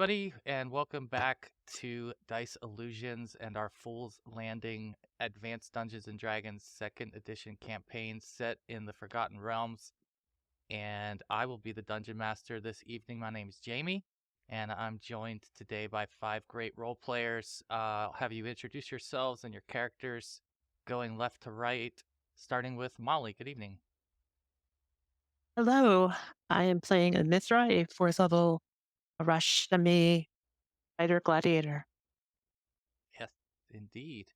everybody, and welcome back to Dice Illusions and our Fool's Landing Advanced Dungeons and Dragons 2nd Edition campaign set in the Forgotten Realms. And I will be the Dungeon Master this evening. My name is Jamie, and I'm joined today by 5 great role players. I'll have you introduce yourselves and your characters, going left to right, starting with Molly. Good evening. Hello, I am playing Immthra, a fourth level Arashami fighter gladiator. Yes, indeed.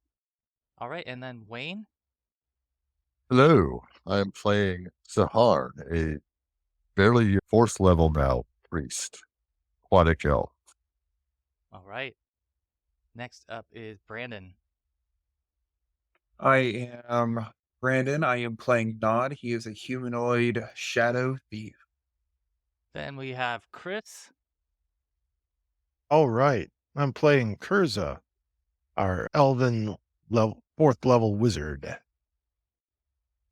All right, and then Wayne. Hello, I'm playing Sahar, a barely fourth level now priest, aquatic elf. All right. Next up is Brandon. I am Brandon. I am playing Nod. He is a humanoid shadow thief. Then we have Chris. All right. I'm playing Kurza, our elven fourth level wizard.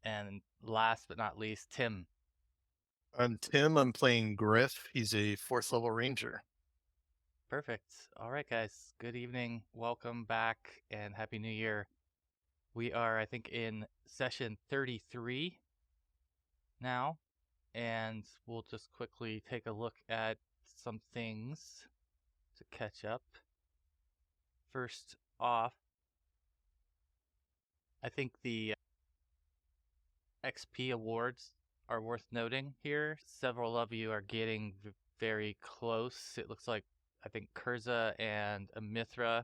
And last but not least, Tim. I'm Tim. I'm playing Griff. He's a fourth level ranger. Perfect. All right, guys. Good evening. Welcome back and Happy New Year. We are, I think, in session 33 now. And we'll just quickly take a look at some things to catch up. First off, I think the XP awards are worth noting here. Several of you are getting very close. It looks like I think Kurza and Immthra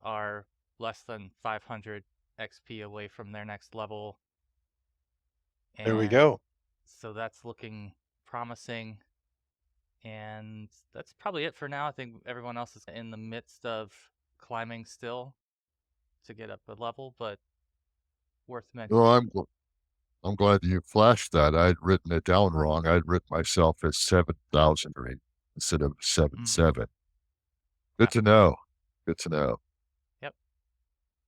are less than 500 XP away from their next level. There we And go. so that's looking promising. And that's probably it for now. I think everyone else is in the midst of climbing still to get up a level, but worth mentioning. Well, I'm glad you flashed that. I'd written it down wrong. I'd written myself as 7,000 instead of 7,700. Good to know. Good to know. Yep.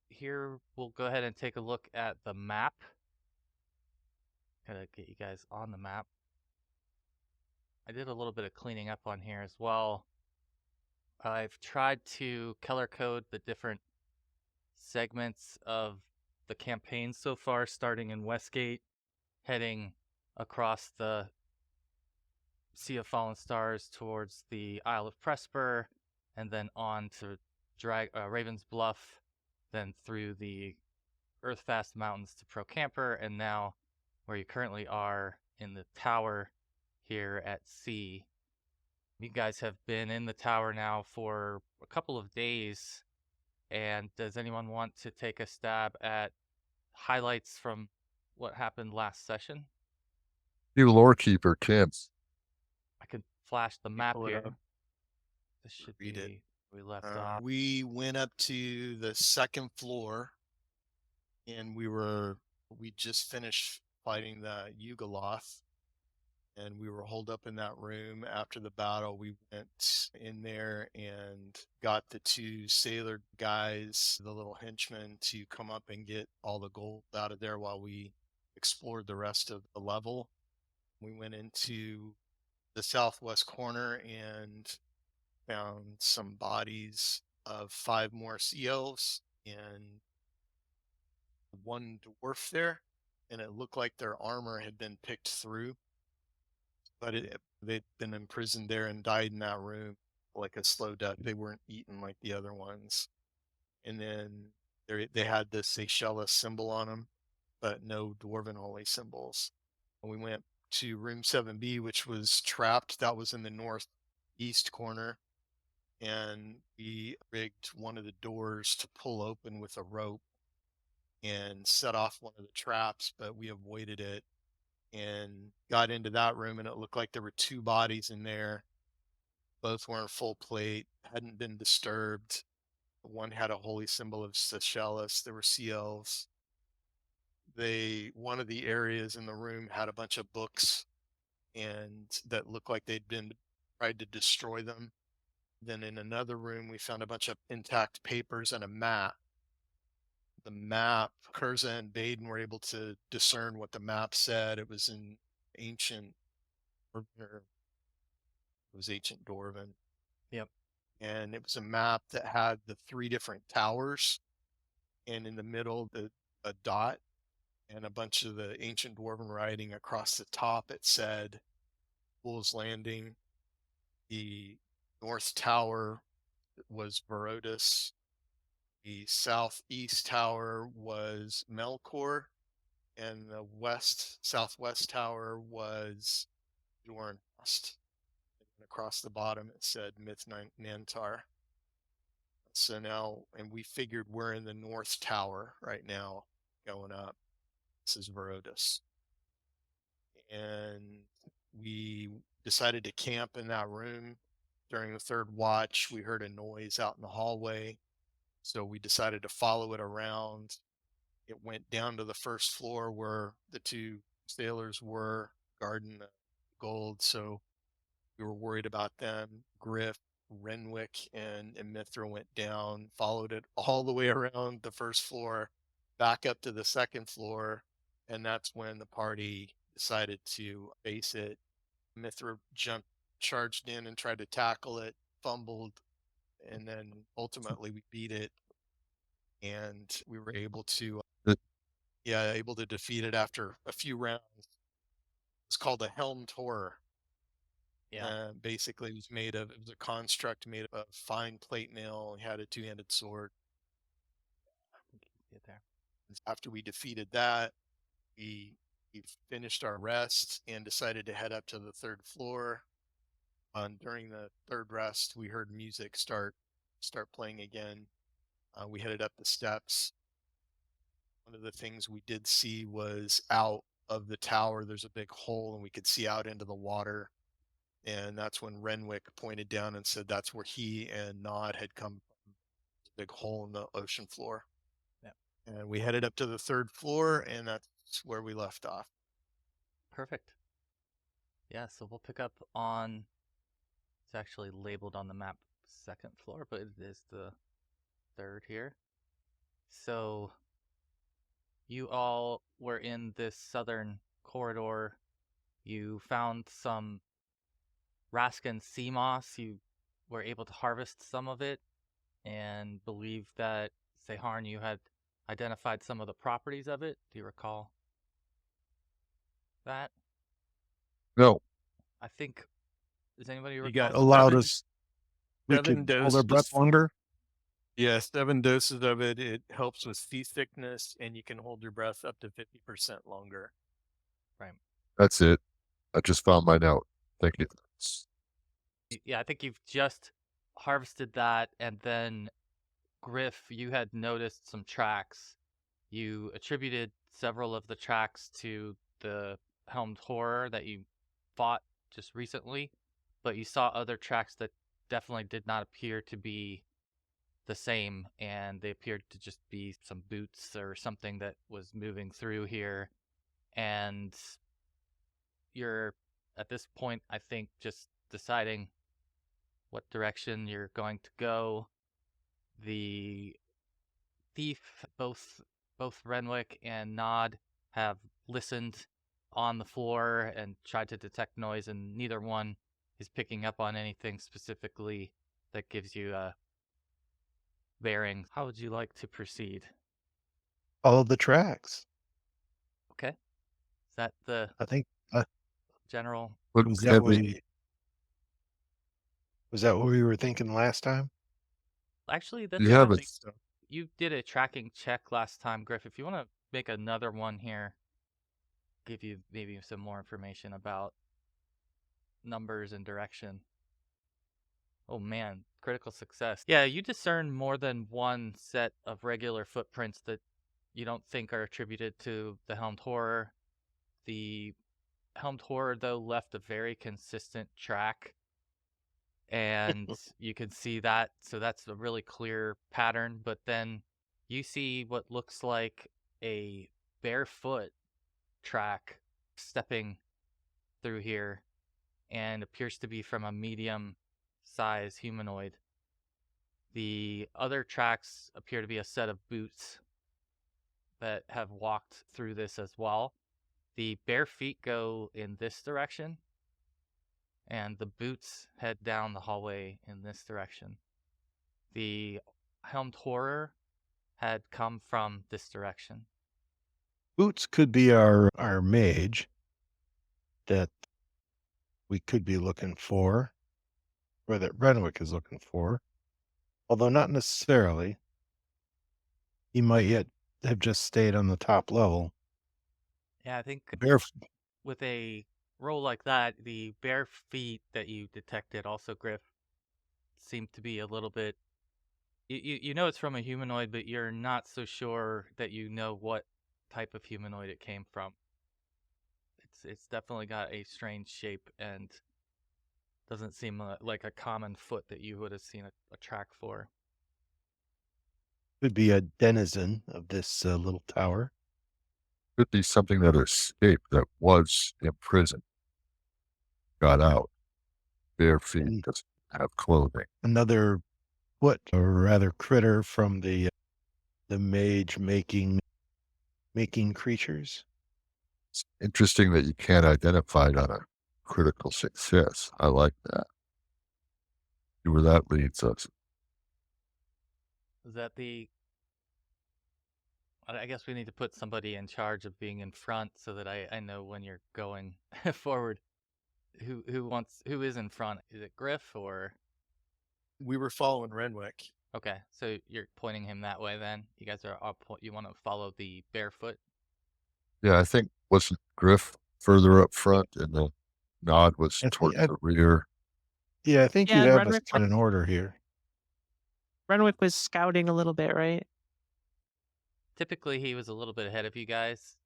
Here we'll go ahead and take a look at the map. Gotta get you guys on the map. I did a little bit of cleaning up on here as well. I've tried to color code the different segments of the campaign so far, starting in Westgate, heading across the Sea of Fallen Stars towards the Isle of Presper, and then on to Raven's Bluff, then through the Earthfast Mountains to Pro Camper, and now where you currently are in the tower here at sea. You guys have been in the tower now for a couple of days, and does anyone want to take a stab at highlights from what happened last session? You lorekeeper, Kim. I could flash the map pull it here. up. This should Read be it. where we left off. We went up to the second floor, and we just finished fighting the Yugoloth, and we were holed up in that room. After the battle, we went in there and got the 2 sailor guys, the little henchmen, to come up and get all the gold out of there while we explored the rest of the level. We went into the southwest corner and found some bodies of 5 more sea elves and 1 dwarf there, and it looked like their armor had been picked through, but they'd been imprisoned there and died in that room like a slow death. They weren't eaten like the other ones. And then they had the Seychelles symbol on them, but no dwarven holy symbols. And we went to room 7B, which was trapped. That was in the northeast corner. And we rigged one of the doors to pull open with a rope and set off one of the traps, but we avoided it and got into that room, and it looked like there were 2 bodies in there. Both were in full plate, hadn't been disturbed. One had a holy symbol of Seychelles. There were sea elves. One of the areas in the room had a bunch of books and that looked like they'd been tried to destroy them. Then in another room, we found a bunch of intact papers and a map. The map, Kurza and Baden were able to discern what the map said. It was in ancient, or it was ancient Dwarven. Yep. And it was a map that had the 3 different towers, and in the middle, a dot and a bunch of the ancient dwarven writing across the top. It said Fool's Landing. The north tower was Verodus. The southeast tower was Melkor, and the southwest tower was Dornfrost. And across the bottom, it said Myth Nantar. So now, and we figured we're in the north tower right now, going up. This is Verodus. And we decided to camp in that room. During the third watch, we heard a noise out in the hallway. So we decided to follow it around. It went down to the first floor where the 2 sailors were guarding the gold. So we were worried about them. Griff, Renwick, and Immthra went down, followed it all the way around the first floor, back up to the second floor. And that's when the party decided to face it. Immthra charged in and tried to tackle it, fumbled, and then ultimately we beat it. And we were able to, able to defeat it after a few rounds. It's called a Helmed Horror. Yeah. Basically, it was a construct made of fine plate mail. It had a 2-handed sword. Get there. After we defeated that, we finished our rest and decided to head up to the third floor. During the third rest, we heard music start playing again. We headed up the steps. One of the things we did see was out of the tower, there's a big hole, and we could see out into the water. And that's when Renwick pointed down and said that's where he and Nod had come from. A big hole in the ocean floor. Yeah. And we headed up to the third floor, and that's where we left off. Perfect. Yeah, so we'll pick up on, it's actually labeled on the map second floor, but it is the third here. So you all were in this southern corridor. You found some Raskin sea moss. You were able to harvest some of it and believe that, Seharn, you had identified some of the properties of it. Do you recall that? No. I think, does anybody recall? got Allowed 7 us. We 7 could hold our breath doses. longer. Yeah, 7 doses of it. It helps with seasickness, and you can hold your breath up to 50% longer. Right. That's it. I just found mine out. Thank you. Yeah, I think you've just harvested that, and then Griff, you had noticed some tracks. You attributed several of the tracks to the Helmed Horror that you fought just recently, but you saw other tracks that definitely did not appear to be the same, and they appeared to just be some boots or something that was moving through here. And you're, at this point, I think, just deciding what direction you're going to go. The thief, both Renwick and Nod, have listened on the floor and tried to detect noise, and neither one is picking up on anything specifically that gives you a bearing. How would you like to proceed? Follow the tracks. Okay. Is that the I think. general? What Was was that heavy? what we were thinking last time? Actually, that's You have I a think so. you did a tracking check last time, Griff. If you want to make another one here, give you maybe some more information about numbers and direction. Oh man, critical success. Yeah, you discern more than one set of regular footprints that you don't think are attributed to the Helmed Horror. The Helmed Horror, though, left a very consistent track, and you can see that, so that's a really clear pattern. But then you see what looks like a barefoot track stepping through here, and appears to be from a medium-size humanoid. The other tracks appear to be a set of boots that have walked through this as well. The bare feet go in this direction, and the boots head down the hallway in this direction. The Helmed Horror had come from this direction. Boots could be our mage that we could be looking for, or that Renwick is looking for, although not necessarily. He might yet have just stayed on the top level. Yeah, I think Bare with a roll like that, the bare feet that you detected also, Griff, seem to be a little bit. You know it's from a humanoid, but you're not so sure that you know what type of humanoid it came from. It's definitely got a strange shape and doesn't seem like a common foot that you would have seen a track for. could be a denizen of this little tower. Could be something that escaped, that was imprisoned, got out. Bare feet, And doesn't have clothing. another foot, or rather critter, from the mage making creatures. It's interesting that you can't identify it on a critical success. I like that. See where that leads us. Is that the? I guess we need to put somebody in charge of being in front so that I know when you're going forward. Who is in front? Is it Griff or? We were following Renwick. Okay, so you're pointing him that way then. You guys are all you want to follow the barefoot. Yeah, I think wasn't Griff further up front and the nod was I towards think- the rear. Yeah, I think Yeah, you and have us Renwick- in an order here. Renwick was scouting a little bit, right? Typically, he was a little bit ahead of you guys,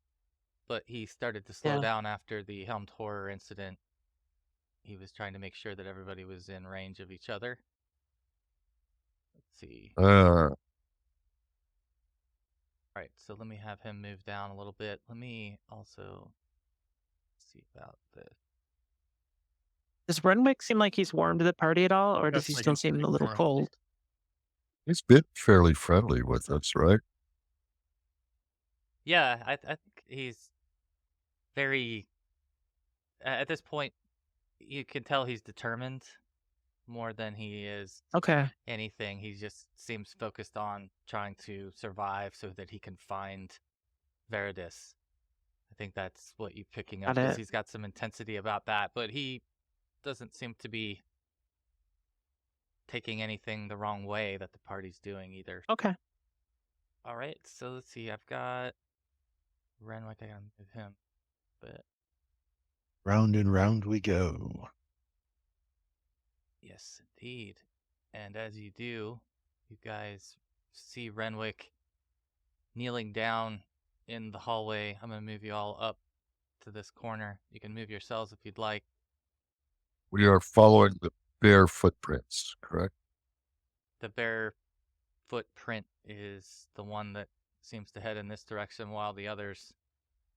but he started to slow Yeah. down after the Helmed Horror incident. He was trying to make sure that everybody was in range of each other. Let's see. All right, so let me have him move down a little bit. Let me also see about this. Does Renwick seem like he's warm to the party at all, or does That's he like still a seem a big little warm. cold? He's been fairly friendly with us, right? Yeah, I think he's very. At this point, you can tell he's determined more than he is Okay. anything. He just seems focused on trying to survive so that he can find Veridis. I think that's what you're picking up, Got is it. he's got some intensity about that, but he doesn't seem to be taking anything the wrong way that the party's doing either. Okay. All right, so let's see. I've got Renwick. I gotta move him, but Round and round we go. yes, indeed. And as you do, you guys see Renwick kneeling down in the hallway. I'm going to move you all up to this corner. You can move yourselves if you'd like. We are following the bare footprints, correct? The bare footprint is the one that seems to head in this direction, while the others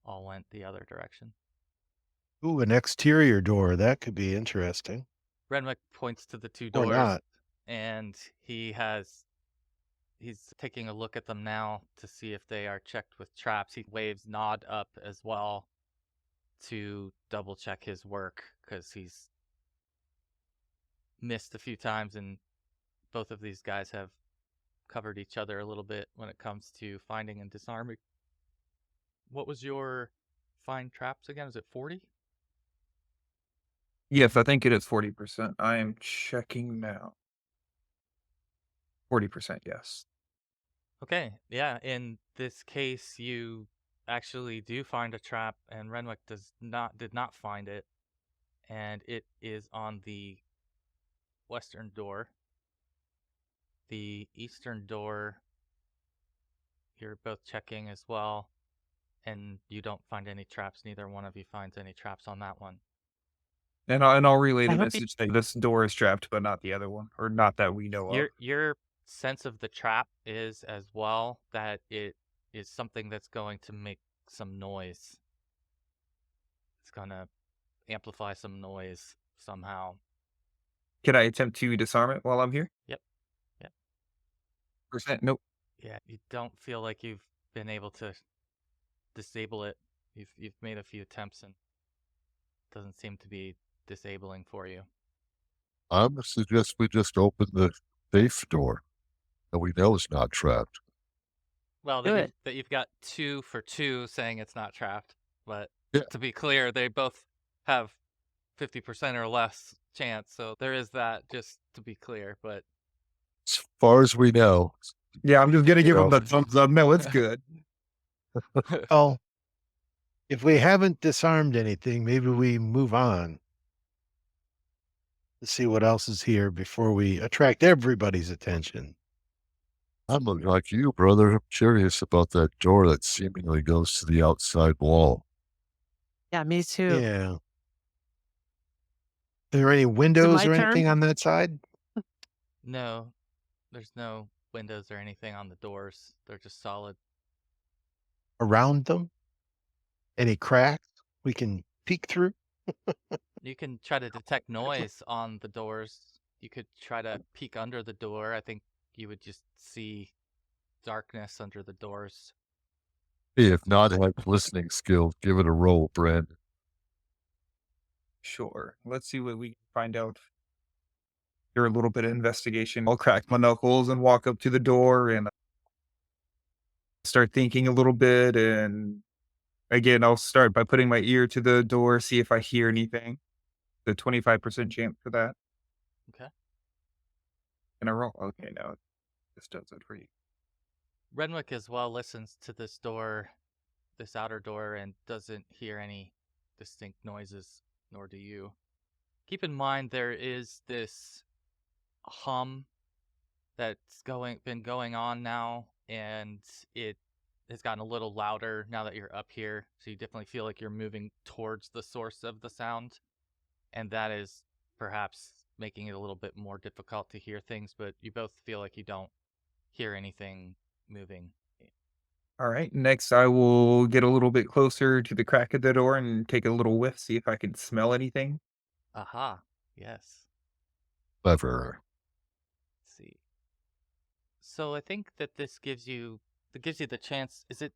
all went the other direction. Ooh, an exterior door. That could be interesting. Renwick points to the two Or doors, not. and he's taking a look at them now to see if they are checked with traps. He waves nod up as well to double check his work, because he's missed a few times, and both of these guys have covered each other a little bit when it comes to finding and disarming. What was your find traps again? Is it 40? Yes, I think it is 40%. I am checking now. 40%, yes. Okay, yeah. In this case, you actually do find a trap, and Renwick did not find it, and it is on the western door. The eastern door, you're both checking as well, and you don't find any traps. Neither one of you finds any traps on that one. And I'll relay the I hope you- message that this door is trapped, but not the other one, or not that we know of. Your sense of the trap is as well that it is something that's going to make some noise. It's gonna amplify some noise somehow. Can I attempt to disarm it while I'm here? Yep. Yep. Percent? Nope. Yeah, you don't feel like you've been able to disable it. You've made a few attempts and it doesn't seem to be disabling for you. I'm going to suggest we just open the safe door that we know is not trapped. Well, Do it. that you've got 2 for 2 saying it's not trapped, but Yeah. to be clear, they both have 50% or less chance, so there is that, just to be clear. But As far as we know, Yeah, I'm just gonna give him Well- the thumbs up. No, it's good. Oh, if we haven't disarmed anything, maybe we move on to see what else is here before we attract everybody's attention. I'm like you, brother. I'm curious about that door that seemingly goes to the outside wall. Yeah, me too. Yeah. Are there any windows my or turn? anything on that side? no, there's no windows or anything on the doors. They're just solid. Around them? Any cracks we can peek through? You can try to detect noise on the doors. You could try to peek under the door. I think you would just see darkness under the doors. Hey, if not have listening skills, give it a roll, Brand. Sure. Let's see what we can find out. Here a little bit of investigation. I'll crack my knuckles and walk up to the door and start thinking a little bit. And again, I'll start by putting my ear to the door, see if I hear anything. The 25% chance for that. Okay. Can I roll? Okay, no. This does it for you. Renwick as well listens to this door, this outer door, and doesn't hear any distinct noises, nor do you. Keep in mind there is this hum that's been going on now, and it has gotten a little louder now that you're up here, so you definitely feel like you're moving towards the source of the sound, and that is perhaps making it a little bit more difficult to hear things, but you both feel like you don't hear anything moving. All right. Next, I will get a little bit closer to the crack of the door and take a little whiff, see if I can smell anything. Aha, yes. Clever. Let's see. So I think that this gives you the chance. Is it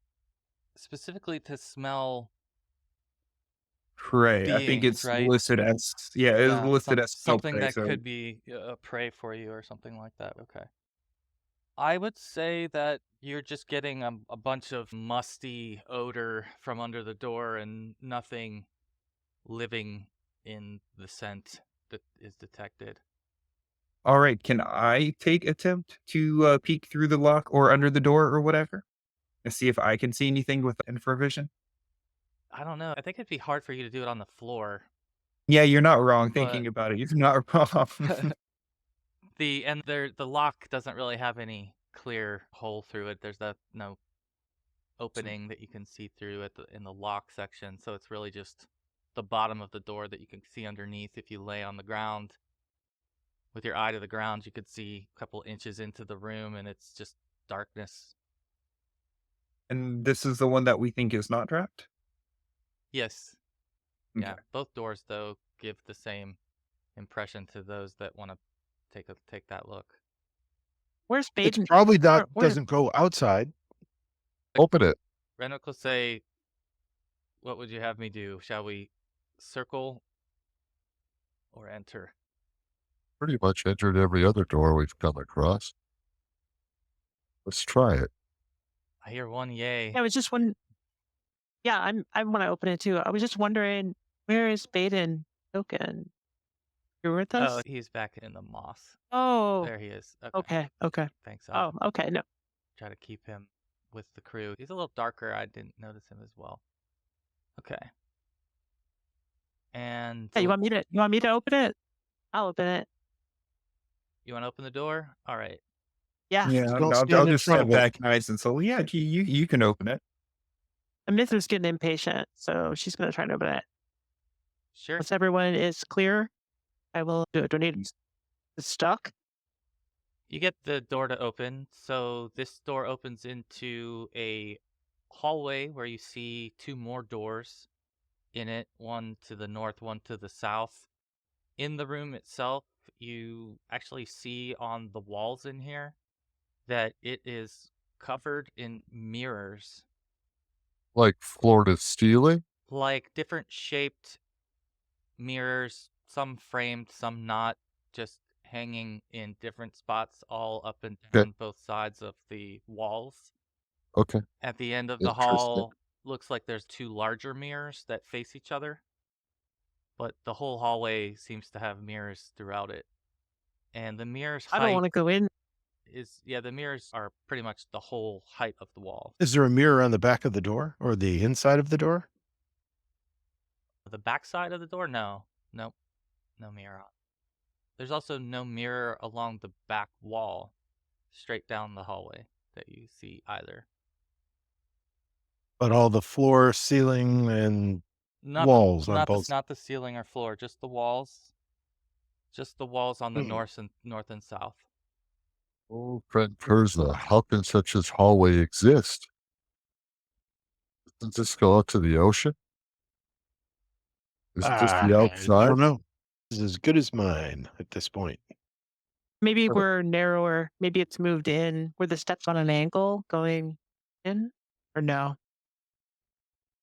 specifically to smell Right. I think beings, it's right? listed as it is listed as something prey, that so could be a prey for you or something like that. Okay. I would say that you're just getting a bunch of musty odor from under the door and nothing living in the scent that is detected. all right. Can I take attempt to peek through the lock or under the door or whatever? And see if I can see anything with infravision? I don't know. I think it'd be hard for you to do it on the floor. Yeah, you're not wrong. But- Thinking about it, you're not wrong. The lock doesn't really have any clear hole through it. There's no opening that you can see through in the lock section, so it's really just the bottom of the door that you can see underneath. If you lay on the ground with your eye to the ground, you could see a couple inches into the room, and it's just darkness. And this is the one that we think is not trapped? Yes. Okay. Yeah. Both doors though give the same impression to those that want to take that look. Where's It's Baden? probably not Where- doesn't go outside. Open it. Renwick will say, "What would you have me do? Shall we circle or enter?" Pretty much entered every other door we've come across. Let's try it. I hear one yay. I was just wondering. Yeah, I want to open it too. I was just wondering, where is Baden token? You're with us? Oh, he's back in the moss. Oh, There he is. okay. Thanks. Oh, okay. No, Try to keep him with the crew. He's a little darker. I didn't notice him as well. Okay. And yeah, you want me to open it? I'll open it. you want to open the door? All right. Yeah. Yeah, Don't I'll stand in just front step of it. back nice and slowly. Yeah, you can open it. Amithra's getting impatient, so she's gonna try to open it. Sure. Once everyone is clear, I will do it. Do I need it's stuck? You get the door to open. So this door opens into a hallway where you see 2 more doors in it, one to the north, one to the south. In the room itself, you actually see on the walls in here that it is covered in mirrors, Like floor to ceiling? like different shaped mirrors some framed, some not, just hanging in different spots, all up and Okay. down both sides of the walls. Okay. At the end of the Interesting. hall, looks like there's two larger mirrors that face each other, but the whole hallway seems to have mirrors throughout it. And the mirror's I don't want height to go in. the mirrors are pretty much the whole height of the wall. Is there a mirror on the back of the door or the inside of the door? The back side of the door? No. Nope. No mirror. There's also no mirror along the back wall, straight down the hallway that you see either. But all the floor, ceiling, and Not walls on not both. not the ceiling or floor, just the walls. Just the walls on the Hmm. north and south. Oh, friend Perza, how can such a hallway exist? Doesn't this go out to the ocean? Is it just the I outside? don't know. This is as good as mine at this point. Maybe Perfect. we're narrower. Maybe it's moved in. Were the steps on an angle going in? Or no?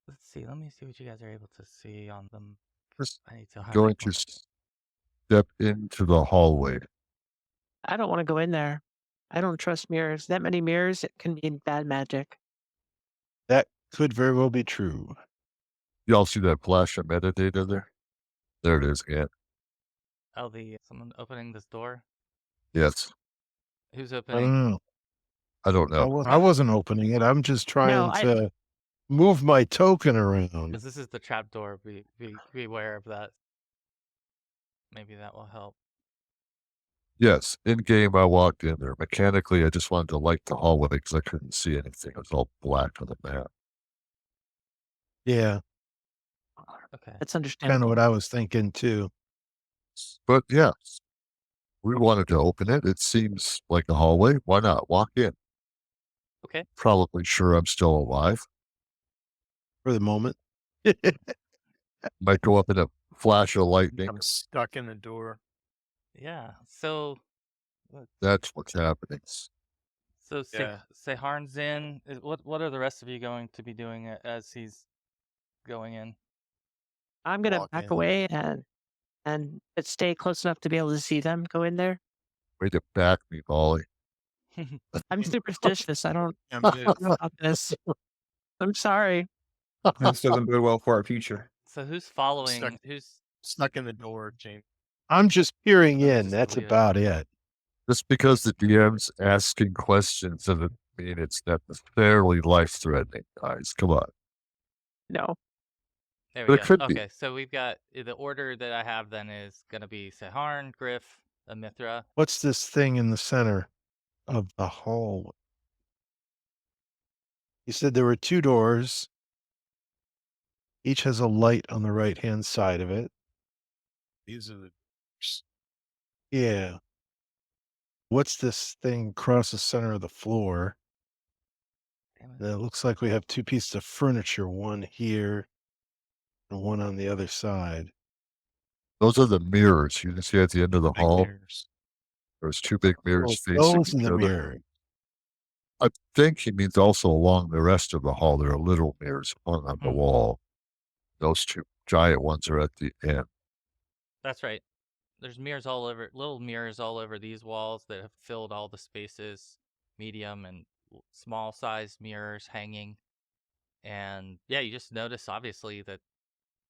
Let's see. Let me see what you guys are able to see on them. Just I need to highlight going one to of them. step into the hallway. I don't want to go in there. I don't trust mirrors. That many mirrors, it can mean bad magic. That could very well be true. Y'all see that flash of metadata there? There it is again. Oh, someone opening this door? Yes. Who's I opening? don't know. I don't know. I wasn't opening it. I'm just trying to move my token around. Because this is the trap door. Be aware of that. Maybe that will help. Yes, in game I walked in there. Mechanically, I just wanted to light the hallway because I couldn't see anything. It was all black on the map. Yeah, Okay. That's kind understandable. of what I was thinking too. But yeah, we wanted to open it. It seems like a hallway. Why not? Walk in. Okay. Probably sure I'm still alive. For the moment. Might go up in a flash of lightning. I'm stuck in the door. Yeah. So That's what's happening. So Yeah. Seharn's in. What are the rest of you going to be doing as he's going in? I'm gonna Walk back in. away but stay close enough to be able to see them go in there. Way to back me, Molly. I'm superstitious. I don't Yeah, know about this. I'm sorry. This doesn't bode well for our future. So who's following? Stuck. Who's stuck in the door, James. I'm just peering Let me in. just That's delete it. about it. Just because the DM's asking questions doesn't mean it's necessarily life-threatening, guys. Come on. No. There But we it go. could be. Okay, so we've got the order that I have then is gonna be Seharn, Griff, Immthra. What's this thing in the center of the hall? You said there were two doors. Each has a light on the right-hand side of it. These are the Yeah. What's this thing across the center of the floor? Damn it. And it looks like we have two pieces of furniture, one here and one on the other side. Those are the mirrors. You can see at the end of the big hall, mirrors. there's two big mirrors facing Those in each the other. mirror. I think he means also along the rest of the hall. There are little mirrors hung on the wall. Those two giant ones are at the end. That's right. There's mirrors all over, little mirrors all over these walls that have filled all the spaces, medium and small size mirrors hanging. And yeah, you just notice obviously that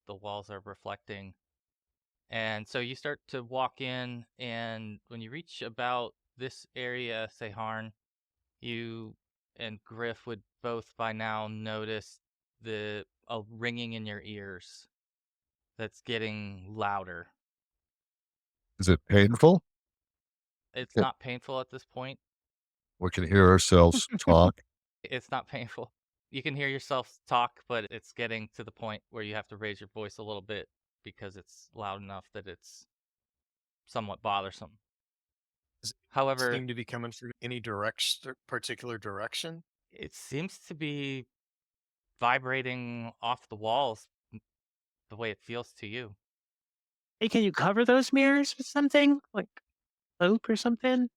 the walls are reflecting. And so you start to walk in, and when you reach about this area, Seharn, you and Griff would both by now notice a ringing in your ears that's getting louder. Is it painful? It's Yeah. not painful at this point. We can hear ourselves talk. It's not painful. You can hear yourself talk, but it's getting to the point where you have to raise your voice a little bit because it's loud enough that it's somewhat bothersome. Does it However, seem to be coming from any particular direction? it seems to be vibrating off the walls the way it feels to you. Hey, can you cover those mirrors with something? Like cloak or something?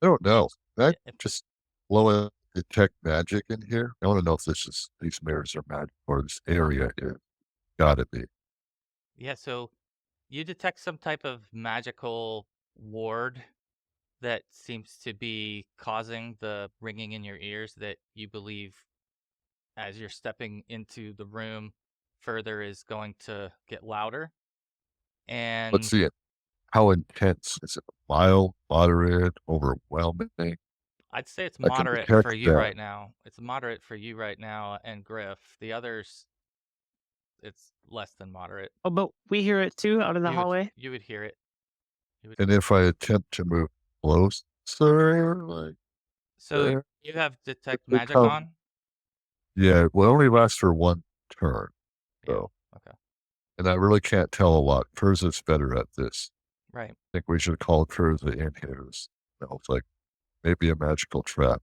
I don't know. I If- just blow a detect magic in here. I want to know if these mirrors are magic or this area is. Gotta be. Yeah, so You detect some type of magical ward that seems to be causing the ringing in your ears that you believe, as you're stepping into the room further, is going to get louder. Let's And see it. How intense? Is it mild, moderate, overwhelming? I'd say it's I can moderate detect for you that. right now. It's moderate for you right now and Griff. The others, it's less than moderate. Oh, but we hear it too out in the hallway. You would hear it. And if I attempt to move closer, like So there, you have detect it's magic how, on? yeah, it will only last for one turn, Yeah. though. Okay. And I really can't tell a lot. Kurza's better at this. Right. I think we should call Kurza in here. It's like maybe a magical trap.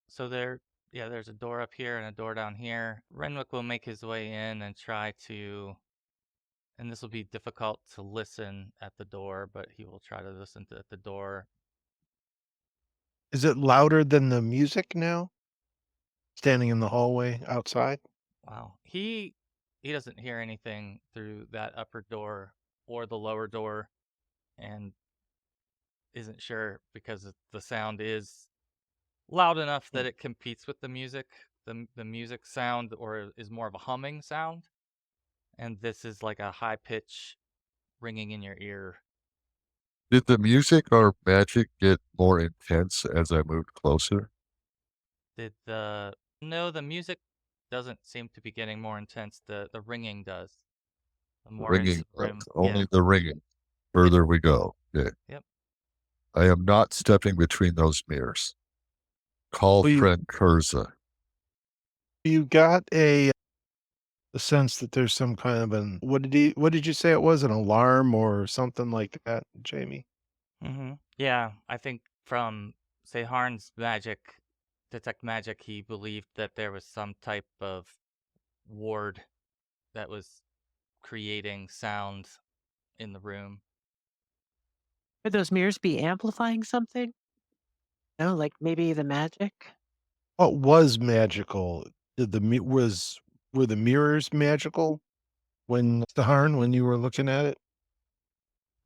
So there's a door up here and a door down here. Renwick will make his way in and try to, and this will be difficult to listen at the door, but he will try to listen at the door. Is it louder than the music now? Standing in the hallway outside? Wow. He doesn't hear anything through that upper door or the lower door, and isn't sure because the sound is loud enough that it competes with the music. The music sound or is more of a humming sound, and this is like a high pitch ringing in your ear. Did the music or magic get more intense as I moved closer? No, the music doesn't seem to be getting more intense. The ringing does. The The more into ringing, the room. only Yeah. the ringing. Further we go. Okay. Yep. I am not stepping between those mirrors. Call Well, friend Kurza. you got a sense that there's some kind of what did you say it was? An alarm or something like that, Jamie? Yeah, I think from Seharn's detect magic, he believed that there was some type of ward that was creating sound in the room. Could those mirrors be amplifying something? No, like maybe the magic? What was magical? Did were the mirrors magical when Saharn, when you were looking at it?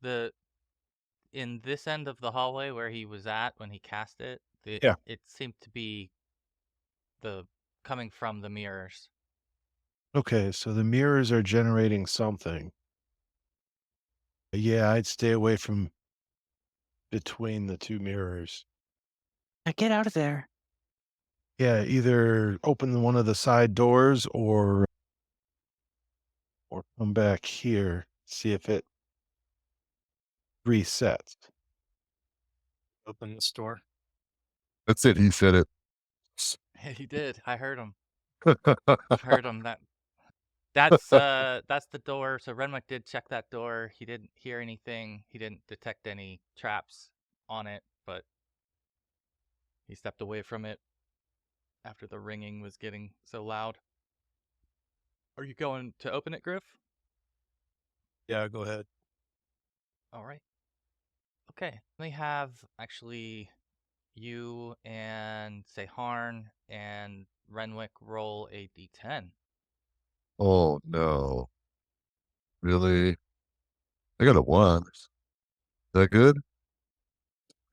The In this end of the hallway where he was at when he cast it, Yeah. it seemed to be the coming from the mirrors. Okay, so the mirrors are generating something. Yeah, I'd stay away from between the two mirrors. Now get out of there. Yeah, either open one of the side doors or come back here, see if it resets. Open this door. That's it. He said it. He did. I heard him. I heard him. That's the door. So Renwick did check that door. He didn't hear anything. He didn't detect any traps on it, but he stepped away from it after the ringing was getting so loud. Are you going to open it, Griff? Yeah, go ahead. All right. Okay. Let me have actually you and Seharn and Renwick roll a d10. Oh no. Really? I got a 1. Is that good?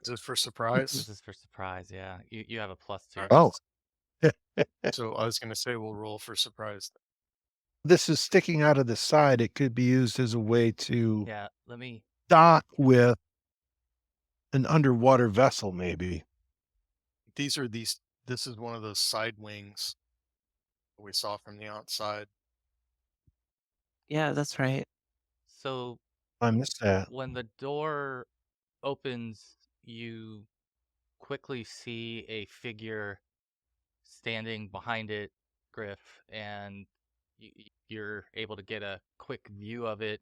Is this for This surprise? is for surprise, yeah. You have a +2. Alright. Oh, So I was gonna say we'll roll for surprise. This is sticking out of the side. It could be used as a way to Yeah, let me dock with an underwater vessel, maybe. This is one of those side wings we saw from the outside. Yeah, that's right. So I missed that. when the door opens, you quickly see a figure standing behind it, Griff, and you're able to get a quick view of it.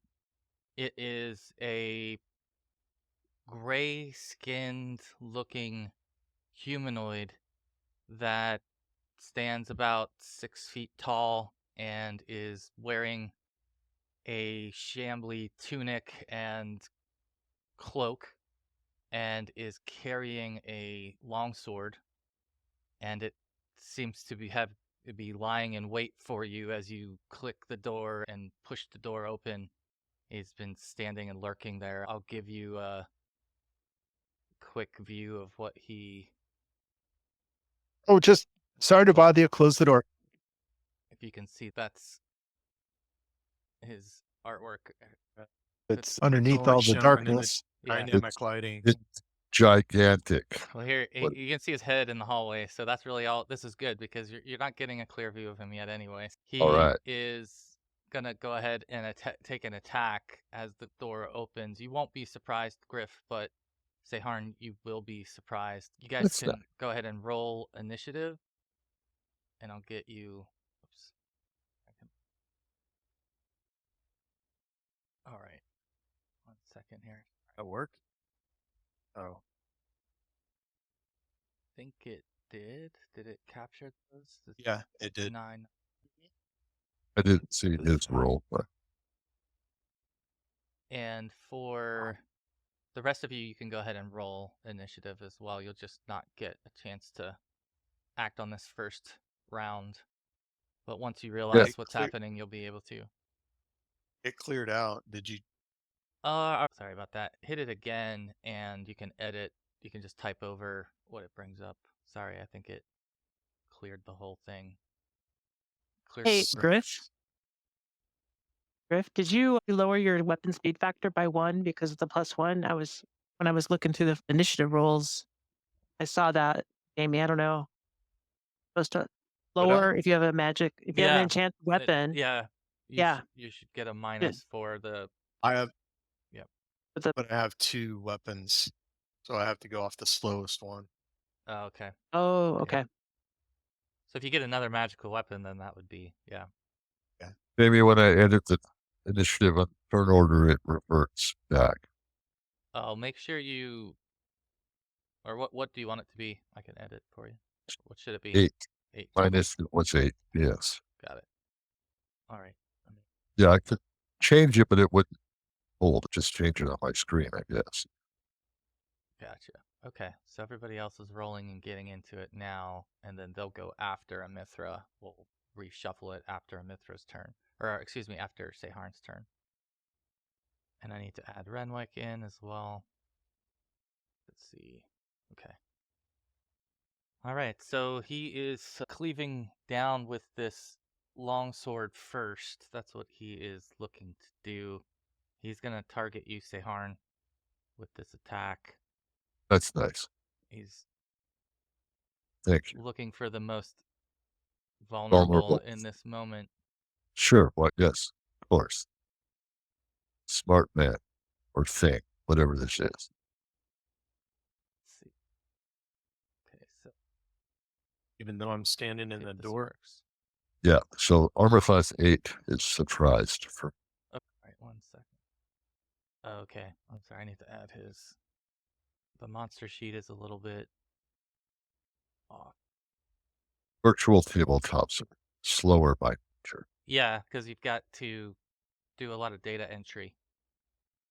It is a gray-skinned looking humanoid that stands about 6 feet tall and is wearing a shambly tunic and cloak and is carrying a longsword, and it seems to be lying in wait for you as you click the door and push the door open He's been standing and lurking there. I'll give you a quick view of what he... Oh, just sorry to bother you. Close the door. If you can see, that's his artwork. It's underneath only all the shown in the darkness. Yeah. dynamic lighting. It's gigantic. Well, here What- you can see his head in the hallway, so that's really all. This is good because you're not getting a clear view of him yet, anyway. He All right. is gonna go ahead and take an attack as the door opens. You won't be surprised, Griff, but Seharn, you will be surprised. You guys What's can that? go ahead and roll initiative, and I'll get you. Oops. All right. 1 second here. At work? Oh, Think it did. Did it capture those? yeah, it did. 9. I didn't see his roll, but And for the rest of you, you can go ahead and roll initiative as well. You'll just not get a chance to act on this first round. But once you realize what's clear- happening, you'll be able to. It cleared out. Did you? Sorry about that. Hit it again, and you can edit. You can just type over what it brings up. Sorry, I think it cleared the whole thing. Cleared Hey, the- Griff? Griff, did you lower your weapon speed factor by 1 because of the +1? When I was looking through the initiative rolls, I saw that. Amy, I don't know. Supposed to lower if you have a magic, if you have an Yeah, enchanted weapon. Yeah. Yeah. You should get a minus for the. I have, With the, but I have 2 weapons, so I have to go off the slowest one. Oh, okay. oh, okay. So if you get another magical weapon, then that would be maybe when I edit the initiative on turn order, it reverts back. Oh, make sure you. Or what do you want it to be? I can edit for you. What should it be? 8 8. minus was 8. Yes. Got it. All right. Yeah, I could change it, but it wouldn't hold. Just change it on my screen, I guess. Gotcha. Okay. So everybody else is rolling and getting into it now, and then they'll go after Immthra. We'll reshuffle it after Amithra's turn. Or, excuse me, after Seharn's turn. And I need to add Renwick in as well. Let's see. Okay. All right. So he is cleaving down with this longsword first. That's what he is looking to do. He's going to target you, Seharn, with this attack. That's nice. He's Thank you. looking for the most vulnerable Vulnerable. in this moment. Sure. What? Yes. Of course. Smart man or thing, whatever this is. Let's see. Okay, so Even though I'm standing in see the if this door. works. Yeah. So armor class 8 is surprised for Oh, all right, 1 second. Okay, I'm sorry. I need to add his. The monster sheet is a little bit off. virtual tabletops are slower by nature. Yeah, because you've got to do a lot of data entry.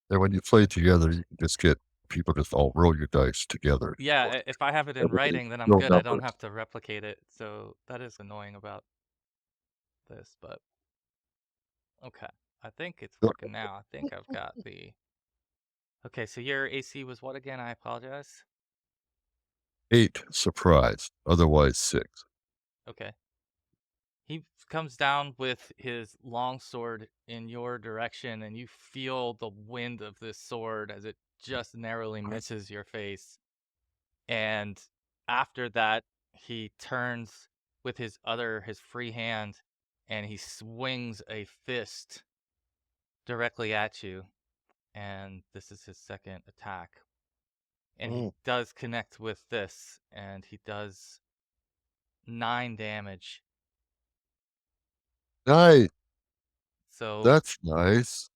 And when you play together, you can just get people just all roll your dice together. Yeah, if I have it in Everybody writing, then I'm roll good. I don't numbers. have to replicate it. So that is annoying about this, but okay. I think it's Yep. working now. I think I've got the. Okay, so your AC was what again? I apologize. 8 surprised, otherwise 6. Okay. He comes down with his longsword in your direction, and you feel the wind of this sword as it just narrowly misses your face. And after that, he turns with his free hand, and he swings a fist directly at you. And this is his second attack. And he does connect with this, and he does 9 damage. Nice. So That's nice.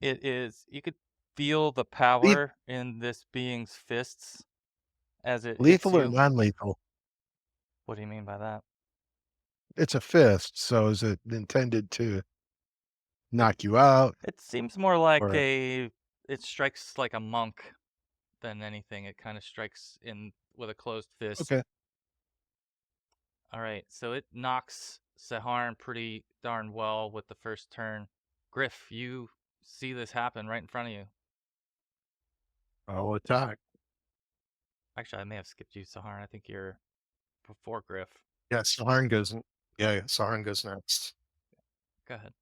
it is, you could feel the power in this being's fists as it hits Lethal or you. non-lethal? What do you mean by that? It's a fist, so is it intended to knock you out? It seems more like Or- it strikes like a monk than anything. It kind of strikes in with a closed fist. Okay. All right, so it knocks Seharn pretty darn well with the first turn. Griff, you see this happen right in front of you. I'll attack. Actually, I may have skipped you, Saharan. I think you're before Griff. Yeah, Saharan goes. Yeah, Saharan goes next. Go ahead.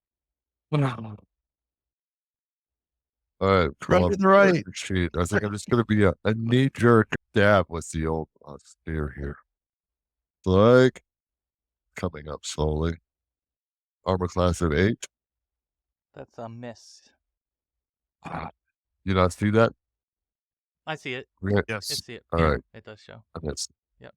All right. Run Well, to the right. sheet. I think I'm just going to be a knee-jerk dab with the old spear here. Like, coming up slowly. Armor class of 8. That's a miss. You not see that? I see it. Yeah. I Yes. see it. All Yeah, right. it does show. That's, Yep.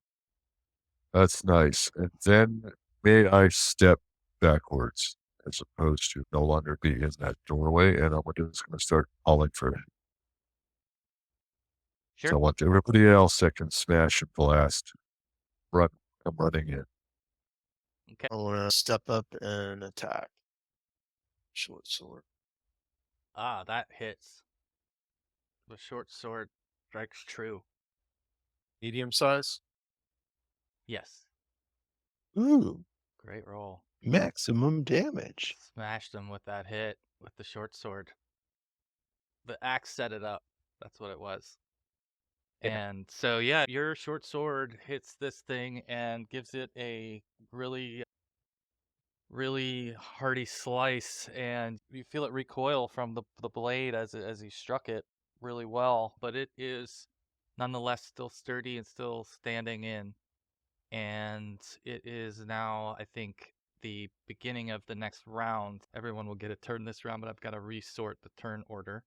That's nice. And then may I step backwards as opposed to no longer be in that doorway, and I'm just going to start calling for it. Sure. So I want everybody else that can smash and blast. I'm running in. Okay. I want to step up and attack. Short sword. Ah, that hits. The short sword strikes true. Medium size. Yes. Ooh, Great roll. maximum damage. Smashed him with that hit with the short sword. The axe set it up. That's what it was. Yeah. And so, yeah, your short sword hits this thing and gives it a really, really hearty slice, and you feel it recoil from the blade as you struck it really well. But it is nonetheless still sturdy and still standing in. And it is now, I think, the beginning of the next round. Everyone will get a turn this round, but I've got to resort the turn order.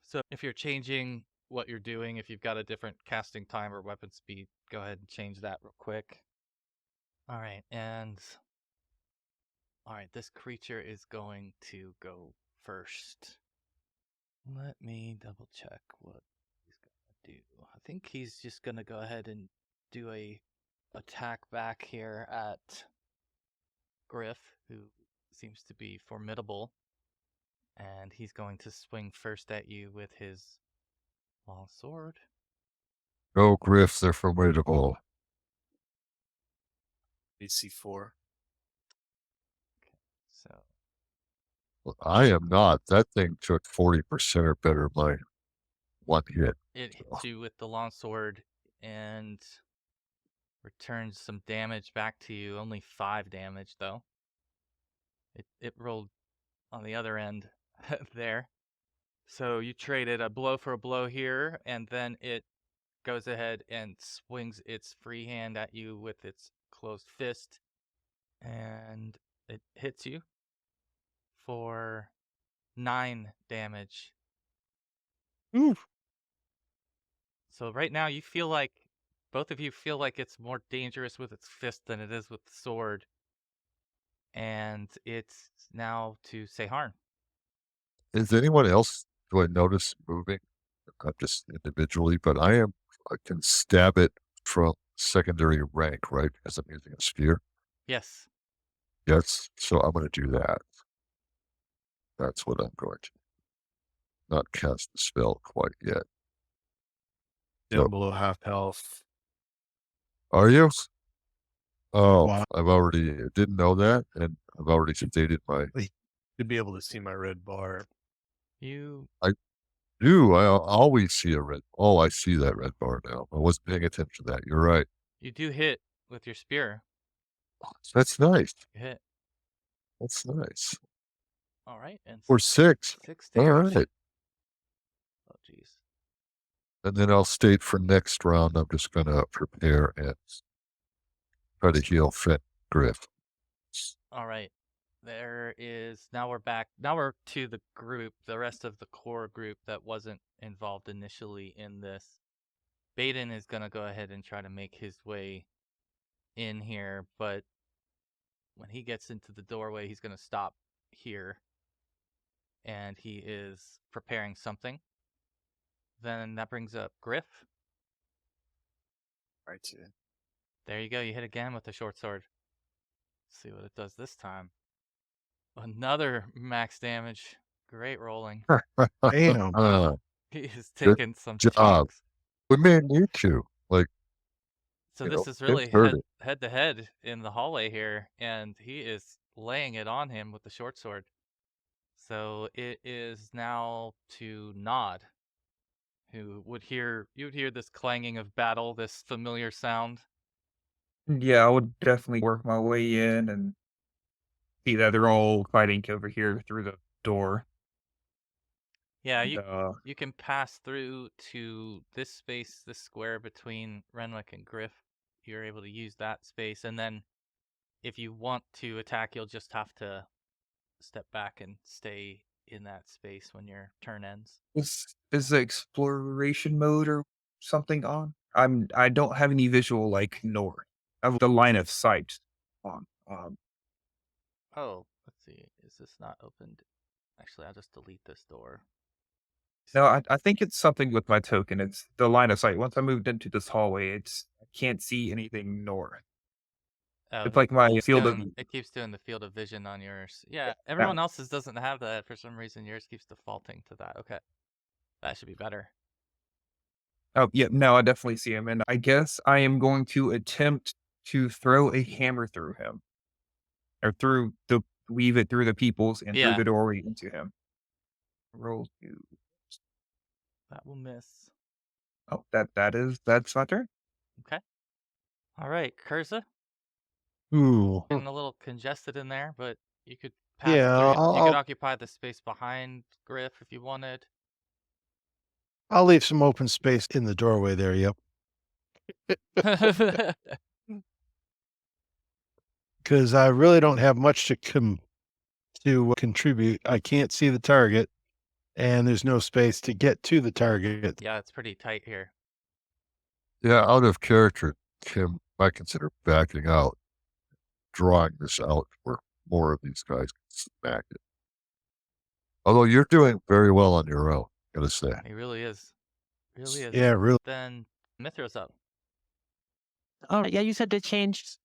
So if you're changing what you're doing, if you've got a different casting time or weapon speed, go ahead and change that real quick. All right, this creature is going to go first. Let me double check what he's gonna do. I think he's just gonna go ahead and do a attack back here at Griff, who seems to be formidable. And he's going to swing first at you with his long sword. Go, Griff, they're formidable. AC 4. So Well, I am not. That thing took 40% or better of my one hit. it hits you with the long sword and returns some damage back to you. Only 5 damage, though. It rolled on the other end there. So you traded a blow for a blow here, and then it goes ahead and swings its free hand at you with its closed fist, and it hits you for 9 damage. Ooh. So right now you feel like, both of you feel like it's more dangerous with its fist than it is with the sword. And it's now to Saharn. Is anyone else, do I notice moving? Not just individually, but I can stab it from secondary rank, right? As I'm using a spear. Yes. Yes. So I'm going to do that. That's what I'm going to. Not cast the spell quite yet. Down So- below half health. Are you? Oh, Wow. I've already didn't know that, and I've already stated my. You'd be able to see my red bar. You Do I always see a red? Oh, I see that red bar now. I wasn't paying attention to that. You're right. you do hit with your spear. That's nice. You hit. That's nice. All right. And For 6. 6 All damage. right. Oh, jeez. And then I'll state for next round, I'm just going to prepare and try to heal Fit Griff. All right. There is, now we're back. Now we're to the group, the rest of the core group that wasn't involved initially in this. Baden is going to go ahead and try to make his way in here, but when he gets into the doorway, he's going to stop here. And he is preparing something. Then that brings up Griff. Right. So There you go. You hit again with the short sword. Let's see what it does this time. Another max damage. Great rolling. Damn. He is taking some job. chunks. We may need to. Like, So you this know, is really it's hurting. head to head in the hallway here, and he is laying it on him with the short sword. So it is now to Nod, who would hear this clanging of battle, this familiar sound. Yeah, I would definitely work my way in and see that they're all fighting over here through the door. Yeah, And, you can pass through to this space, this square between Renwick and Griff. You're able to use that space, and then if you want to attack, you'll just have to step back and stay in that space when your turn ends. is the exploration mode or something on? I don't have any visual like north. I have the line of sight on. Oh, let's see. Is this not opened? Actually, I'll just delete this door. No, I think it's something with my token. It's the line of sight. Once I moved into this hallway, I can't see anything north. Oh, It's like my field of it keeps doing the field of vision on yours. Yeah, Yeah. everyone else's doesn't have that for some reason. Yours keeps defaulting to that. Okay, that should be better. Oh, yeah, no, I definitely see him, and I guess I am going to attempt to throw a hammer through him. Or weave it through the peoples and through Yeah, the doorway into him. Roll 2. that will miss. Oh, that's my turn. Okay. All right, Curza, Ooh. getting a little congested in there, but you could pass Yeah, through. You could I'll occupy the space behind Griff if you wanted. I'll leave some open space in the doorway there. Yep. Because I really don't have much to contribute. I can't see the target, and there's no space to get to the target. Yeah, it's pretty tight here. Yeah, out of character, Tim, I consider backing out, drawing this out where more of these guys can smack it. Although you're doing very well on your own, gotta say. He really is. Really is. Yeah, really. Then Mithra's up. Oh, yeah, you said to change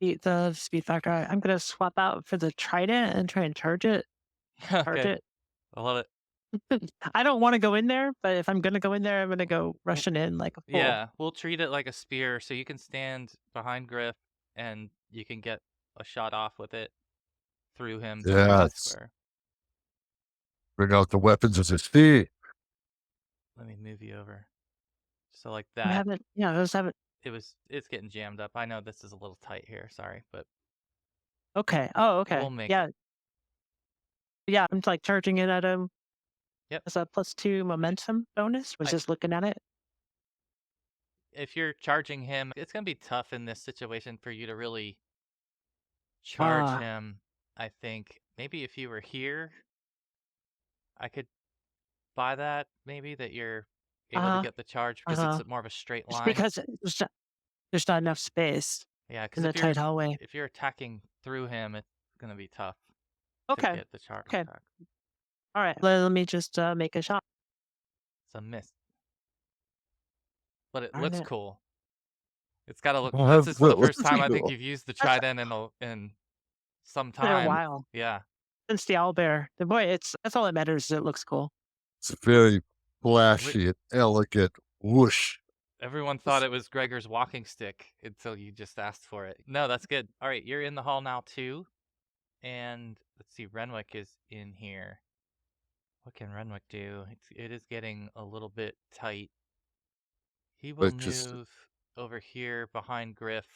the speed factor. I'm going to swap out for the trident and try and charge it. Charge Okay, it. I love it. I don't want to go in there, but if I'm going to go in there, I'm going to go rushing in like a fool. Yeah, we'll treat it like a spear, so you can stand behind Griff and you can get a shot off with it through him behind that Yes. square. Bring out the weapons as a speed. Let me move you over. So like I that. haven't, yeah, those haven't. It's getting jammed up. I know this is a little tight here, sorry, but Okay. Oh, okay. we'll make yeah. it. Yeah, I'm like charging it at him. Yep. As a +2 momentum bonus. Was just looking at it. If you're charging him, it's gonna be tough in this situation for you to really charge him. I think maybe if you were here, I could buy that. Maybe that you're able to get the charge because it's more of a straight Just line. because there's not enough space Yeah, in because the tight hallway. if you're attacking through him, it's gonna be tough to Okay. get the charge Okay. back. All right. Let me just make a shot. It's a miss, but it Darn looks it. cool. It's gotta look. Well, This is the well, first let's time see I think though. you've used the trident in some It's been a time. while Yeah, since the owlbear. The boy, that's all that matters. Is it looks cool. It's very flashy and elegant. Whoosh. everyone thought it was Gregor's walking stick until you just asked for it. No, that's good. All right, you're in the hall now too, and let's see. Renwick is in here. What can Renwick do? It is getting a little bit tight. He will But just move over here behind Griff,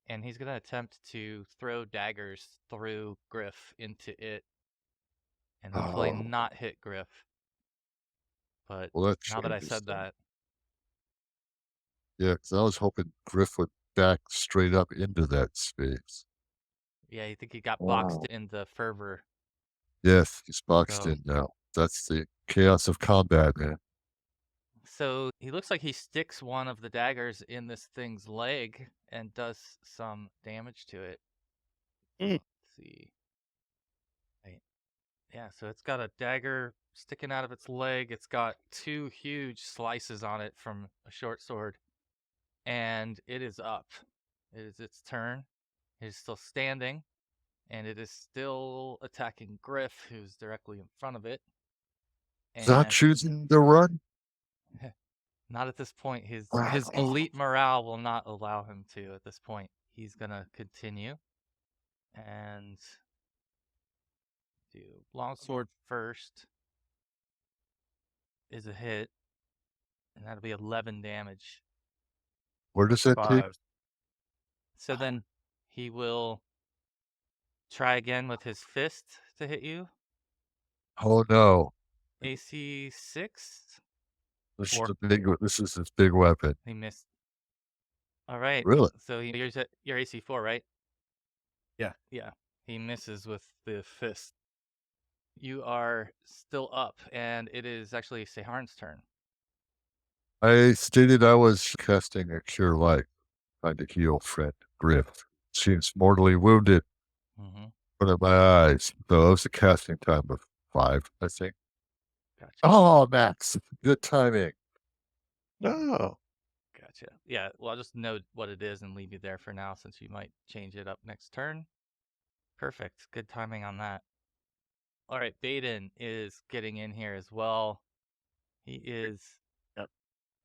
and he's going to attempt to throw daggers through Griff into it, and hopefully not hit Griff. But well, that now that I changes said then. that, Yeah, because I was hoping Griff would back straight up into that space. yeah, you think he got boxed in the fervor. Yes, he's boxed So- in now. That's the chaos of combat, man. So he looks like he sticks one of the daggers in this thing's leg and does some damage to it. Let's see. Right. Yeah, so it's got a dagger sticking out of its leg. It's got 2 huge slices on it from a short sword. And it is up. It is its turn. It is still standing. And it is still attacking Griff, who's directly in front of it. He's not And choosing to run. not at this point. His Wow. elite morale will not allow him to at this point. He's gonna continue and do. Longsword first is a hit, and that'll be 11 damage. Where does that take? 5. So then he will try again with his fist to hit you. Oh no! AC 6. This is Four. a big. This is his big weapon. He missed. All right. Really? So you're AC 4, right? Yeah. Yeah. He misses with the fist. You are still up, and it is actually Seharn's turn. I stated I was casting a cure light, trying to heal friend Griff. Seems mortally wounded Mm-hmm. in front of my eyes. So it was a casting time of 5, I think. Gotcha. Oh, Max, good timing. No. Gotcha. Yeah, well, I'll just note what it is and leave you there for now since you might change it up next turn. Perfect. Good timing on that. All right, Baden is getting in here as well. He is... Yep.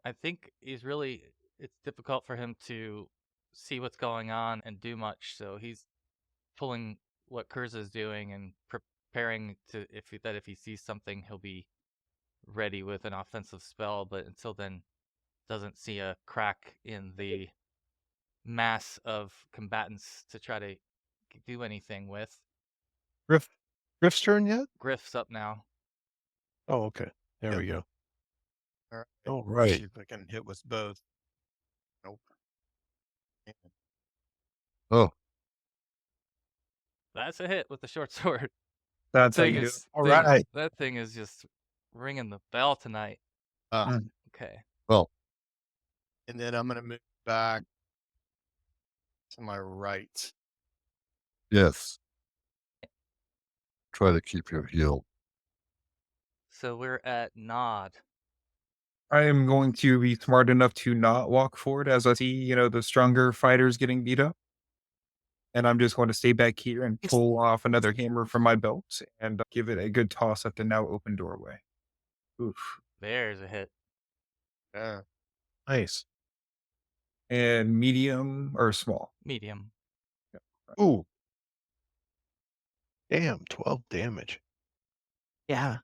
I think he's really... It's difficult for him to see what's going on and do much, so he's pulling what Kurza is doing and preparing to... If he sees something, he'll be ready with an offensive spell, but until then, doesn't see a crack in the mass of combatants to try to do anything with. Griff's turn yet? Griff's up now. Oh, okay. There Yep. we go. All right. All See right. if I can hit with both. Nope. Man, Oh, That's a hit with the short sword. That's how you do it. All right. That thing is just ringing the bell tonight. Mm. Okay. well, And then I'm going to move back to my right. yes. Try to keep you healed. So we're at Nod. I am going to be smart enough to not walk forward as I see, the stronger fighters getting beat up. And I'm just going to stay back here and pull off another hammer from my belt and give it a good toss at the now open doorway. Oof. There's a hit. Yeah. Nice. And medium or small? Medium. Ooh. Damn, 12 damage. Yeah.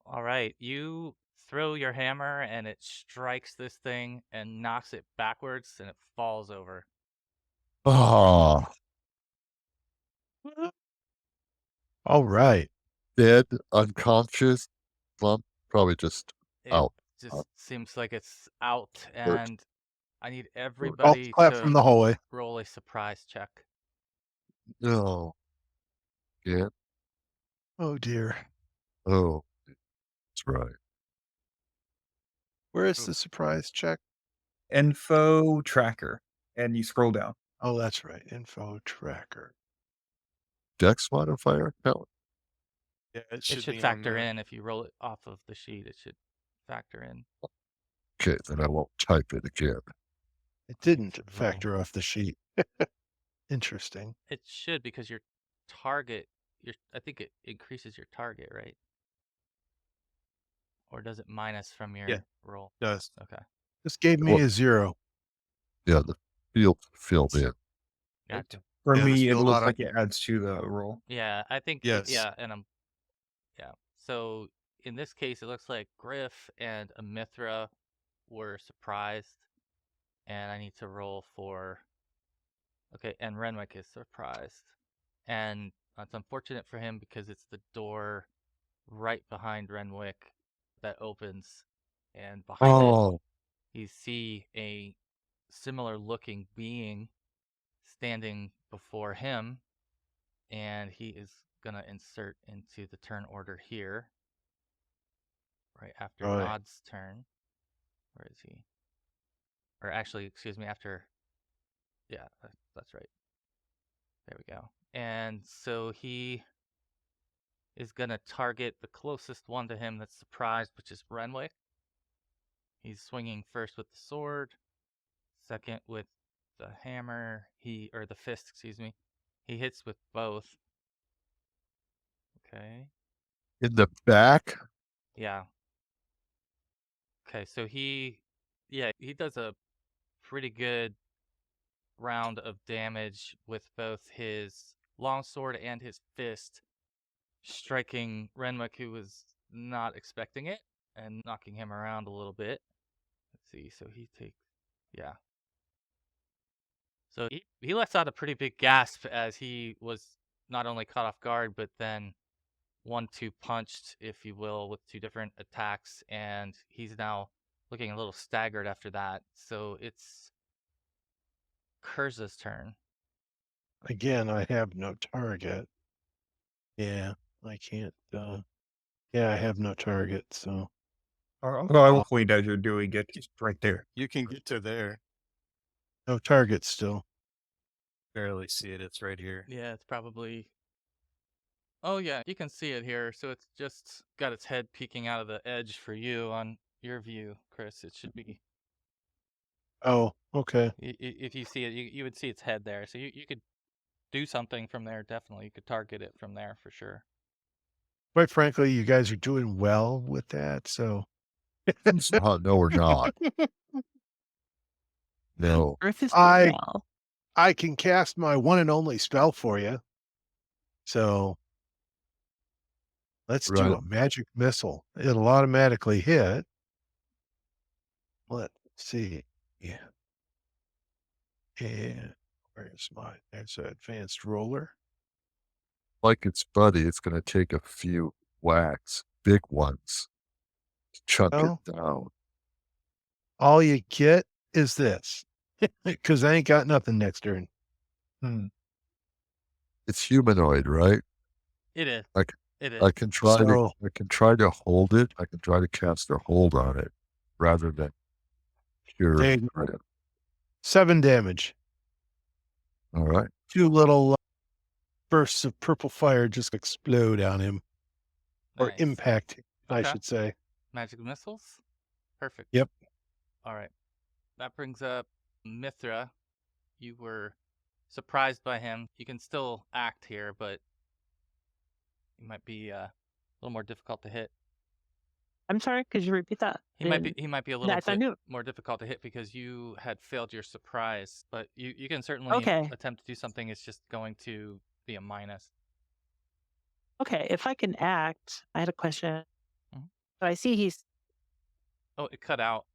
All right. You throw your hammer and it strikes this thing and knocks it backwards and it falls over. Oh, All right. dead, unconscious, lump, probably just It out. just seems like it's out, Hurt. and I need Golf everybody clap to from the hallway. roll a surprise check. No. Yeah. Oh, dear. Oh, that's right. Where is the surprise check? Info tracker. And you scroll down. Oh, that's right. Info tracker. Dex modifier count? Yeah, it It should should be on factor there. in if you roll it off of the sheet. It should factor in. Okay, then I won't type it again. It didn't Roll. factor off the sheet. Interesting. It should because your target. I think it increases your target, right? Or does it minus from your Yeah. roll? Does. Okay. This gave me Well- a 0. Yeah, the field filled in. Gotcha. For Yeah, me, this it field looks oughta- like it adds to the roll. Yeah, I think. Yes. Yeah, and yeah. So in this case, it looks like Griff and Immthra were surprised, and I need to roll for. Okay, and Renwick is surprised, and it's unfortunate for him because it's the door right behind Renwick that opens, and behind it Oh, you see a similar looking being standing before him, and he is gonna insert into the turn order here right after Right. Nod's turn. Where is he? Or actually, excuse me, after. Yeah, that's right. There we go. And so he is gonna target the closest one to him that's surprised, which is Renwick. He's swinging first with the sword, second with the hammer. Or the fist, excuse me. He hits with both. Okay. in the back? Yeah. Okay, so he does a pretty good round of damage with both his longsword and his fist. striking Renwick, who was not expecting it, and knocking him around a little bit. Let's see, so he takes, yeah. So he lets out a pretty big gasp as he was not only caught off guard, but then 1-2 punched, if you will, with 2 different attacks, and he's now looking a little staggered after that. So it's Kurza's turn. Again, I have no target. Yeah, I can't. Yeah, I have no target, so I will point as you're doing it. It's right there. You can get to there. no target still. Barely see it. It's right here. Yeah, it's probably. Oh yeah, you can see it here. So it's just got its head peeking out of the edge for you on your view, Chris. It should be. Oh, okay. If you see it, you would see its head there. So you could do something from there. Definitely, you could target it from there for sure. Quite frankly, you guys are doing well with that, so No, we're not. No. Earth is I- doing well. I can cast my one and only spell for you. So let's do Right. a magic missile. It'll automatically hit. Let's see. Yeah. And where's my there's an advanced roller. Like its buddy, it's going to take a few whacks, big ones, to chunk Well, it down. all you get is this. Because I ain't got nothing next turn. It's humanoid, right? It is. Like, It is. I can try to So- I can try to hold it. I can try to cast a hold on it rather than pure. There you go. threat. 7 damage. All right. 2 little bursts of purple fire just explode on him. Or Nice. impact, I Okay. should say. Magic missiles? Perfect. Yep. All right. That brings up Immthra. You were surprised by him. You can still act here, but he might be a little more difficult to hit. I'm sorry, could you repeat that? He might be a little That's I bit knew. more difficult to hit because you had failed your surprise, but you can certainly Okay. attempt to do something. It's just going to be a minus. Okay, if I can act, I had a question. Mhm. So I see he's. Oh, it cut out.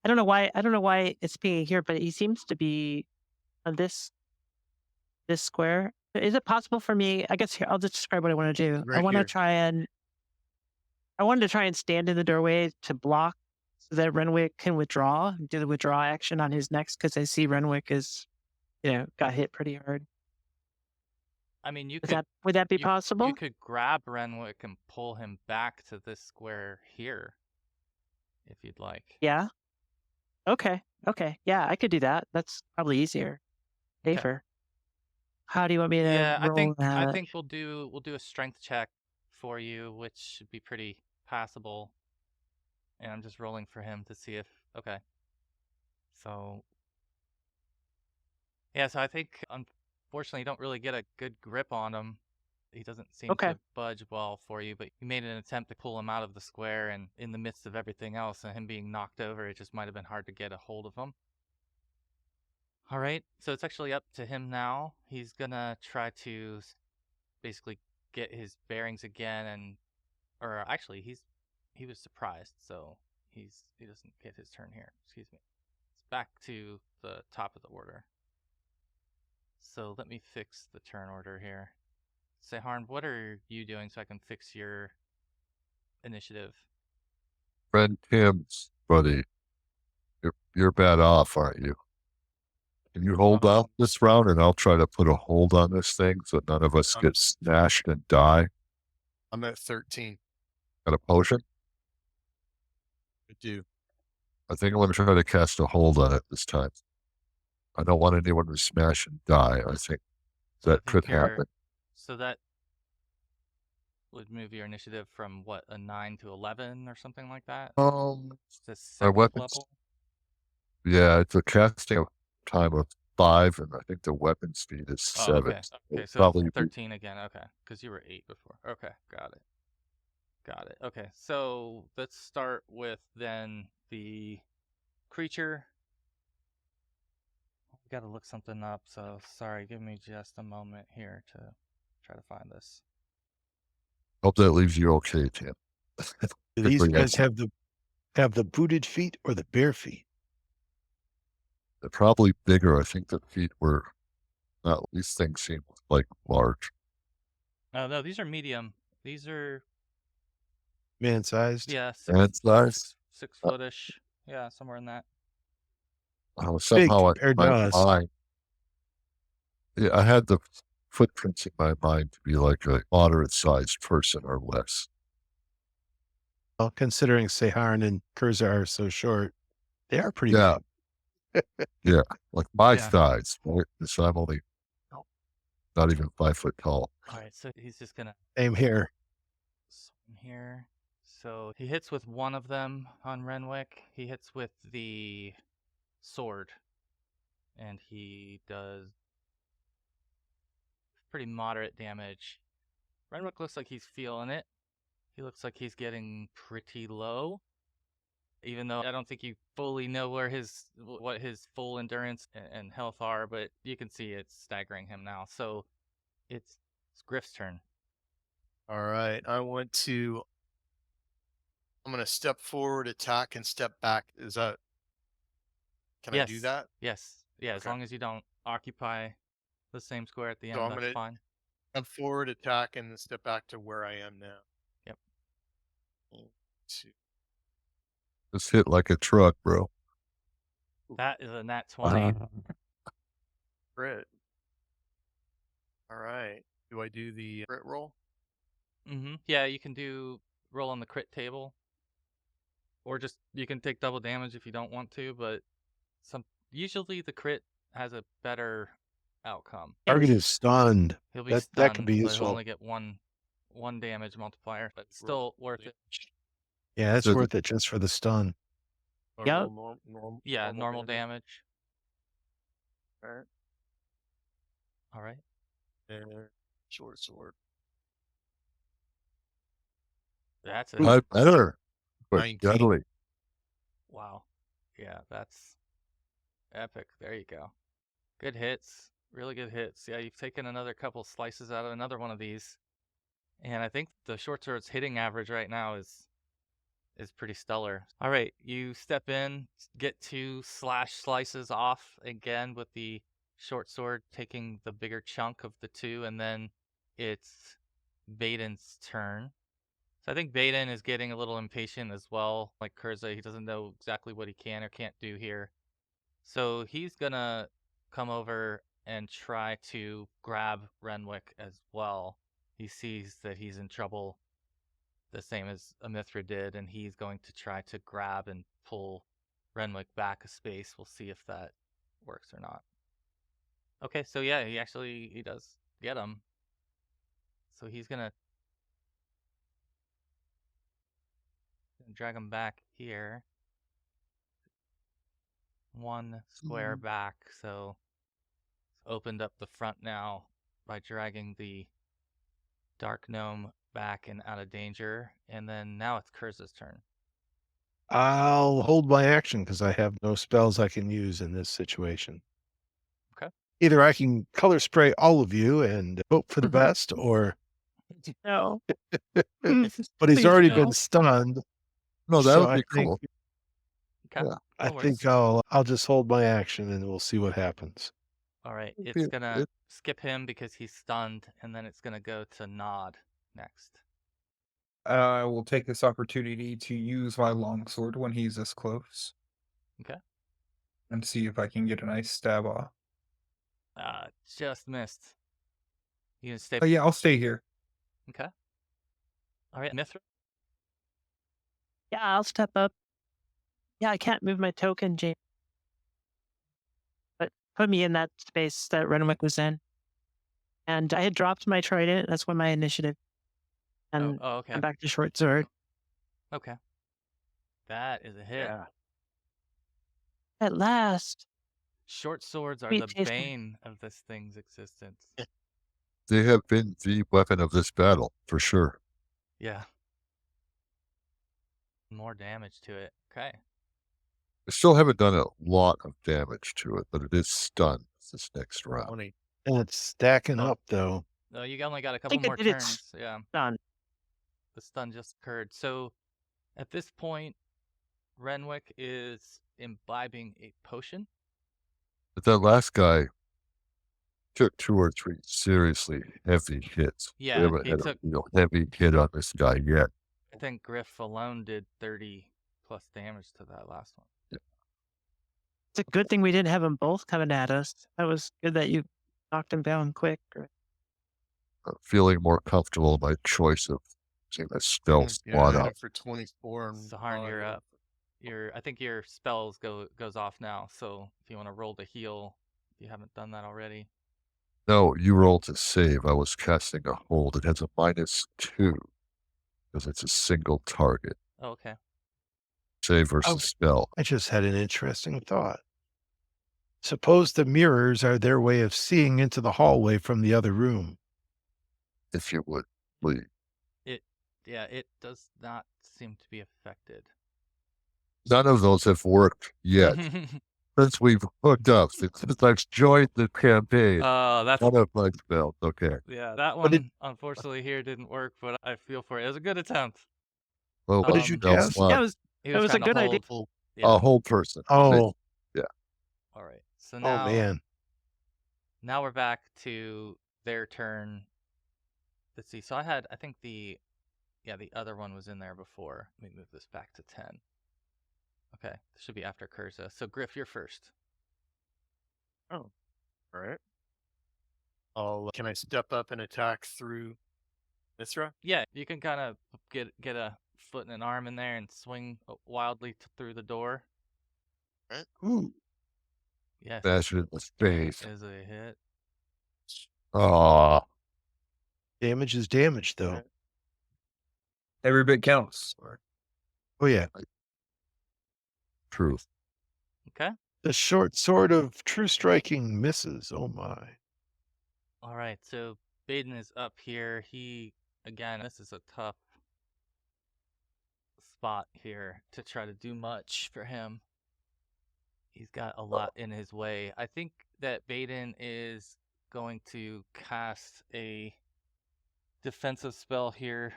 I don't know why it's being here, but he seems to be on this square. Is it possible for me? I guess here I'll just describe what I want to do. Right I want to here. try and. I wanted to try and stand in the doorway to block so that Renwick can withdraw, do the withdraw action on his next, because I see Renwick is, got hit pretty hard. I mean, Would that be you- possible? You could grab Renwick and pull him back to this square here, if you'd like. Yeah. Okay. Yeah, I could do that. That's probably easier, Okay. safer. How do you want me to Yeah, I roll that? think we'll do a strength check for you, which should be pretty passable. And I'm just rolling for him to see if okay. So yeah, so I think unfortunately you don't really get a good grip on him. He doesn't seem Okay. to budge well for you, but you made an attempt to pull him out of the square, and in the midst of everything else and him being knocked over, it just might have been hard to get a hold of him. All right, so it's actually up to him now. He's gonna try to basically get his bearings again, or actually he was surprised, so he doesn't get his turn here. Excuse me. It's back to the top of the order. So let me fix the turn order here. Seharn, what are you doing so I can fix your initiative? Friend Tim's buddy, you're bad off, aren't you? Can you hold out this round, and I'll try to put a hold on this thing so none of us get smashed and die? I'm at 13. Got a potion? I do. I think I'm going to try to cast a hold on it this time. I don't want anyone to smash and die. I think So I that could think you're- happen. So that would move your initiative from what, a 9 to 11 or something like that? It's the Our second weapons. level. Yeah, it's a casting time of 5, and I think the weapon speed is 7. Okay. Okay, so probably be 13 again. Okay, because you were 8 before. Okay, got it. Okay, so let's start with then the creature. I gotta look something up, so sorry. Give me just a moment here to try to find this. Hope that leaves you okay, Tim. Do these Particularly guys have the booted feet or the bare feet? they're probably bigger. I think the feet were not. These things seem like large. Oh no, these are medium. These are Man-sized? yeah, And size. six footish. Yeah, somewhere in that. Big Somehow compared to my us. mind. Yeah, I had the footprints in my mind to be like a moderate-sized person or less. Well, considering Seharn and Kurza are so short, they are pretty Yeah. big. Yeah, like my Yeah. size. So I'm only not even 5 foot tall. All right, so he's just gonna Same here. swing here. So he hits with one of them on Renwick. He hits with the sword, and he does pretty moderate damage. Renwick looks like he's feeling it. He looks like he's getting pretty low, even though I don't think you fully know what his full endurance and health are, but you can see it's staggering him now. So it's Griff's turn. All right. I'm going to step forward, attack, and step back. Is that? Can I do Yes. that? Yes. Yeah, as Okay. long as you don't occupy the same square at the So end, I'm that's gonna fine. step forward, attack, and then step back to where I am now. Yep. 1, 2. Just hit like a truck, bro. That is a nat 20. Crit. All right. Do I do the crit roll? Yeah, you can roll on the crit table, or just you can take double damage if you don't want to, but usually the crit has a better outcome. Target is stunned. He'll be That stunned, can be so he'll useful. only get one damage multiplier, but still worth it. Yeah, that's So worth it just for the stun. Or Yep. roll normal Yeah, normal damage. All right. All right. And short sword. That's a Not better, but 19. deadly. wow. Yeah, that's epic. There you go. Good hits. Really good hits. Yeah, you've taken another couple slices out of another one of these. And I think the short sword's hitting average right now is pretty stellar. All right, you step in, get 2 slash slices off again with the short sword taking the bigger chunk of the 2, and then it's Baden's turn. So I think Baden is getting a little impatient as well, like Kurza. He doesn't know exactly what he can or can't do here. So he's gonna come over and try to grab Renwick as well. He sees that he's in trouble the same as Immthra did, and he's going to try to grab and pull Renwick back a space. We'll see if that works or not. Okay, so yeah, he does get him. So he's gonna drag him back here. 1 square back, so it's opened up the front now by dragging the Dark Gnome back and out of danger, and then now it's Kurza's turn. I'll hold my action because I have no spells I can use in this situation. Okay. Either I can color spray all of you and hope for the best, or No. but he's Please already no. been stunned. No, that So would I be cool. Okay. Yeah. I No think worries. I'll just hold my action and we'll see what happens. All right, It'd it's be- gonna it- skip him because he's stunned, and then it's gonna go to Nod next. I will take this opportunity to use my longsword when he's this close. Okay. And see if I can get a nice stab off. Just missed. You gonna stay? Oh yeah, I'll stay here. Okay. All right, Mithra. Yeah, I'll step up. Yeah, I can't move my token, James. But put me in that space that Renwick was in. And I had dropped my trident. That's when my initiative. And Oh, okay. I'm back to short sword. Okay. That is a hit. Yeah. At last. Short swords are Sweet the taste. bane of this thing's existence. They have been the weapon of this battle, for sure. Yeah. More damage to it. Okay. I still haven't done a lot of damage to it, but it is stunned this next round. 20. And it's stacking Oh. up though. No, you only got a I couple think it more did its turns. Yeah, done. the stun just occurred. So at this point, Renwick is imbibing a potion. But that last guy took 2 or 3 seriously heavy hits. We Yeah, haven't he had took. a real heavy hit on this guy yet. I think Griff alone did 30 plus damage to that last one. It's a good thing we didn't have them both coming at us. That was good that you knocked him down quick. Feeling more comfortable in my choice of using a spell Yeah, slot I hit out. it for 24. And Saharn, you're hit it up. I think your spells goes off now. So if you want to roll to heal, if you haven't done that already. No, you roll to save. I was casting a hold. It has a -2 because it's a single target. Oh, okay. Save versus Oh. spell. I just had an interesting thought. Suppose the mirrors are their way of seeing into the hallway from the other room. If you would, please. It does not seem to be affected. None of those have worked yet. Since we've hooked up, since I've joined the campaign, That's none of my spells. Okay. yeah. That What did- one unfortunately here didn't work, but I feel for it. It was a good attempt. Well, What did you spell cast? slot. Yeah, He That was a trying to good idea. hold- A Yeah. whole person. Oh, All right. So oh now, man. now we're back to their turn. Let's see. So I think the other one was in there before. Let me move this back to 10. Okay, this should be after Curza. So Griff, you're first. Oh, all right. Can I step up and attack through Mithra? Yeah, you can kind of get a foot and an arm in there and swing wildly through the door. Ooh. Yes, Bash it in the face. is a hit. Aw. Damage is damage, though. Alright. Every bit counts. Oh, yeah. Truth. Okay. The short sword of true striking misses. Oh, my. All right. So Baden is up here. Again, this is a tough spot here to try to do much for him. He's got a lot in his way. I think that Baden is going to cast a defensive spell here.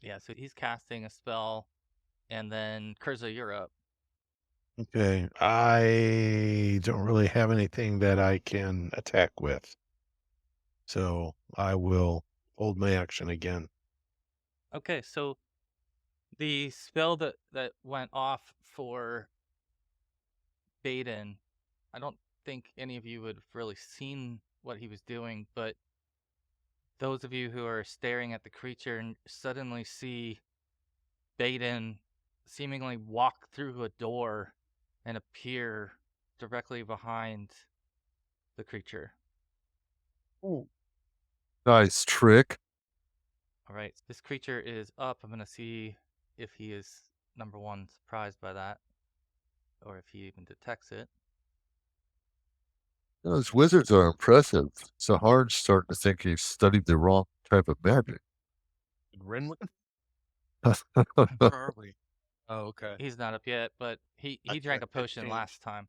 Yeah, so he's casting a spell, and then Curza, you're up. Okay. I don't really have anything that I can attack with. So I will hold my action again. Okay, so the spell that went off for Baden, I don't think any of you would have really seen what he was doing, but those of you who are staring at the creature and suddenly see Baden seemingly walk through a door and appear directly behind the creature. Ooh. Nice trick. All right, this creature is up. I'm going to see if he is, number one, surprised by that, or if he even detects it. Those wizards are impressive. Saharn's starting to think he's studied the wrong type of magic. Renwick? Where are we? Oh, okay. He's not up yet, but he I drank a checked, it potion changed. last time.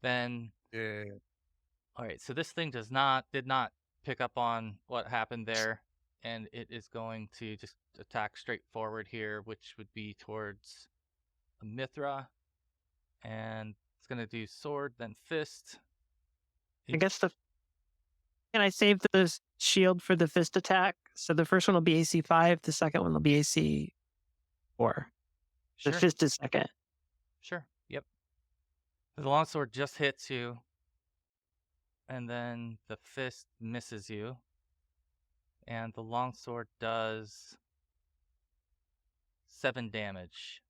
Then, Yeah. all right, so this thing did not pick up on what happened there, and it is going to just attack straight forward here, which would be towards Immthra, and it's going to do sword, then fist. I guess can I save the shield for the fist attack? So the first one will be AC 5, the second one will be AC 4. The Sure. fist is second. Sure. Yep. The longsword just hits you, and then the fist misses you, and the longsword does 7 damage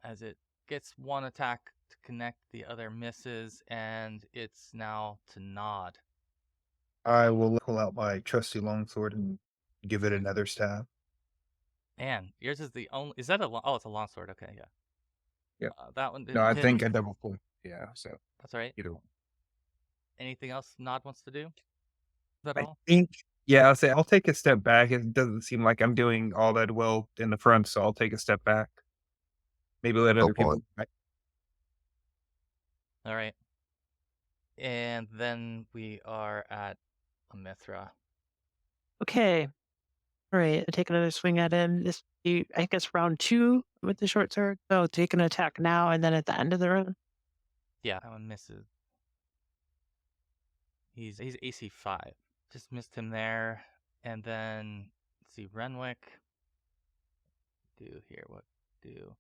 as it gets one attack to connect, the other misses, and it's now to nod. I will pull out my trusty longsword and give it another stab. And yours is the only. Is that oh, it's a longsword. Okay, yeah. Yep. That one didn't No, I hit. think I double pull. Yeah, so That's all right. either one. Anything else Nod wants to do? Is that I all? think, yeah, I'll say I'll take a step back. It doesn't seem like I'm doing all that well in the front, so I'll take a step back. Maybe let other people. All right. And then we are at Immthra. Okay. All right. I take another swing at him. I guess round 2 with the short sword. So take an attack now and then at the end of the round. Yeah, that one misses. He's AC 5. Just missed him there. And then, let's see, Renwick. What do?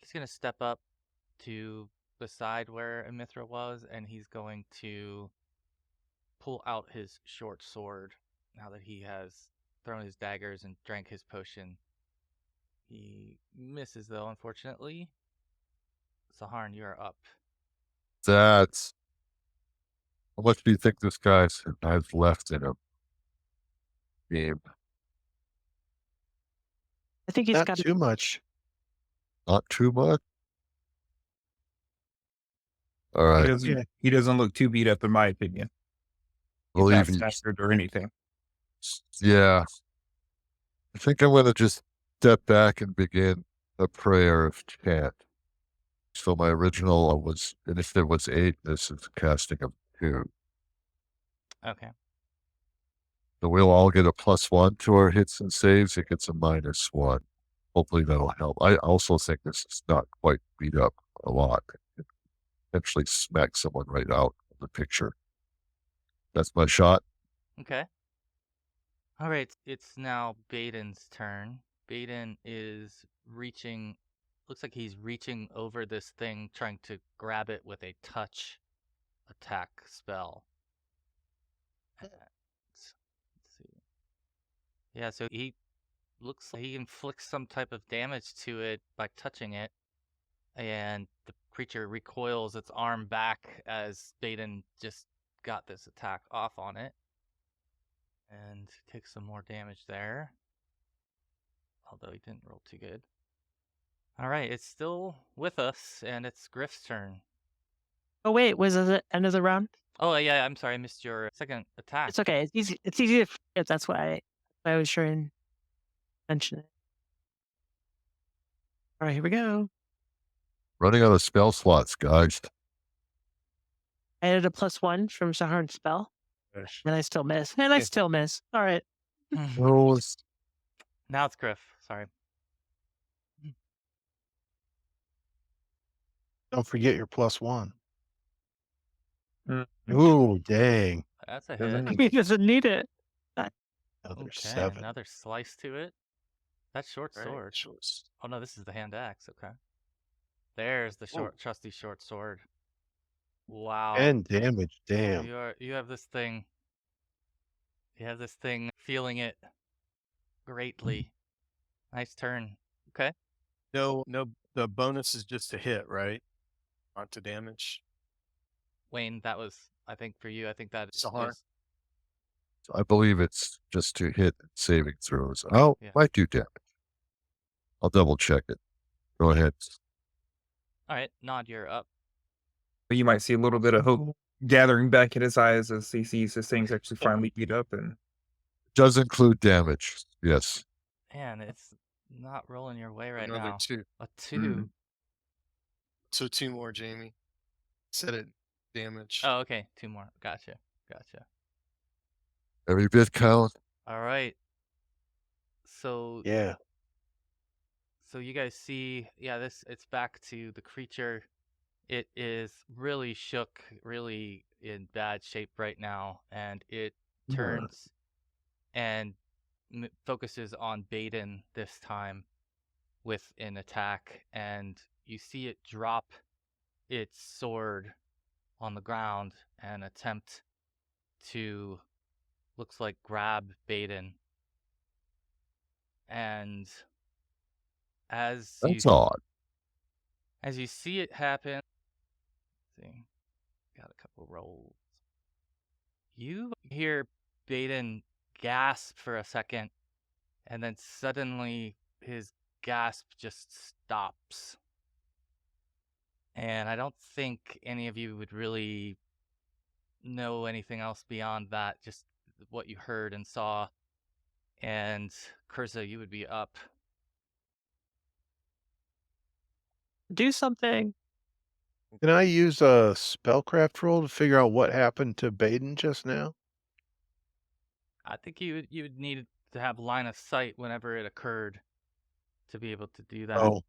He's going to step up to the side where Immthra was, and he's going to pull out his short sword now that he has thrown his daggers and drank his potion. He misses, though, unfortunately. Saharn, you are up. That's how much do you think this guy has left in him? Game. I think he's Not got too much. Not too much. All right. He doesn't look too beat up, in my opinion. He's Believe not you. staggered or anything. Yeah. I think I'm going to just step back and begin a prayer of chant. So my original was, and if there was 8, this is casting of 2. Okay. So we'll all get a +1 to our hits and saves. It gets a -1. Hopefully that'll help. I also think this is not quite beat up a lot. It potentially smack someone right out of the picture. That's my shot. Okay. All right. It's now Baden's turn. Baden is reaching. Looks like he's reaching over this thing, trying to grab it with a touch attack spell. Let's see. Yeah, so he looks like he inflicts some type of damage to it by touching it, and the creature recoils its arm back as Baden just got this attack off on it, and takes some more damage there. Although he didn't roll too good. All right, it's still with us, and it's Griff's turn. Oh wait, was it the end of the round? Oh yeah, I'm sorry, I missed your second attack. It's okay. It's easy. It's easy to forget. That's why I was sure and mention it. All right, here we go. Running out of spell slots, guys. I added a +1 from Saharn's spell, and I still miss. And I Yeah. still miss. All right. Oh, Now it's Griff. Sorry. Don't forget your +1. Mm. Ooh, dang. That's a Doesn't hit. He doesn't need it. Another Okay, 7. another slice to it. That short Right. sword. Shorts. Oh no, this is the hand axe. Okay. There's the trusty short sword. Wow. 10 damage. So Damn. you have this thing. You have this thing feeling it greatly. Nice turn. Okay. No, the bonus is just a hit, right? Not to damage. Wayne, that was I think for you. I think that Sahar? is I believe it's just to hit saving throws. Oh, Yeah. might do damage. I'll double check it. Go ahead. all right. Nod, you're up. But you might see a little bit of hope gathering back in his eyes as he sees his things actually finally beat up. And Does include damage. Yes. Man, it's not rolling your way right Another now. 2. A 2. So 2 more, Jamie. Set it damage. Oh, okay. 2 more. Gotcha. Every bit count. All right. So Yeah. So you guys see, yeah, it's back to the creature. It is really shook, really in bad shape right now, and it turns and focuses on Baden this time with an attack, and you see it drop its sword on the ground and attempt to, looks like, grab Baden. And That's odd. as you see it happen, see, got a couple rolls. You hear Baden gasp for a second, and then suddenly his gasp just stops. And I don't think any of you would really know anything else beyond that, just what you heard and saw. And Kurza, you would be up. Do something. Can I use a spellcraft roll to figure out what happened to Baden just now? I think you would need to have line of sight whenever it occurred to be able to do that. Oh,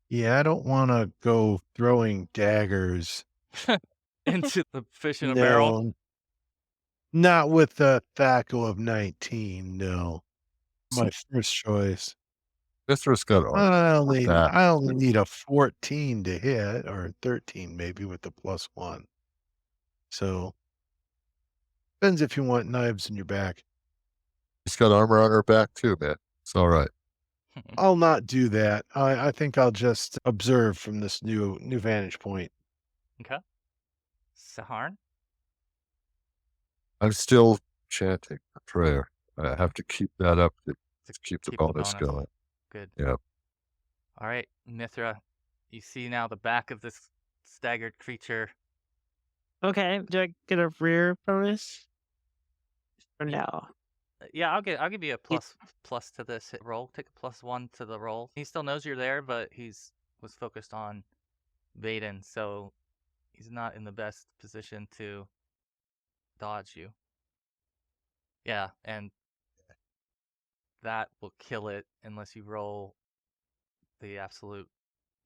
yeah, I don't want to go throwing daggers. Into the fish in a barrel. No, not with the THACO of 19, no. My first choice. Mithra's got I only need a 14 to hit, or 13 maybe with the +1. So, depends if you want knives in your back. She's got armor on her back too, man. It's all right. I'll not do that. I think I'll just observe from this new vantage point. Okay. Saharn? I'm still chanting a prayer. I have to keep that up to keep the keep the bonus bonus. going. Good. Yeah. All right, Immthra, you see now the back of this staggered creature. Okay. Do I get a rear bonus? Or Ye- no? Yeah, I'll give you a plus to this hit roll. Take a +1 to the roll. He still knows you're there, but was focused on Baden, so he's not in the best position to dodge you. Yeah, and that will kill it unless you roll the absolute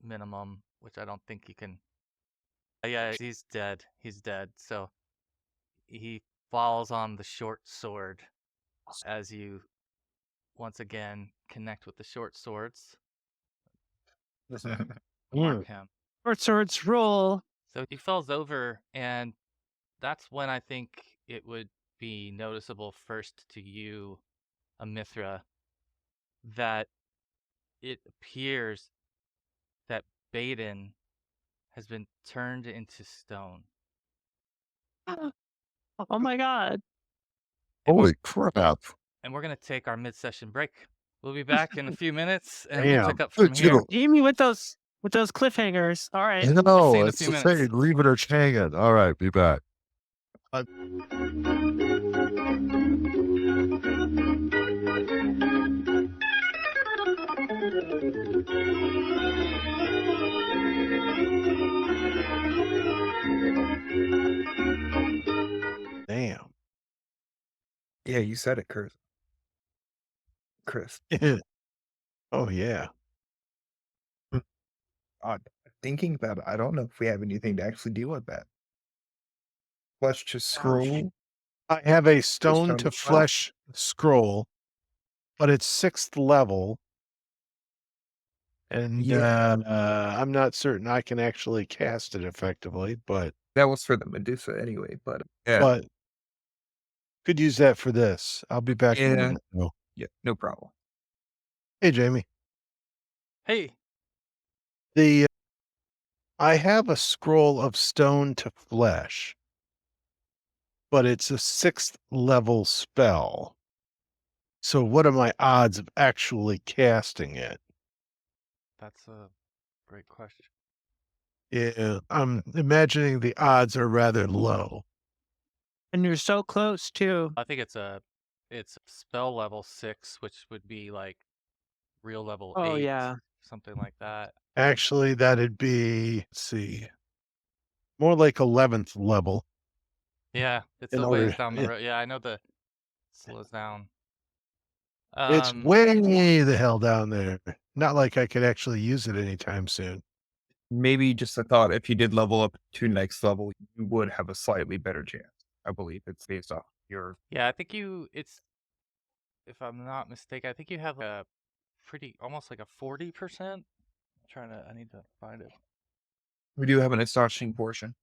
minimum, which I don't think you can. Yeah, he's dead. He's dead. So he falls on the short sword as you once again connect with the short swords. Mark him. Short swords roll. So he falls over, and that's when I think it would be noticeable first to you, Immthra, that it appears that Baden has been turned into stone. Oh my god. And Holy crap. And we're going to take our mid-session break. We'll be back in a few minutes, and Damn. we'll pick up from Good here. deal. Jimmy with those cliffhangers. All right. I see you know. in a It's few the minutes. thing. Leave it or hanging. All right. Be back. Damn. Yeah, you said it, Chris. Oh, yeah. Thinking about it, I don't know if we have anything to actually deal with that. Let's just scroll. I have a stone on to the flesh scroll, but it's 6th level. And I'm not certain I can actually cast it effectively, but That was for the Medusa anyway, but yeah. but could use that for this. I'll be back in a Yeah. minute, though. Yeah, no problem. Hey, Jamie. Hey, I have a scroll of stone to flesh, but it's a 6th level spell. So what are my odds of actually casting it? that's a great question. Yeah, I'm imagining the odds are rather low. And you're so close too. I think it's spell level 6, which would be like real level 8. Oh yeah. Something like that. Actually, that'd be, let's see, more like 11th level. Yeah, it's In a ways order- down the yeah. road. Yeah, I know the slows down. It's way the hell down there. Not like I could actually use it anytime soon. Maybe just a thought, if you did level up to next level, you would have a slightly better chance. I believe it's based off your Yeah, I think if I'm not mistaken, I think you have a pretty, almost like a 40%. I need to find it. We do have an astonishing fortune.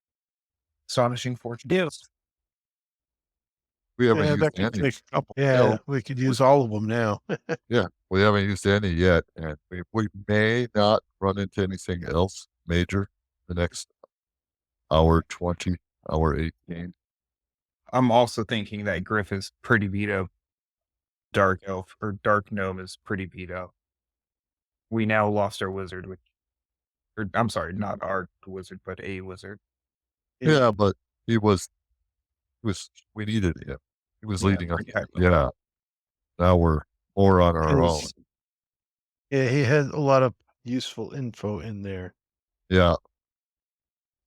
Yes. We haven't Yeah, used that could any. take a couple. Yeah, Yeah, we could use all of them now. Yeah, we haven't used any yet, and we may not run into anything else major the next hour 20, hour 18. I'm also thinking that Griff is pretty beat up. Dark Elf or Dark Gnome is pretty beat up. We now lost our wizard, I'm sorry, not our wizard, but a wizard. Yeah, but we needed him. He was leading us. pretty high level. Yeah. Now we're more on our own. Yeah, he had a lot of useful info in there. Yeah.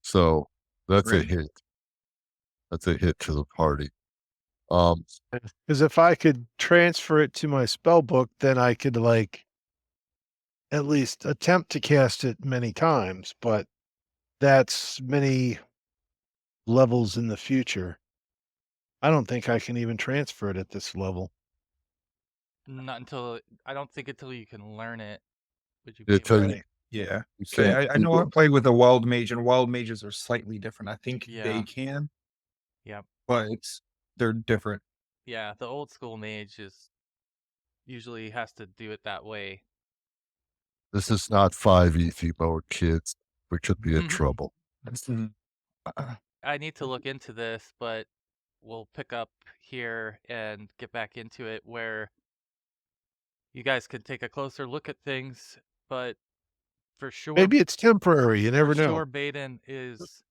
So that's a Right. hit. That's a hit to the party. Because if I could transfer it to my spell book, then I could like at least attempt to cast it many times, but that's many levels in the future. I don't think I can even transfer it at this level. Not until I don't think until you can learn it would you be Yeah, able tell to. you, Yeah. you So can't. I know I played with a wild mage, and wild mages are slightly different. I think they Yeah. can, Yeah. but they're different. Yeah, the old school mage is usually has to do it that way. This is not 5e mode, kids. We could be in trouble. I need to look into this, but we'll pick up here and get back into it where you guys can take a closer look at things, but for sure Maybe it's temporary. You never for know. sure Baden is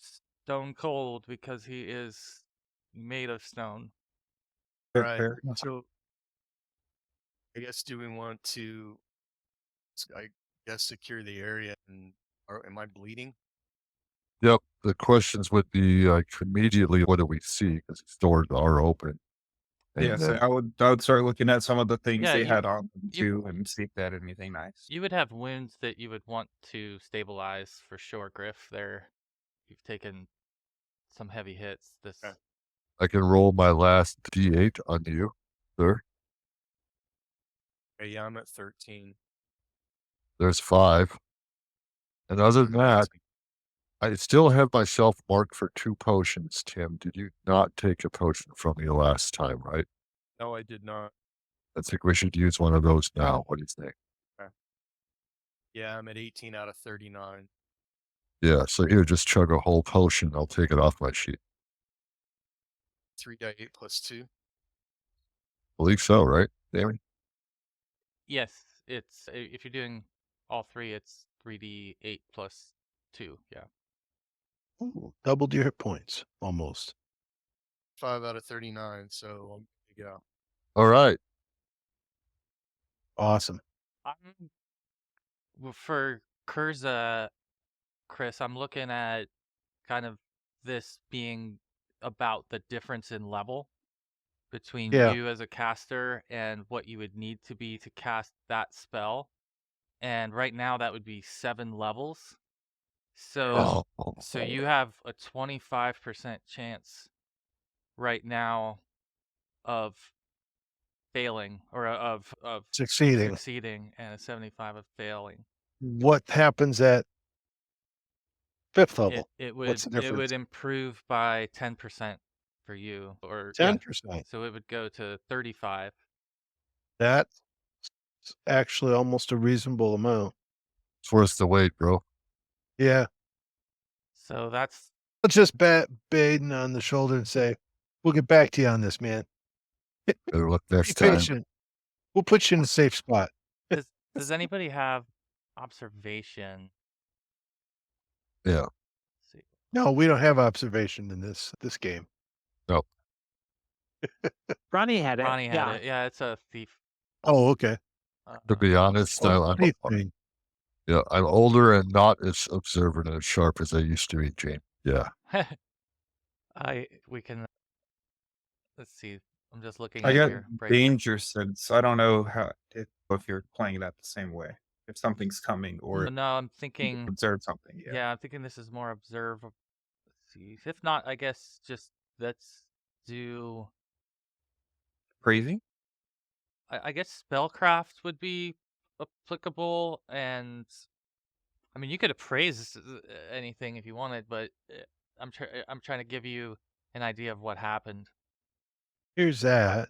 stone cold because he is made of stone. Fair, Right. fair. So I guess do we want to, I guess, secure the area and am I bleeding? Yep. The questions would be like immediately, what do we see? Because these doors are open. And Yeah, so then- I would start looking at some of the things Yeah, they you- had on them you- too, and see if they had anything nice. You would have wounds that you would want to stabilize for sure, Griff. You've taken some heavy hits. Okay. I can roll my last d8 on you, sir. Yeah, I'm at 13. There's 5. And other than that, I still have myself marked for 2 potions, Tim. Did you not take a potion from me last time, right? No, I did not. I think we should use one of those now. What do you think? Yeah, I'm at 18 out of 39. Yeah, so here, just chug a whole potion. I'll take it off my sheet. 3d8 plus 2. Believe so, right, Damon? Yes, it's if you're doing all 3, it's 3d8 plus 2. Yeah. Ooh, doubled your hit points almost. 5 out of 39, so I'm good to go. All right. Awesome. For Kurza, Chris, I'm looking at kind of this being about the difference in level between Yeah. you as a caster and what you would need to be to cast that spell. And right now that would be 7 levels. So you have a 25% chance right now of failing or of Succeeding. succeeding and a 75 of failing. What happens at 5th level? It What's would the difference? improve by 10% for you, or 10%. so it would go to 35. That's actually almost a reasonable amount. It's worth the wait, bro. Yeah. So that's Let's just bat Baden on the shoulder and say, we'll get back to you on this, man. Better look Be next time. patient. We'll put you in a safe spot. does anybody have observation? Yeah. Let's see. No, we don't have observation in this game. No. Ronnie had it. Ronnie had yeah. it. Yeah, it's a thief. Oh, okay. To be honest, Anything. I'm older and not as observant and as sharp as I used to be, James. Yeah. We can. Let's see. I'm just looking I at got your break. danger sense. I don't know if you're playing that the same way. If something's coming or No, I'm you thinking. observe something. Yeah, I'm thinking this is more observe. Let's see. If not, I guess just let's do. Crazy. I guess spellcraft would be applicable, and I mean you could appraise anything if you wanted, but I'm trying to give you an idea of what happened. Here's that.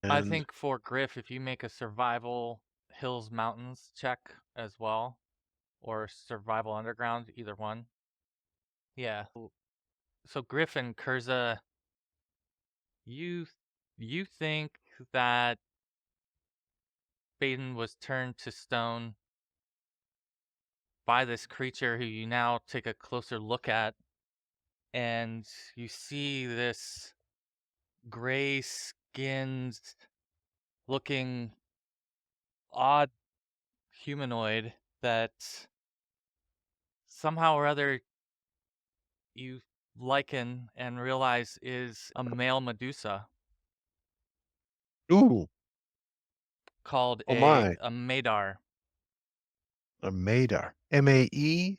I And think for Griff, if you make a survival hills mountains check as well, or survival underground, either one. Yeah. So Griff and Kurza, you think that Baden was turned to stone by this creature who you now take a closer look at, and you see this gray skinned looking odd humanoid that somehow or other you lichen and realize is a male Medusa Ooh, called oh my, a Maedar. a Maedar. M-A-E?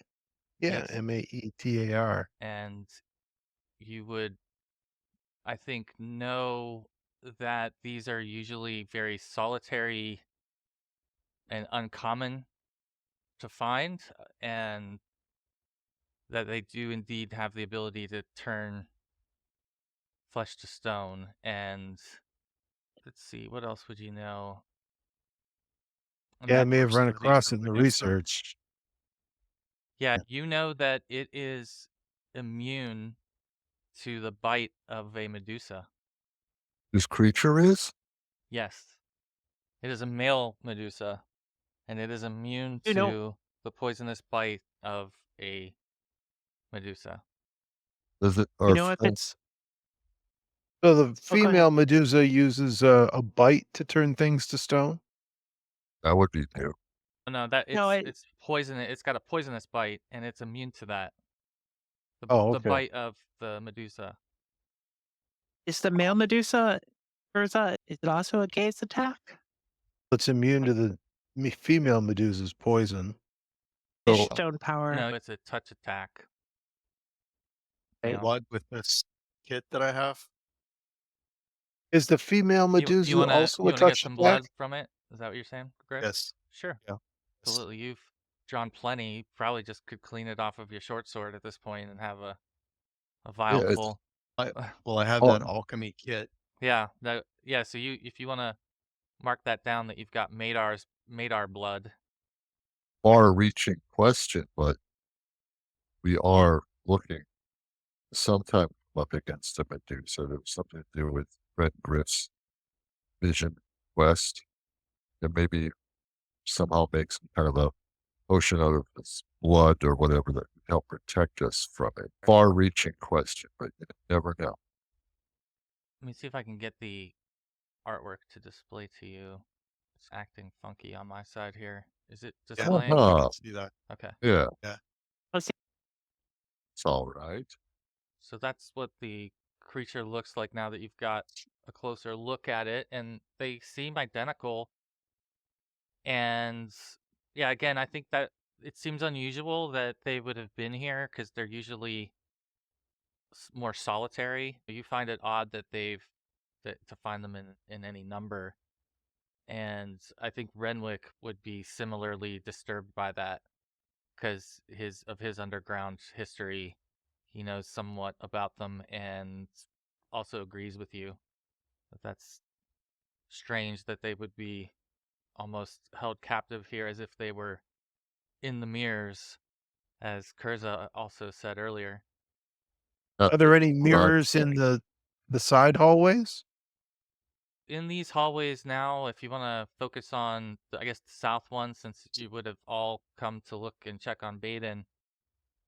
Yeah, Yes. M-A-E-T-A-R. And you would, I think, know that these are usually very solitary and uncommon to find, and that they do indeed have the ability to turn flesh to stone. And let's see, what else would you know? And Yeah, I that, may have run So these across are it in the Medusa. research. yeah, you know that it is immune to the bite of a Medusa. This creature is? Yes, it is a male Medusa, and it is immune You know, to the poisonous bite of a Medusa. Does it? you Or know if it's So the oh go female ahead. Medusa uses a bite to turn things to stone? that would be new. No, that No, it's poison. It's got a poisonous bite, and it's immune to that. Oh, The okay. bite of the Medusa. is the male Medusa or is it also a gaze attack? It's immune to the female Medusa's poison. Fish So stone power. No, it's a touch attack. You Right. know, Blood with this kit that I have. Is the female you Medusa also a wanna get touch some attack? blood from it? Is that what you're saying, Griff? Yes. Sure, Yeah. absolutely. You've drawn plenty. You probably just could clean it off of your short sword at this point and have a vial yeah, it's full. Well, I have oh, that alchemy kit. Yeah, yeah. So if you wanna mark that down, that you've got Maedar blood. far-reaching question, but we are looking sometime up against a Medusa. There was something to do with Red Griff's vision quest, and maybe somehow make some kind of a potion out of his blood or whatever that could help protect us from a far-reaching question, but you never know. Let me see if I can get the artwork to display to you. It's acting funky on my side here. Is it Yeah, displaying? I Uh-huh. can see that. Okay. Yeah, Let's see. it's all right. So that's what the creature looks like now that you've got a closer look at it, and they seem identical. And yeah, again, I think that it seems unusual that they would have been here because they're usually more solitary. You find it odd that to find them in any number. And I think Renwick would be similarly disturbed by that because his underground history. He knows somewhat about them and also agrees with you that that's strange that they would be almost held captive here as if they were in the mirrors, as Kurza also said earlier. Are there any Hold on. mirrors in the side hallways? In these hallways now, if you want to focus on, I guess, the south one, since you would have all come to look and check on Baden,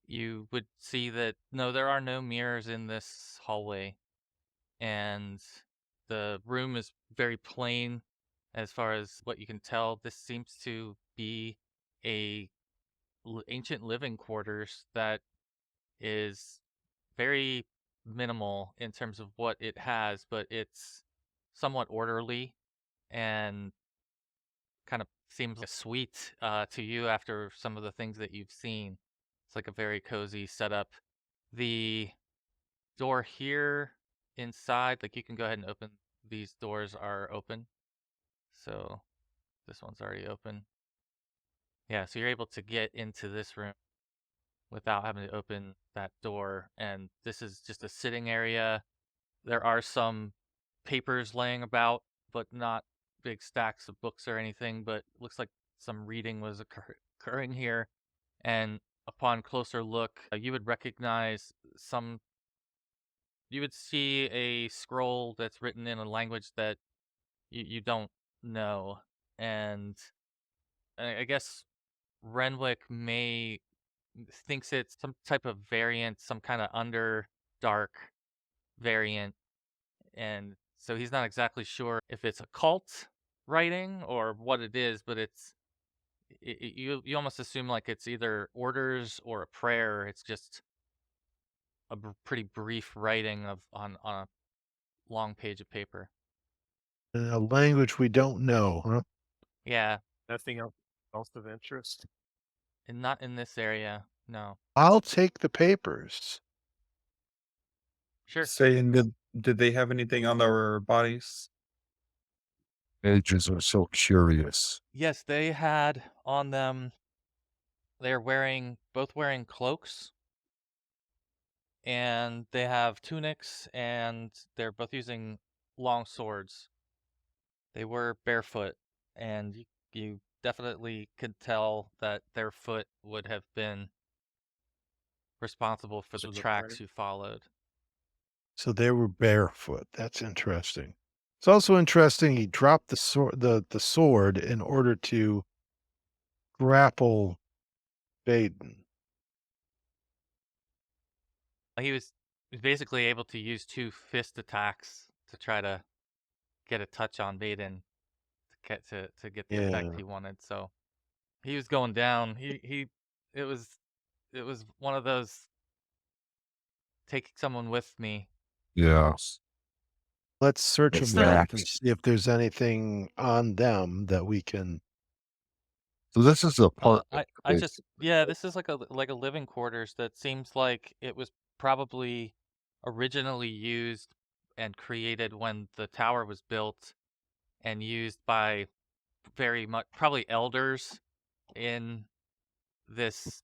you would see that no, there are no mirrors in this hallway. And the room is very plain as far as what you can tell. This seems to be a ancient living quarters that is very minimal in terms of what it has, but it's somewhat orderly and kind of seems like a suite to you after some of the things that you've seen. It's like a very cozy setup. The door here inside, like you can go ahead and open. These doors are open. So this one's already open. Yeah, so you're able to get into this room without having to open that door. And this is just a sitting area. There are some papers laying about, but not big stacks of books or anything, but looks like some reading was occurring here. And upon closer look, you would recognize you would see a scroll that's written in a language that you don't know. And I guess Renwick thinks it's some type of variant, some kind of underdark variant, and so he's not exactly sure if it's a cult writing or what it is, but you almost assume like it's either orders or a prayer. It's just pretty brief writing on a long page of paper. In a language we don't know, huh? Yeah, Nothing else of interest. and not in this area. No. I'll take the papers. Sure. Saying, did they have anything on their bodies? Mages are so curious. Yes, they had on them. They're both wearing cloaks, and they have tunics, and they're both using long swords. They were barefoot, and you definitely could tell that their foot would have been responsible for Does the it look tracks right? you followed. So they were barefoot. That's interesting. It's also interesting he dropped the sword in order to grapple Baden. He was basically able to use 2 fist attacks to try to get a touch on Baden to get the effect Yeah. he wanted. So he was going down. It was one of those take someone with me. Yeah. Let's search them So- back and see if there's anything on them that we can. So this is a part. I just this is like a living quarters that seems like it was probably originally used and created when the tower was built and used by very much probably elders in this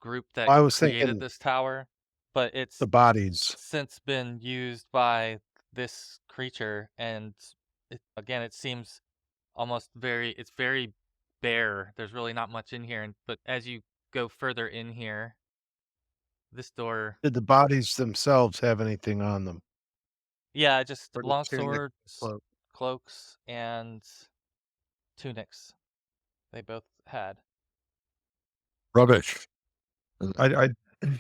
group that I was created thinking this tower, but it's the bodies. since been used by this creature, and again it seems almost it's very bare. There's really not much in here, but as you go further in here, this door, Did the bodies themselves have anything on them? yeah, just Or the long tunic swords, cloak. cloaks, and tunics. They both had. Rubbish.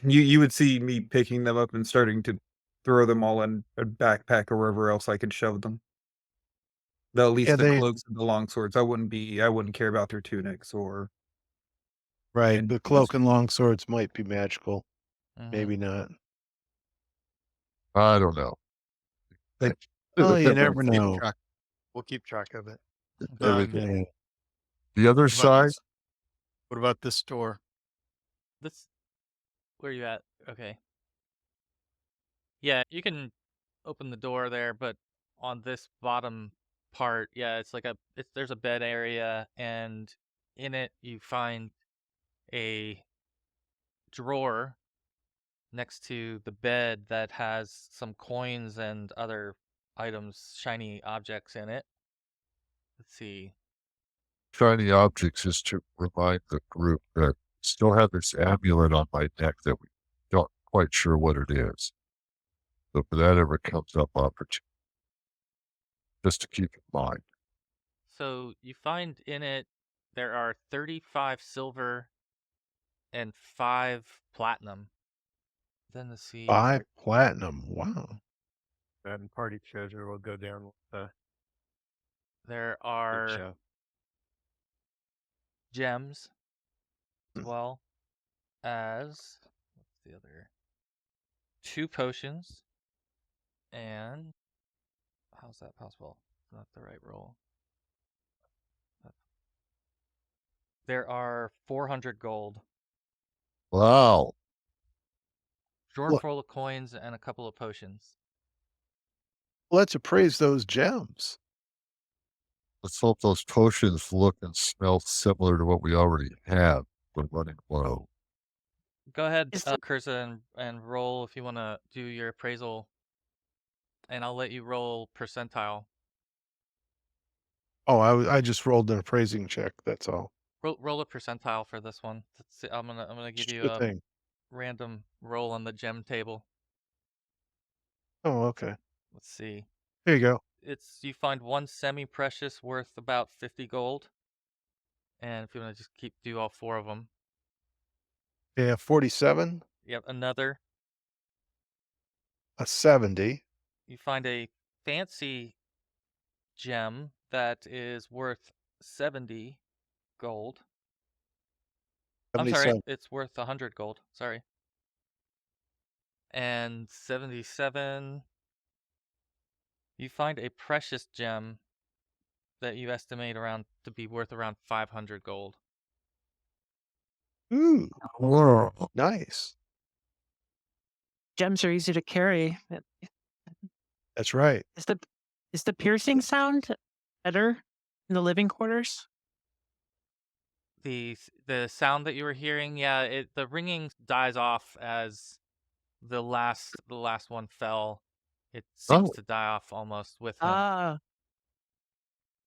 You would see me picking them up and starting to throw them all in a backpack or wherever else I could shove them. At least Yeah, the they cloaks and the long swords. I wouldn't care about their tunics or right. and The just- cloak and long swords might be magical. Mhm. Maybe not. I don't know. Oh, you Everything- never know. We'll keep track of it. everything. Yeah. The other What about side, this- What about this door? This, where are you at? Okay. Yeah, you can open the door there, but on this bottom part, yeah, there's a bed area, and in it you find a drawer next to the bed that has some coins and other items, shiny objects in it. Let's see. shiny objects is to remind the group that still have this amulet on my neck that we don't quite sure what it is. So if that ever comes up opportunity, just to keep in mind. So you find in it there are 35 silver and 5 platinum. Then let's see. 5 platinum. Wow. And party treasure will go down with the There big are show. gems as well as what's the other 2 potions, and how's that possible? Not the right roll. There are 400 gold, Wow. drawer Look. full of coins, and a couple of potions. Let's appraise those gems. Let's hope those potions look and smell similar to what we already have. We're running low. Go ahead, Is there- Cursa, and roll if you want to do your appraisal, and I'll let you roll percentile. Oh, I just rolled an appraising check. That's all. Roll a percentile for this one. Let's see, I'm gonna give you Sure a thing. random roll on the gem table. Oh, okay. Let's see. Here you go. You find 1 semi-precious worth about 50 gold, and if you want to just do all 4 of them. Yeah, 47, Yep, another. a 70. You find a fancy gem that is worth 70 gold. I'm sorry, 77. it's worth 100 gold. Sorry. and 77. You find a precious gem that you estimate around to be worth around 500 gold. Ooh, Whoa. nice. Gems are easy to carry. That's right. Is the piercing sound better in the living quarters? The sound that you were hearing, yeah, the ringing dies off as the last one fell. It seems Oh, to die off almost with him. Ah,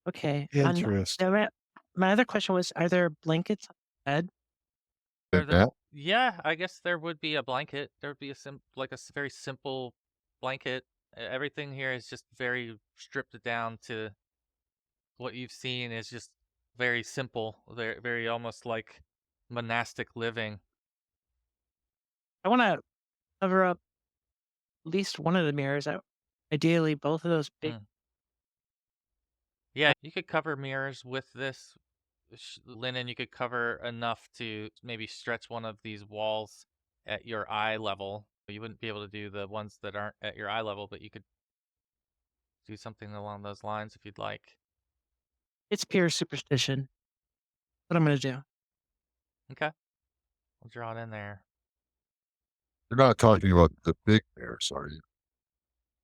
okay. Interesting. Now, my other question was: are there blankets on the bed? Or that yeah, I guess there would be a blanket. There would be a very simple blanket. Everything here is just very stripped down to what you've seen is just very simple. Very, very almost like monastic living. I want to cover up at least one of the mirrors. Ideally, both of those big. Yeah, you could cover mirrors with this linen. You could cover enough to maybe stretch one of these walls at your eye level. You wouldn't be able to do the ones that aren't at your eye level, but you could do something along those lines if you'd like. It's pure superstition. What I'm going to do. Okay. We'll draw it in there. you're not talking about the big mirrors, are you?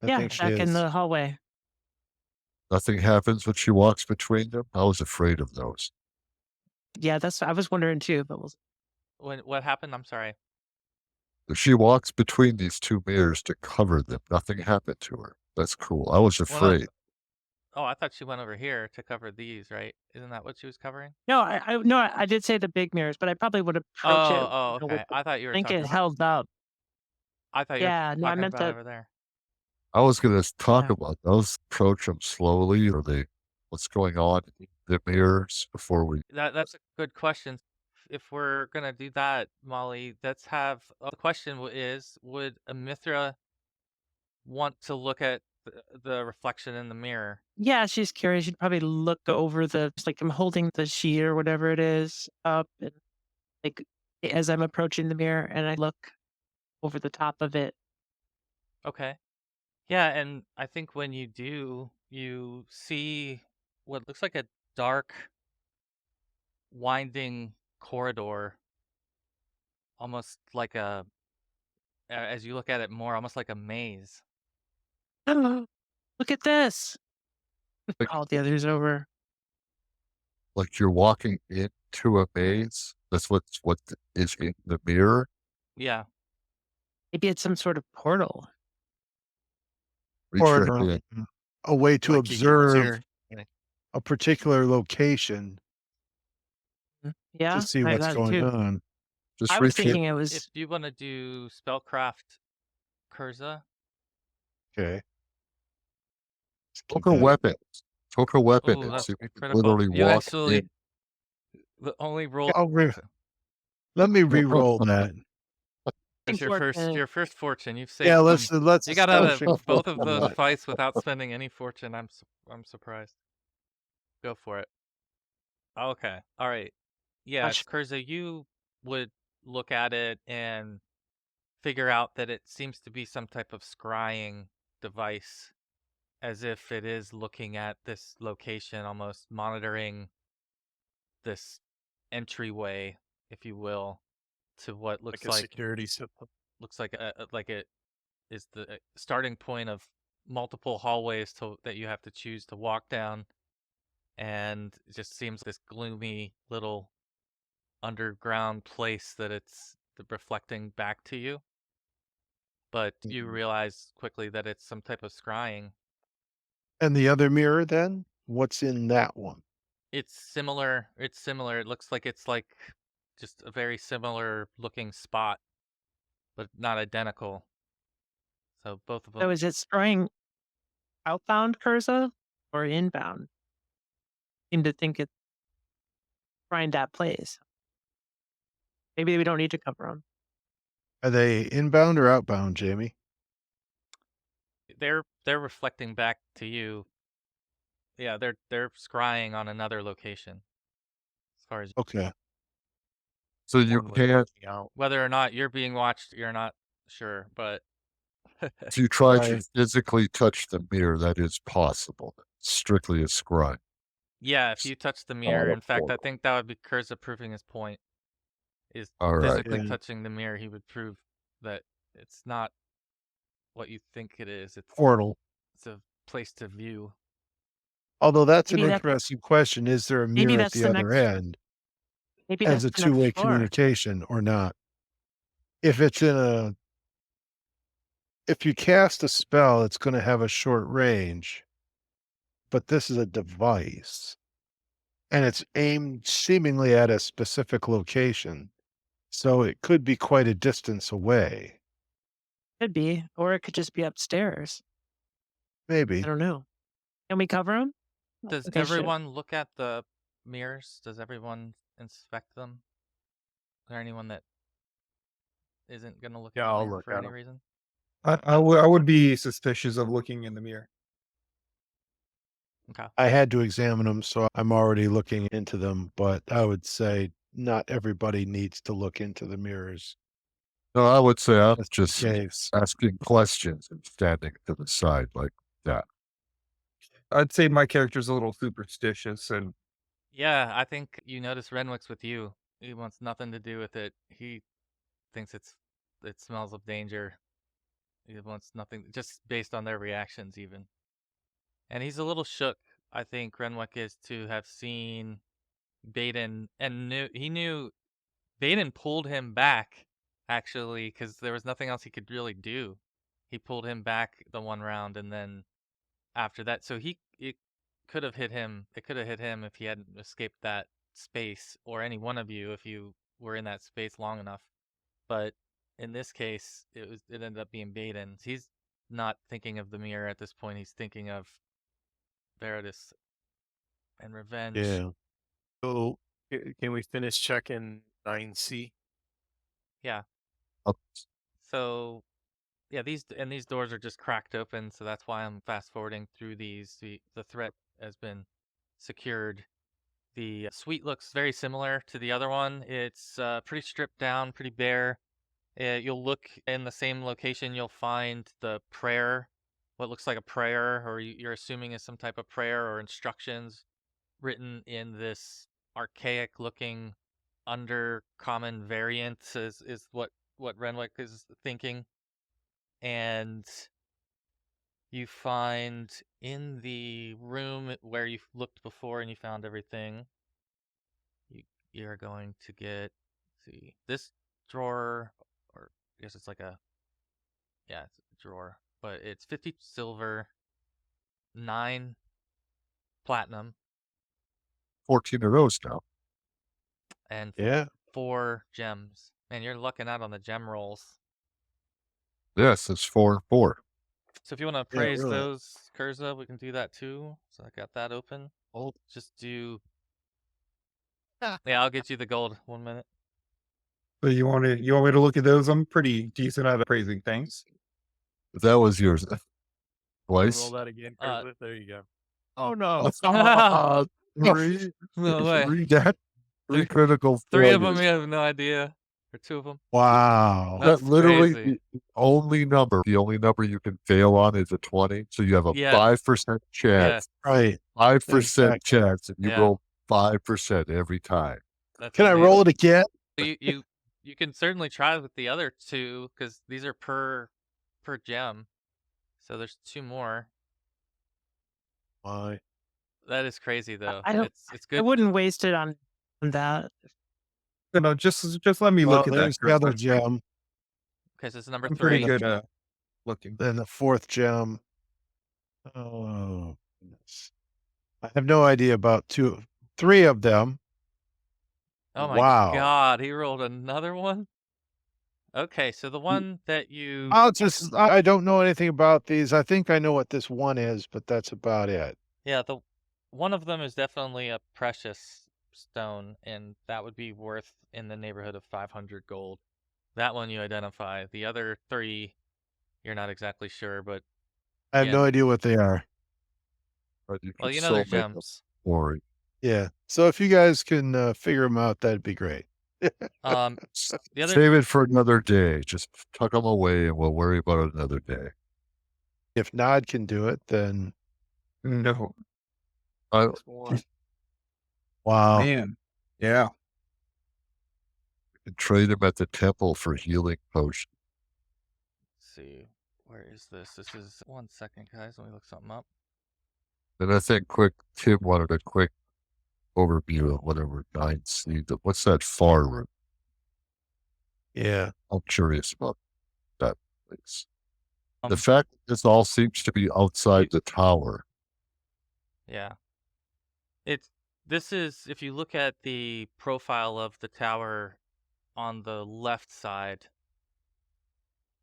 I Yeah, think she back in is. the hallway. Nothing happens when she walks between them. I was afraid of those. Yeah, I was wondering too, but What happened? I'm sorry. If she walks between these two mirrors to cover them, nothing happened to her. That's cool. I was Well, no. afraid. Oh, I thought she went over here to cover these, right? Isn't that what she was covering? no, I did say the big mirrors, but I probably would approach it Oh, with okay. the I thought you were blanket talking. held up. I thought you were Yeah, no, I talking meant about that. over there. I was going to talk Yeah. about those. Approach them slowly, or what's going on in the mirrors before we. That's a good question. If we're gonna do that, Molly, let's have the question is: would Immthra want to look at the reflection in the mirror? Yeah, she's curious. She'd probably look over it's like I'm holding the sheet or whatever it is up, and like as I'm approaching the mirror, and I look over the top of it. Okay. Yeah, and I think when you do, you see what looks like a dark, winding corridor, almost like as you look at it more, almost like a maze. Look at this! Like, Called the others over. like you're walking into a maze. That's what is in the mirror. Yeah. Maybe it's some sort of portal. Reach your Or hand. a way to Like you can observe hear- a particular location Yeah, to see right, what's that going too. on. Just I was reach your thinking it If was. you want to do spellcraft, Curza. Okay. Took a weapon. Took a weapon Oh, and that's see if you can critical. literally You walk actually in. the only roll. Let me re-roll that. It's Fortunate. your first fortune. You've saved. Yeah, some. let's You got out of establish both of those that. fights without spending any fortune. I'm surprised. Go for it. Okay. All right. Yeah, Gosh. Curza, you would look at it and figure out that it seems to be some type of scrying device, as if it is looking at this location, almost monitoring this entryway, if you will, to what looks like a security system. looks like it is the starting point of multiple hallways that you have to choose to walk down, and it just seems this gloomy little underground place that it's reflecting back to you. But you realize quickly that it's some type of scrying. And the other mirror then? What's in that one? It's similar. It looks like it's like just a very similar looking spot, but not identical. So both of them. So is it scrying outbound Curza or inbound? Seem to think it's scrying that place. Maybe we don't need to cover them. Are they inbound or outbound, Jamie? They're reflecting back to you. Yeah, they're scrying on another location. As far as Okay. So you One was can't. looking out. whether or not you're being watched, you're not sure, but If you try to Right. physically touch the mirror, that is possible. Strictly a scrying. Yeah, if you touch the Not mirror. a In fact, I portal. think that would be Curza proving his point. Is All right. physically Yeah. touching the mirror, he would prove that it's not what you think it is. Portal. It's a place to view. Although that's an Maybe that's interesting question. Is there a maybe mirror at that's the the other next end maybe as that's a the next two-way floor. communication or not? If it's in a if you cast a spell, it's going to have a short range, but this is a device and it's aimed seemingly at a specific location. So it could be quite a distance away. Could be, or it could just be upstairs. I Maybe. don't know. Can we cover them? Does Okay, sure. everyone look at the mirrors? Does everyone inspect them? Is there anyone that isn't going to look Yeah, at the I'll mirror look for at any 'em. reason? I would be suspicious of looking in the mirror. Okay. I had to examine them, so I'm already looking into them, but I would say not everybody needs to look into the mirrors. No, I would say I'm Just just in case. asking questions and standing to the side like that. I'd say my character's a little superstitious, and Yeah, I think you notice Renwick's with you. He wants nothing to do with it. He thinks it smells of danger. He wants nothing, just based on their reactions even. And he's a little shook, I think Renwick is, to have seen Baden, and he knew Baden pulled him back, actually, because there was nothing else he could really do. He pulled him back the one round, and then after that, so it could have hit him. It could have hit him if he hadn't escaped that space, or any one of you if you were in that space long enough. But in this case, it ended up being Baden. He's not thinking of the mirror at this point. He's thinking of Veritas and revenge. Yeah. So, can we finish checking 9C? Yeah. Up- So yeah, these doors are just cracked open, so that's why I'm fast forwarding through these. The threat has been secured. The suite looks very similar to the other one. It's pretty stripped down, pretty bare. You'll look in the same location, you'll find the prayer, what looks like a prayer, or you're assuming is some type of prayer or instructions written in this archaic looking undercommon variant, is what Renwick is thinking. And you find in the room where you looked before and you found everything, you're going to get, let's see, this drawer, or I guess it's like yeah, it's a drawer, but it's 50 silver, 9 platinum, 14 of those now. and Yeah. 4 gems. Man, you're lucking out on the gem rolls. Yes, it's 4 and 4. So if you want to Yeah, appraise really. those, Curza, we can do that too. So I got that open. I'll just do. Yeah, I'll get you the gold. 1 minute. so you want me to look at those? I'm pretty decent at appraising things. That was yours. Roll Twice. that again, Uh, Curza. There you go. Oh no! Three, No way. three critical 3 of them, failures. you have no idea. Or 2 of them. Wow. That's That literally crazy. the only number you can fail on is a 20. So you have a Yeah. 5% chance. Right. 5% Exactly. chance, and you Yeah. roll 5% every time. That's Can I amazing. roll it again? You can certainly try with the other 2, because these are per gem. So there's 2 more. Why? That is crazy though. I don't. It's I good. wouldn't waste it on that. No, just let me Well, look at that. there's the other gem, Okay, so it's number I'm 3. pretty good at looking. then the 4th gem. Oh, goodness. I have no idea about 3 of them. Oh my Wow. god, he rolled another one? Okay, so the one that you I don't know anything about these. I think I know what this one is, but that's about it. Yeah, the one of them is definitely a precious stone, and that would be worth in the neighborhood of 500 gold. That one you identify. The other 3, you're not exactly sure, but I have no Yeah. idea what they are. But you well, can you know they're still make them gems. worry. Yeah. So if you guys can figure them out, that'd be great. The other Save it for another day. Just tuck them away and we'll worry about it another day. If Nod can do it, then No. I, wow. Man. Yeah. can trade him at the temple for healing potion. let's see, where is this? This is 1 second, guys. Let me look something up. And I think Tim wanted a quick overview of whatever 9C. What's that far room? Yeah. I'm curious about that place. Um, The fact that this all seems to be outside the tower. Yeah. This is, if you look at the profile of the tower on the left side,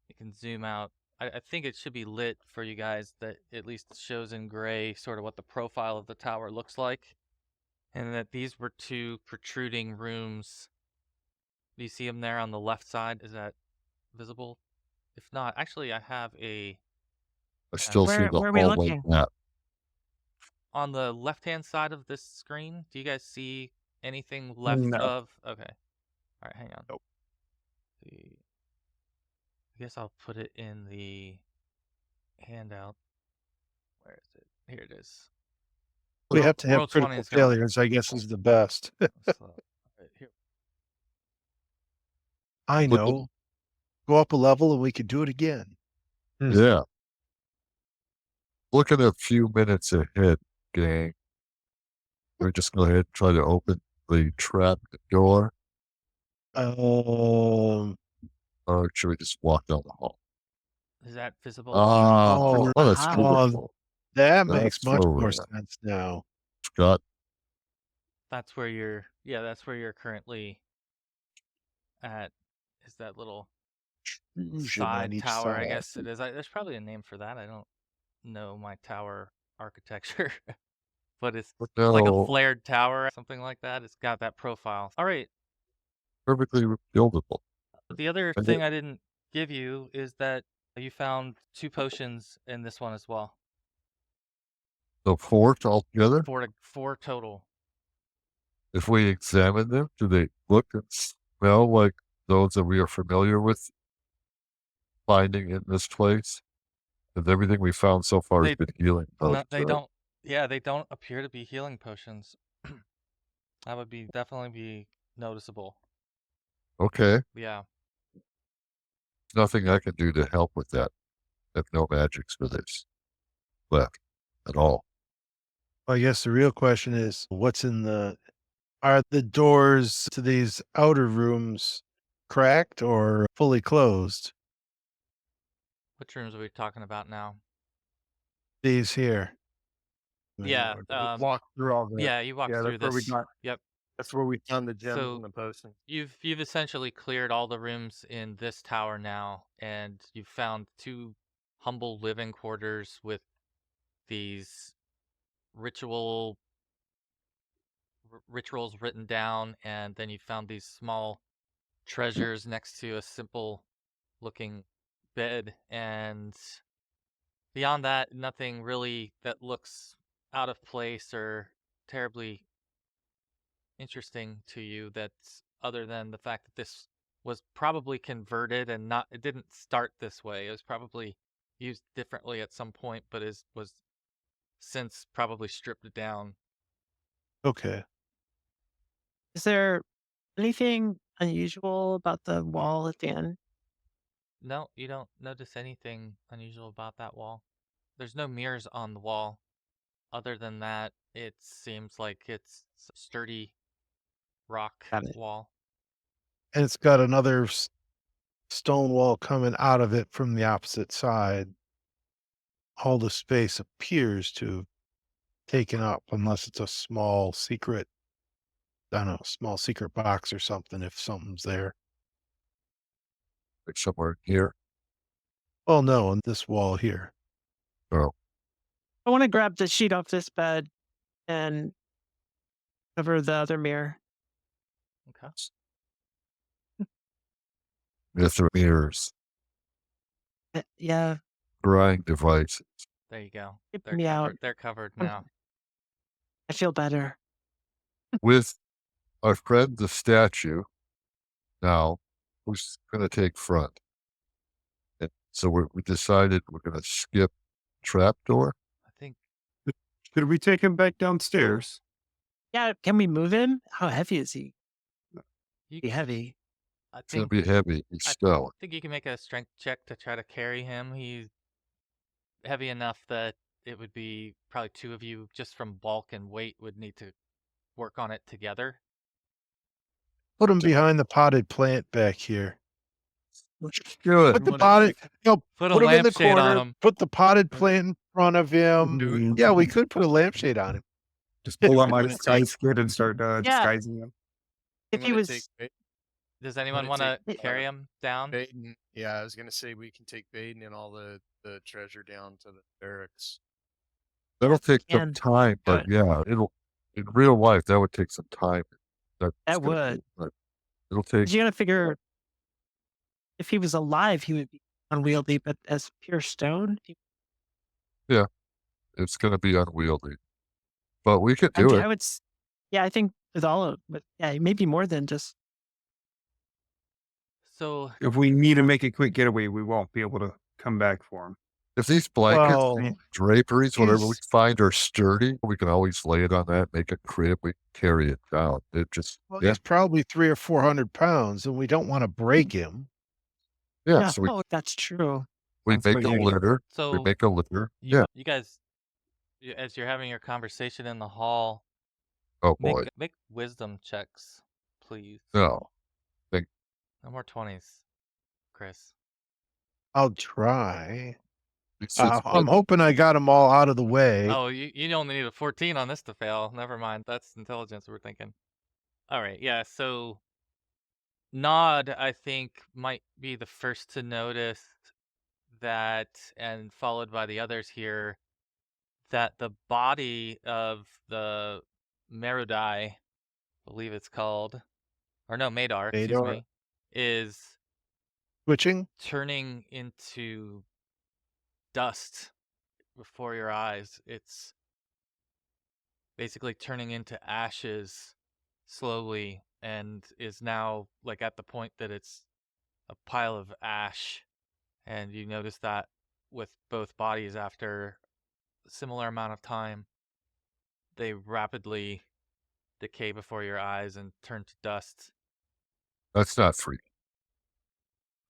you can zoom out. I think it should be lit for you guys, that at least shows in gray sort of what the profile of the tower looks like. And that these were two protruding rooms. Do you see them there on the left side? Is that visible? If not, actually, I have I still see Where the are we hallway looking? map. on the left-hand side of this screen. Do you guys see anything left No. of? Okay. All right, hang on. Nope. I guess I'll put it in the handout. Where is it? Here it is. We have to have Roll 20 critical is gonna- failures, I guess, is the best. Right, here. I Look at- know. Go up a level and we could do it again. Yeah. Looking a few minutes ahead, gang. We're just go ahead and try to open the trap door, Um, or should we just walk down the hall? Is that visible? Oh, that's aha. beautiful. that That's makes much so more rare. sense now. Scott, That's where you're. Yeah, that's where you're currently at. Is that little Intrusion on side each tower? I side. guess it is. There's probably a name for that. I don't know my tower architecture, but it's like a no, flared tower, something like that. It's got that profile. All right. perfectly buildable. The other And thing I didn't give you is that you found 2 potions in this one as well. the fort altogether, 4 total. if we examine them, do they look and smell like those that we are familiar with finding in this place? Because everything we found so far has They- been healing No, potions. they right? don't. Yeah, they don't appear to be healing potions. That would definitely be noticeable. Okay, Yeah. nothing I can do to help with that. I have no magics for this left at all. I guess the real question is what's in are the doors to these outer rooms cracked or fully closed? Which rooms are we talking about now? These here. Yeah. Walk through all that. Yeah, you walked Yeah, through that's where we this. got. Yep. That's where we found the gems So- and the potions. You've essentially cleared all the rooms in this tower now, and you've found 2 humble living quarters with these rituals written down, and then you found these small treasures next to a simple looking bed, and beyond that, nothing really that looks out of place or terribly interesting to you, that's other than the fact that this was probably converted and it didn't start this way. It was probably used differently at some point, but was since probably stripped down. Okay. Is there anything unusual about the wall at the end? No, you don't notice anything unusual about that wall. There's no mirrors on the wall. Other than that, it seems like it's a sturdy rock Got it. wall. And it's got another stone wall coming out of it from the opposite side. All the space appears to have taken up, unless it's a small secret, I don't know, small secret box or something, if something's there. Like somewhere here. Oh, no, on this wall here. Oh, I want to grab the sheet off this bed and cover the other mirror. Okay. Mithra mirrors, Yeah, scrying devices. There you go. keep They're me covered. out. They're covered I'm- now. I feel better. With our friend the statue, Now, who's going to take front? And so we decided we're going to skip trapdoor. I think Could we take him back downstairs? Yeah, can we move him? How heavy is he? you. Be heavy. I It's going think to be heavy. He's I stone. think you can make a strength check to try to carry him. He's heavy enough that it would be probably two of you just from bulk and weight would need to work on it together. Put him behind the potted plant back here. Good. Put the Wanna potted, take- you know, Put a put him in the lampshade on corner. him. Put the potted plant in front of him. Do it. Yeah, we could put a lampshade on him. Just pull out my Wanna disguise take- kit and start disguising him. If he wanna was, take Ba- Does anyone wanna want to take, carry him down? Baden. Yeah, I was gonna say we can take Baden and all the treasure down to the barracks. That'll take some can time, do but yeah, it'll in real life that would take some time. That's That gonna would. be- but it'll take. you got to figure if he was alive, he would be unwieldy, but as pure stone, It's going to be unwieldy, but we could I, do mean, it. I would, yeah, I think with all of, but yeah, maybe more than just, So If we need to make a quick getaway, we won't be able to come back for him. If these blankets, Well, these draperies, whatever we he's- find are sturdy, we can always lay it on that, make a crib, we can carry it down. It just well, yeah, he's probably 300 or 400 pounds, and we don't want to break him. yeah. yeah, So we, oh, that's true. we That's make what a you- litter. We so make a litter. you, Yeah. you guys, as you're having your conversation in the hall, Oh boy. make wisdom checks, please. No. No more 20s, Chris. I'll try. It's just I'm hoping I got them all out of the way. Oh, you only need a 14 on this to fail. Never mind. That's intelligence we're thinking. All right, yeah. So Nod, I think, might be the first to notice that, and followed by the others here, that the body of the Merudai, I believe it's called, or no, Maedar, excuse Maedar. me, is Switching? turning into dust before your eyes. It's basically turning into ashes slowly and is now like at the point that it's a pile of ash. And you notice that with both bodies after a similar amount of time, they rapidly decay before your eyes and turn to dust. That's not free.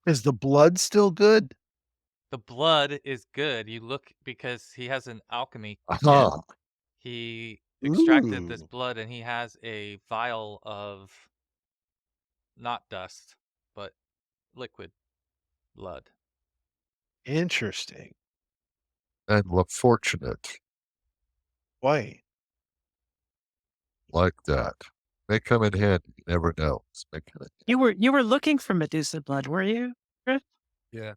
Is the blood still good? The blood is good. You look because he has an alchemy kit. Aha. He extracted this Ooh. blood and he has a vial of not dust, but liquid blood. Interesting. And look fortunate Why? like that. May come in handy. You never know. It's making it. You were looking for Medusa blood, were you, Griff? Yeah.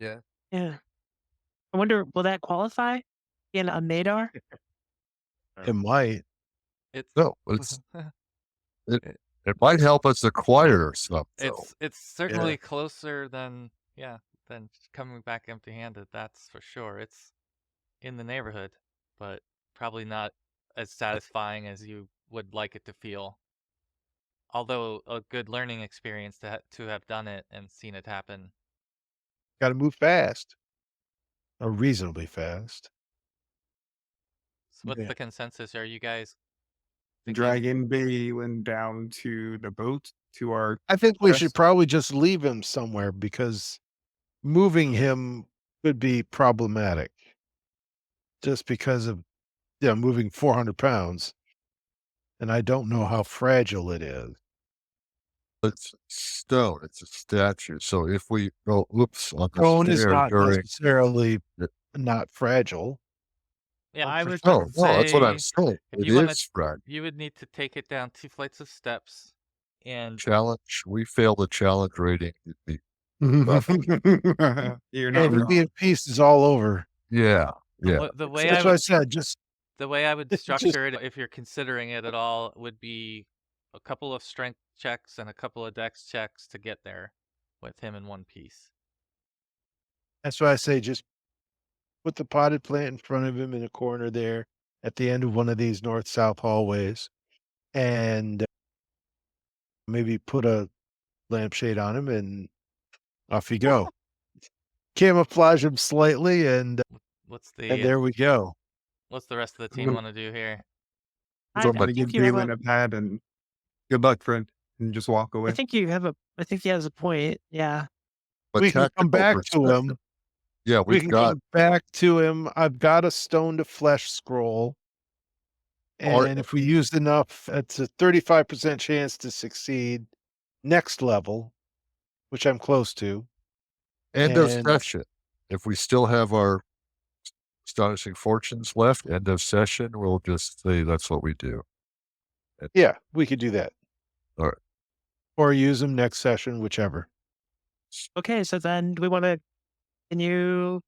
Yeah. I wonder, will that qualify in a Maedar? It might. It's No, it's it might help us acquire some. though. it's certainly closer than than coming back empty-handed. That's for sure. It's in the neighborhood, but probably not as satisfying as you would like it to feel. Although a good learning experience to have done it and seen it happen. Got to move fast. Or reasonably fast. So what's Yeah. the consensus? Are you guys thinking- Dragging Balin down to the boat to our. I think we Rest- should probably just leave him somewhere because moving him could be problematic. Just because of moving 400 pounds. And I don't know how fragile it is. It's stone. It's a statue. So if we go, oops, on the Stone is stair not during. necessarily Yeah. not fragile. Yeah, Oh, I for would Oh, no, that's what I'm say saying. if It you wanna- is fragile. you would need to take it down 2 flights of steps and Challenge. We failed the challenge rating. You're not Every wrong. being pieces all over. Yeah. Yeah. the way That's I what I would said. Just The way I would Just- structure it, if you're considering it at all, would be a couple of strength checks and a couple of dex checks to get there with him in one piece. that's why I say just put the potted plant in front of him in a corner there at the end of one of these north-south hallways. And maybe put a lampshade on him, and off you go. Camouflage him slightly, and What's there we go. what's the rest of the I'm team gonna, want to do here? I'm I gonna give think you have Galen a. a pad and good luck, friend, and just walk I away. think you have a. I think he has a point. Yeah. But We can come tactical back to perception. him. Yeah, We we've can got come back to him. I've got a stone to flesh scroll. Or- And if we used enough, it's a 35% chance to succeed next level, which I'm close to. end of And session. If we still have our astonishing fortunes left, end of session, we'll just say that's what we do. yeah, we could do that. All right. Or use them next session, whichever. Okay. So then, do we want to? Can you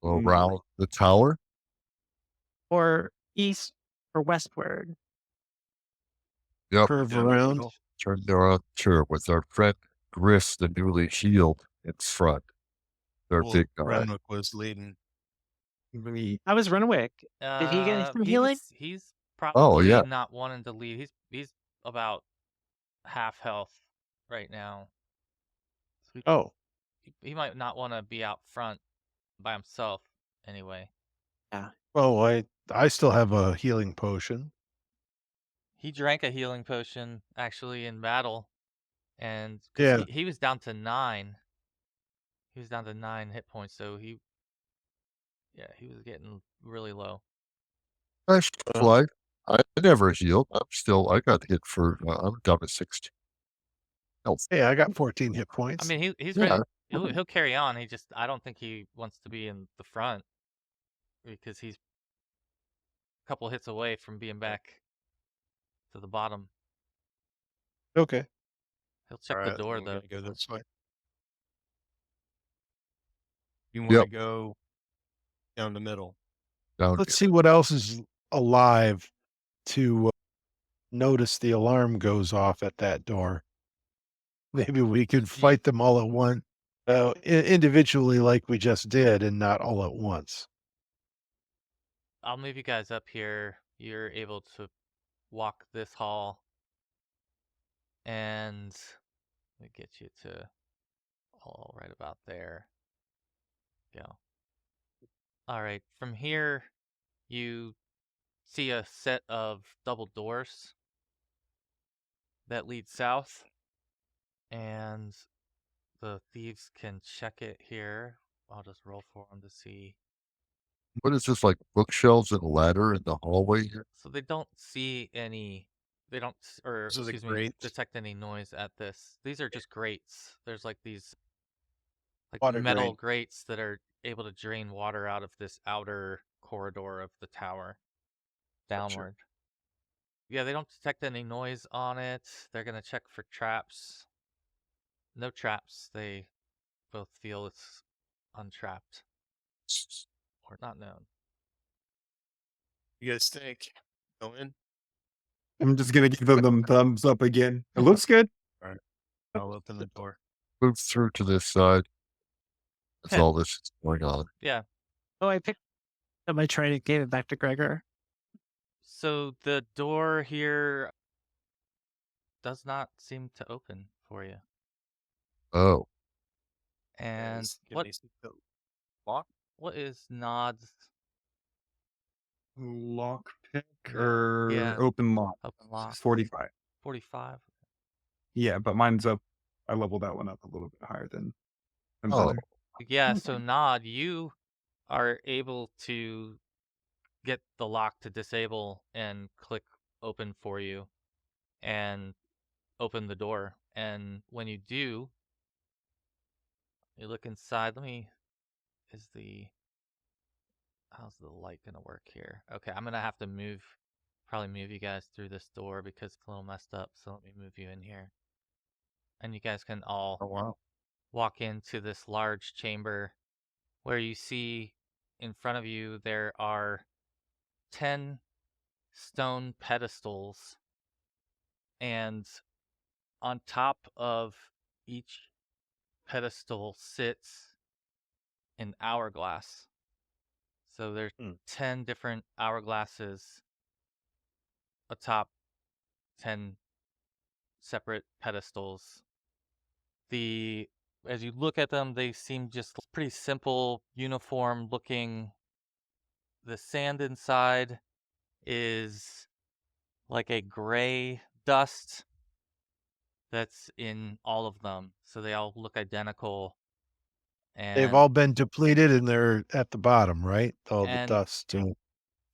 Around the tower. or east or westward? Yep. Curve Yeah, around. cool. Turn around, sure, with our friend Griff, the newly healed, in front. Their Well, big guy. Renwick was leading. I was Renwick. Did he get some healing? He's probably yeah. not wanting to lead. He's about half health right now. So Oh, he might not want to be out front by himself anyway. well, I still have a healing potion. He drank a healing potion actually in battle, and Yeah. because he was down to 9. He was down to 9 hit points, so he was getting really low. Nice flight. I never healed. I got hit for, I'm down to 16. Health. Hey, I got 14 hit points. I mean, he's Yeah. ready. He'll carry on. I don't think he wants to be in the front because he's a couple hits away from being back to the bottom. Okay. He'll check All the right, door I'm though. gonna go this way. You want to Yep. go down the middle? Down Let's see what else is alive to notice the alarm goes off at that door. Maybe we could fight them all at once, individually like we just did, and not all at once. I'll move you guys up here. You're able to walk this hall, and let me get you to all right about there. Go. All right, from here, you see a set of double doors that lead south, and the thieves can check it here. I'll just roll for them to see. What is this, like bookshelves and a ladder in the hallway here? So they don't see any. They don't, or Those are the excuse me, grates. detect any noise at this. These are just grates. There's like these, like Water metal drain. grates that are able to drain water out of this outer corridor of the tower downward. Yeah, they don't detect any noise on it. They're gonna check for traps. No traps. They both feel it's untrapped or not known. You guys think? Go in. I'm just gonna give them thumbs up again. It looks good. I'll open the door. Move through to this side. That's Okay. all this is going on. Yeah. Oh, I picked up my trident, gave it back to Gregor. So the door here does not seem to open for you. Oh, And Guys, give what me some code. Lock. what is Nod's Lock pick Yeah, or yeah. open lock. open lock? 45. 45. Yeah, but mine's up. I leveled that one up a little bit higher than the Oh. other. Yeah, so Nod, you are able to get the lock to disable and click open for you and open the door. And when you do, you look inside. How's the light gonna work here? Okay, I'm gonna have to probably move you guys through this door because it's a little messed up. So let me move you in here. And you guys can all Oh wow. walk into this large chamber where you see in front of you there are 10 stone pedestals, and on top of each pedestal sits an hourglass. So there's 10 different hourglasses atop 10 separate pedestals. As you look at them, they seem just pretty simple, uniform looking. The sand inside is like a gray dust that's in all of them. So they all look identical. They've And all been depleted and they're at the bottom, right? All the And- dust and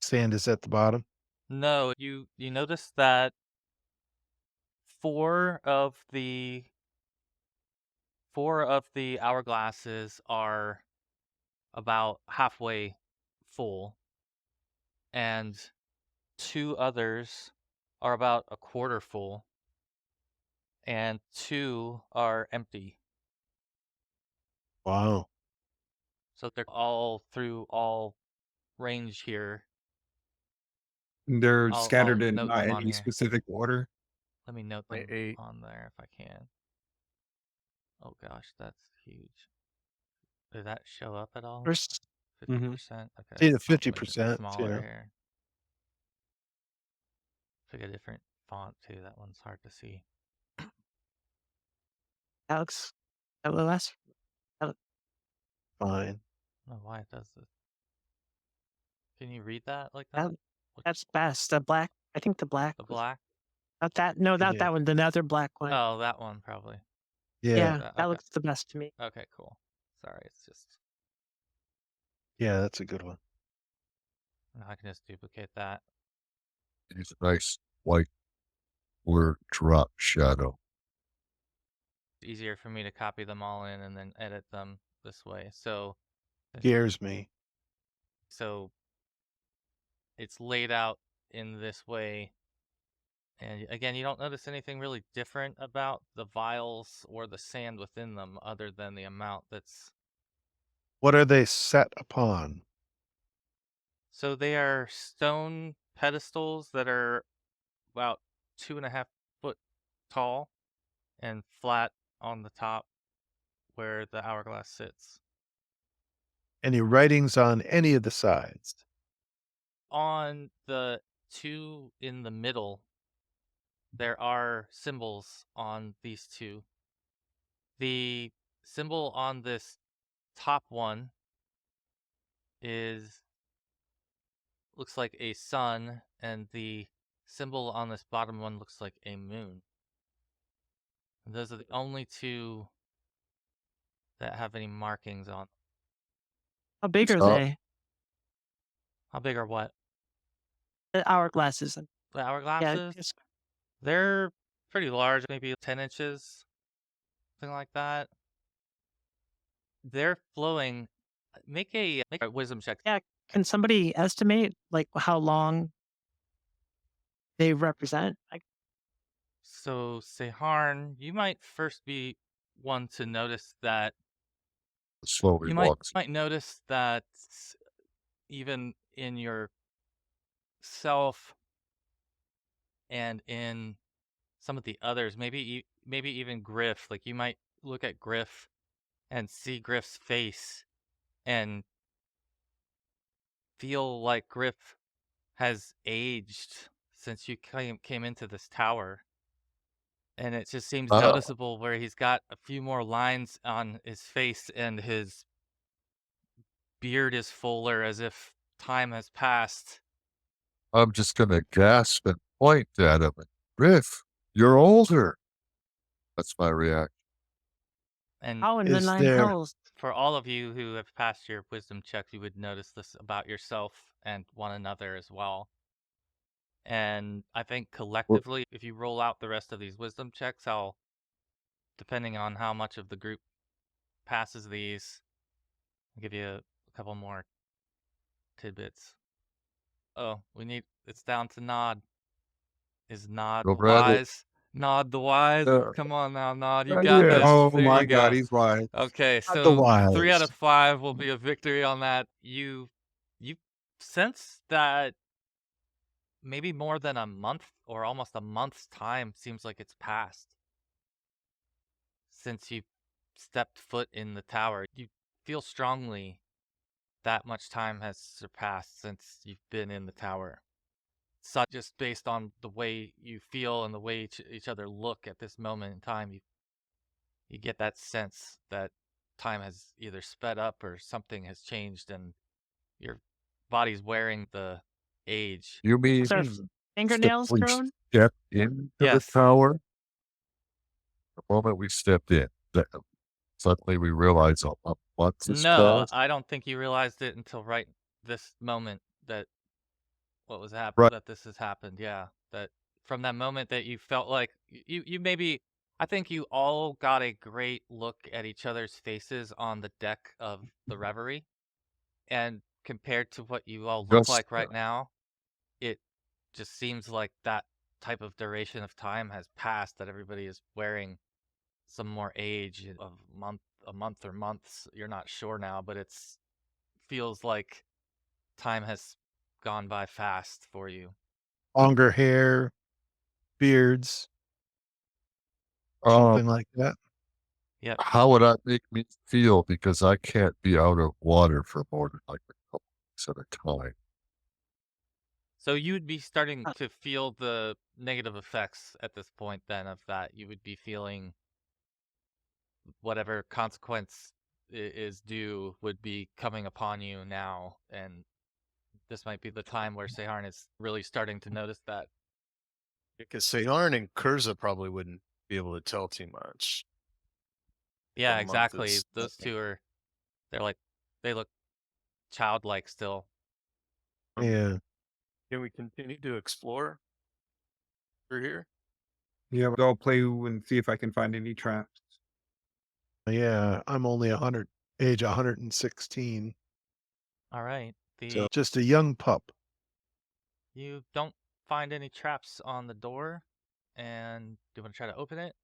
sand is at the bottom. no, you notice that four of the hourglasses are about halfway full, and two others are about a quarter full, and two are empty. Wow. So they're all through all range here. They're I'll scattered in note not them on any here. specific order. Let me note them 8. on there if I can. Oh gosh, that's huge. Did that show up at all? First, 50%? Okay. See the I'll make it 50%, smaller you know. here. Pick a different font too. That one's hard to see. Alex, LOS. Fine. I don't know why it does this. Can you read that like that? That's best. The black. I think the black. The was- black? Not that. No, not Yeah. that one. The other black one. Oh, that one probably. yeah, that- that okay. looks the best to me. Okay, cool. Sorry, it's just Yeah, that's a good one. now I can just duplicate that. Use a nice white blur drop shadow. It's easier for me to copy them all in and then edit them this way. So Scares me. it's laid out in this way. And again, you don't notice anything really different about the vials or the sand within them other than the amount that's. What are they set upon? So they are stone pedestals that are about 2.5 foot tall and flat on the top where the hourglass sits. Any writings on any of the sides? On the two in the middle, there are symbols on these two. The symbol on this top one looks like a sun, and the symbol on this bottom one looks like a moon. And those are the only two that have any markings on. How big are Stop. they? How big are what? The hourglasses. The Yeah, hourglasses? just They're pretty large, maybe 10 inches, something like that. They're flowing. Make a wisdom check. yeah. Can somebody estimate like how long they represent? Like, So, Seharn, you might first be one to notice that. Slowly You walks. might notice that even in your self and in some of the others, maybe even Griff, like you might look at Griff and see Griff's face and feel like Griff has aged since you came into this tower. And it just seems Oh. noticeable where he's got a few more lines on his face and his beard is fuller as if time has passed. I'm just gonna gasp and point at him. Riff, you're older. That's my reaction. And how in the Is nine there- hells? for all of you who have passed your wisdom checks, you would notice this about yourself and one another as well. And I think collectively, if you roll out the rest of these wisdom checks, depending on how much of the group passes these, I'll give you a couple more tidbits. Oh, it's down to Nod. Is Nod Go, Bradley. wise? Nod the wise? Yeah. Come on now, Nod. You Yeah, got yeah. this. Oh There my you god, go. he's wise. Okay, Not the so 3 out wise. of 5 will be a victory on that. You sense that maybe more than a month or almost a month's time seems like it's passed since you stepped foot in the tower. You feel strongly that much time has surpassed since you've been in the tower. just based on the way you feel and the way each other look at this moment in time, you get that sense that time has either sped up or something has changed, and your body's wearing the age. You mean Is our fingernails we grown? stepped into the Yes. tower? The moment we stepped in, suddenly we realized a month has No, passed. I don't think you realized it until right this moment that Right. that this has happened. Yeah, that from that moment that you felt like you maybe, I think you all got a great look at each other's faces on the deck of the Reverie, and compared to what you all look Just like right now, it just seems like that type of duration of time has passed, that everybody is wearing some more age of a month or months. You're not sure now, but it's feels like time has gone by fast for you. Longer hair, beards, um, something like that. Yep. how would that make me feel? Because I can't be out of water for more than like a couple weeks at a time. So you would be starting to feel the negative effects at this point then of that. You would be feeling whatever consequence is due would be coming upon you now, and this might be the time where Seharn is really starting to notice that. Because Seharn and Kurza probably wouldn't be able to tell too much. Yeah, month exactly. is Those nothing. two they look childlike still. Yeah. Can we continue to explore through here? Yeah, I'll play and see if I can find any traps. Yeah. I'm only age 116. All right. So just a young pup. You don't find any traps on the door, and do you want to try to open it?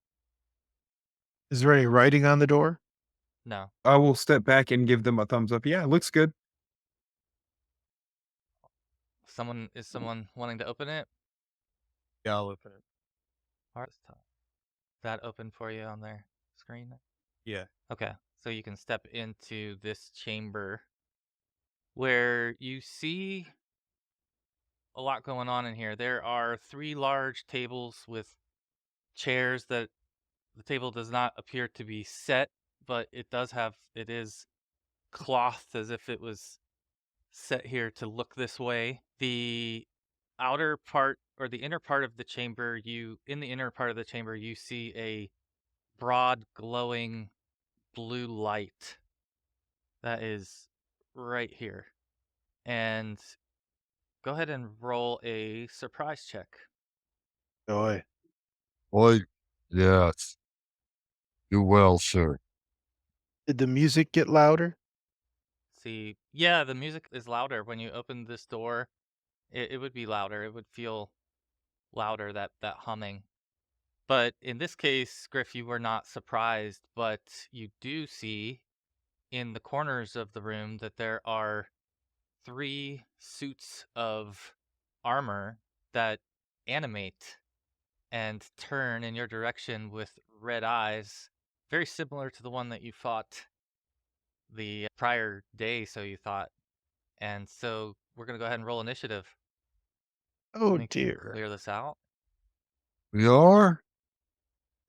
Is there any writing on the door? No. I will step back and give them a thumbs up. Yeah, it looks good. Is someone wanting to open it? Yeah, I'll open it. All right. Is that open for you on their screen? Yeah. Okay. So you can step into this chamber where you see a lot going on in here. There are 3 large tables with chairs that the table does not appear to be set, but it is clothed as if it was set here to look this way. The outer part or the inner part of the chamber, in the inner part of the chamber, you see a broad glowing blue light that is right here. And go ahead and roll a surprise check. Boy. Boy, yes. Do well, sir. Did the music get louder? See, yeah, the music is louder when you open this door. It would be louder. It would feel louder, that humming. But in this case, Griff, you were not surprised, but you do see in the corners of the room that there are 3 suits of armor that animate and turn in your direction with red eyes, very similar to the one that you fought the prior day, so you thought. And so we're going to go ahead and roll initiative. Oh, Let me dear. clear this out. We are?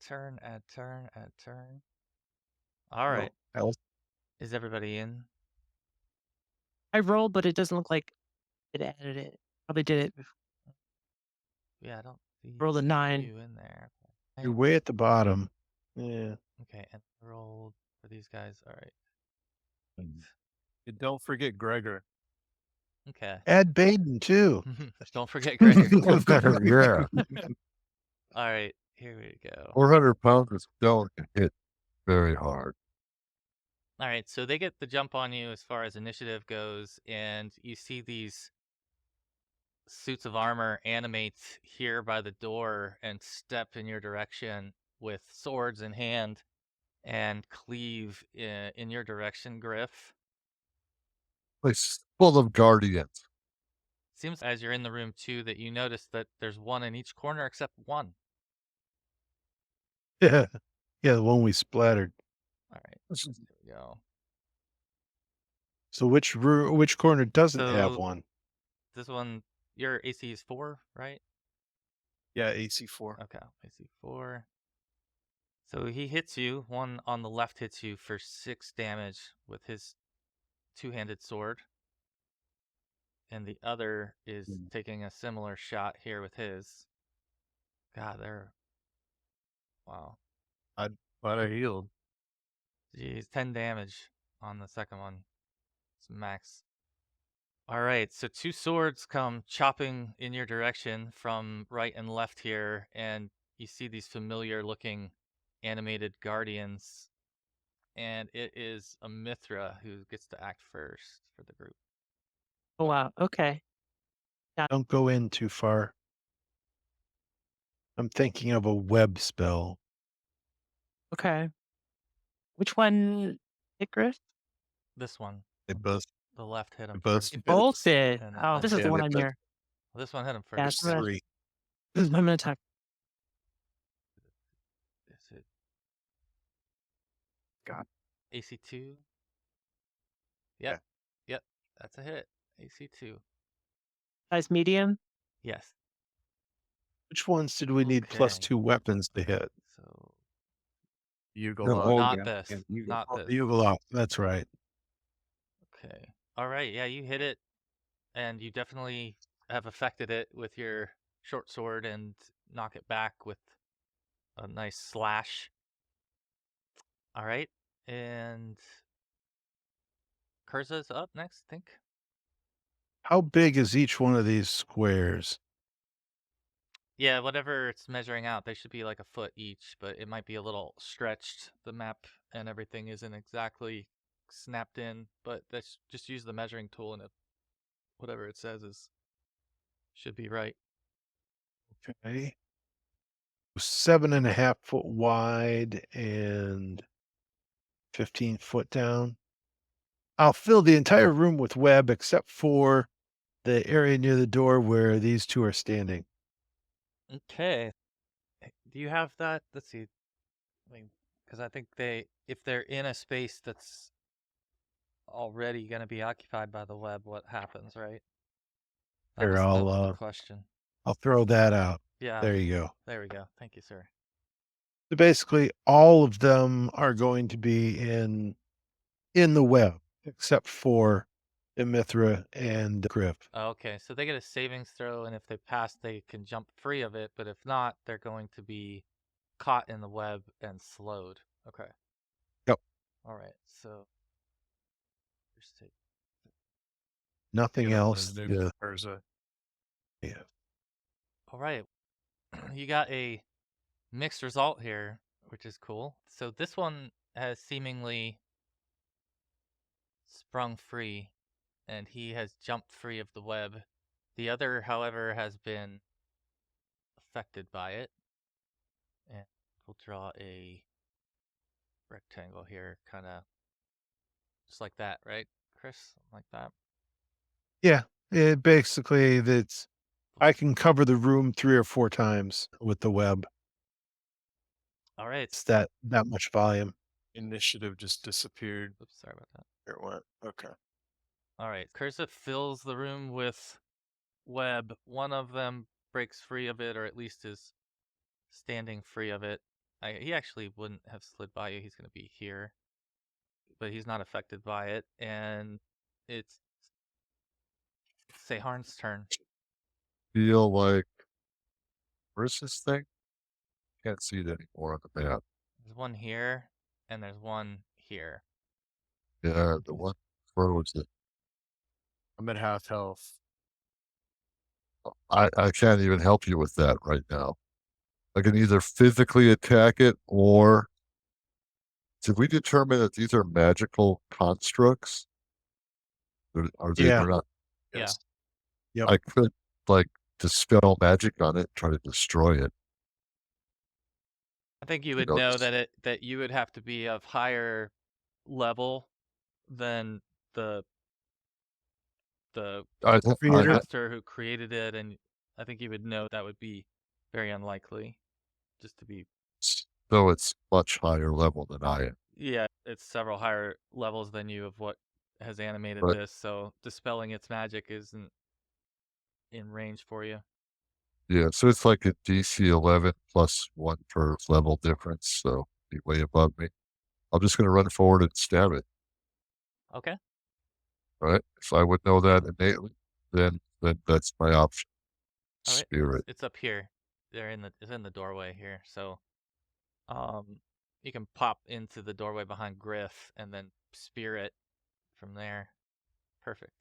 Turn, add turn, add turn. All right. Well, Is everybody in? I rolled, but it doesn't look like it added it. Probably did it before. Yeah, I don't see Rolled a 9. you in there. you're way at the bottom. Yeah. Okay, and rolled for these guys. All right. And don't forget Gregor. Okay. Add Baden, too. Don't forget Gregor. Yeah. All right, here we go. 400 pounds of stone can hit very hard. All right, so they get the jump on you as far as initiative goes, and you see these suits of armor animate here by the door and step in your direction with swords in hand and cleave in your direction, Griff. Place full of guardians. Seems as you're in the room too that you notice that there's one in each corner except one. Yeah. Yeah, the one we splattered. All right, This here is- we go. So which corner doesn't have So- one? This one your AC is 4, right? Yeah, AC4. Okay, AC 4. So he hits you. One on the left hits you for 6 damage with his two-handed sword. And the other is taking a similar shot here with his. God, they're... Wow. But I healed. Geez, 10 damage on the second one. It's max. All right, so 2 swords come chopping in your direction from right and left here, and you see these familiar-looking animated guardians, and it is Immthra who gets to act first for the group. Oh, wow. Okay. Don't go in too far. I'm thinking of a web spell. Okay. Which one hit Griff? This one, They both the left hit him both first. hit. Both did. And Oh, this is yeah, the one they I'm both- near. Well, this one hit him first. Yeah, There's it's right. 3. I'm gonna attack. Is it God. AC 2? Yep. Yep, that's a hit. AC 2. Size medium. Yes. Which ones did we need Okay. +2 weapons to hit? So Yugoloth. not yeah, this. yeah, you go. Not Oh, this. the Ugoloth. That's right. Okay. All right. Yeah, you hit it, and you definitely have affected it with your short sword and knock it back with a nice slash. All right. And Kurza's up next, I think. How big is each one of these squares? Yeah, whatever it's measuring out, they should be like a foot each, but it might be a little stretched. The map and everything isn't exactly snapped in, but that's just use the measuring tool, and whatever it says should be right. Okay. 7.5 foot wide and 15 foot down. I'll fill the entire room with web except for the area near the door where these two are standing. Okay. Do you have that? Let's see. I mean, because I think if they're in a space that's already going to be occupied by the web, what happens, right? That Here, was the I'll question. I'll throw that out. Yeah. There you go. There we go. Thank you, sir. So basically, all of them are going to be in the web except for Immthra and Griff. Okay, so they get a savings throw, and if they pass, they can jump free of it. But if not, they're going to be caught in the web and slowed. Okay. Yep. All right. So. Nothing else. Yeah. Urza. Yeah. All right. You got a mixed result here, which is cool. So this one has seemingly sprung free, and he has jumped free of the web. The other, however, has been affected by it. And we'll draw a rectangle here, kind of just like that, right, Chris? Like that. Yeah. It basically I can cover the room 3 or 4 times with the web. All right. It's that much volume. Initiative just disappeared. Oops, sorry about that. There it went. Okay. All right. Cursive fills the room with web. One of them breaks free of it, or at least is standing free of it. He actually wouldn't have slid by you. He's going to be here, but he's not affected by it. And it's Seharn's turn. Feel like, where's this thing? Can't see it anymore on the map. There's one here, and there's one here. Yeah, the one, where was it? I'm at half health. I can't even help you with that right now. I can either physically attack it, or did we determine that these are magical constructs? Are they? Yeah. They're not. Yeah. Yes. Yep. I could dispel magic on it, and try to destroy it. I think you You would know, know just- that you would have to be of higher level than the Creator. master who created it, and I think you would know that would be very unlikely. Just to be, So it's much higher level than I am. yeah, it's several higher levels than you of what has animated Right. this, so dispelling its magic isn't in range for you. Yeah, so it's like a DC 11 plus 1 per level difference, so be way above me. I'm just going to run forward and stab it, Okay. right? If I would know that innately, then that's my option. All right. Spirit. It's up here. It's in the doorway here. So, you can pop into the doorway behind Griff and then spear it from there. Perfect.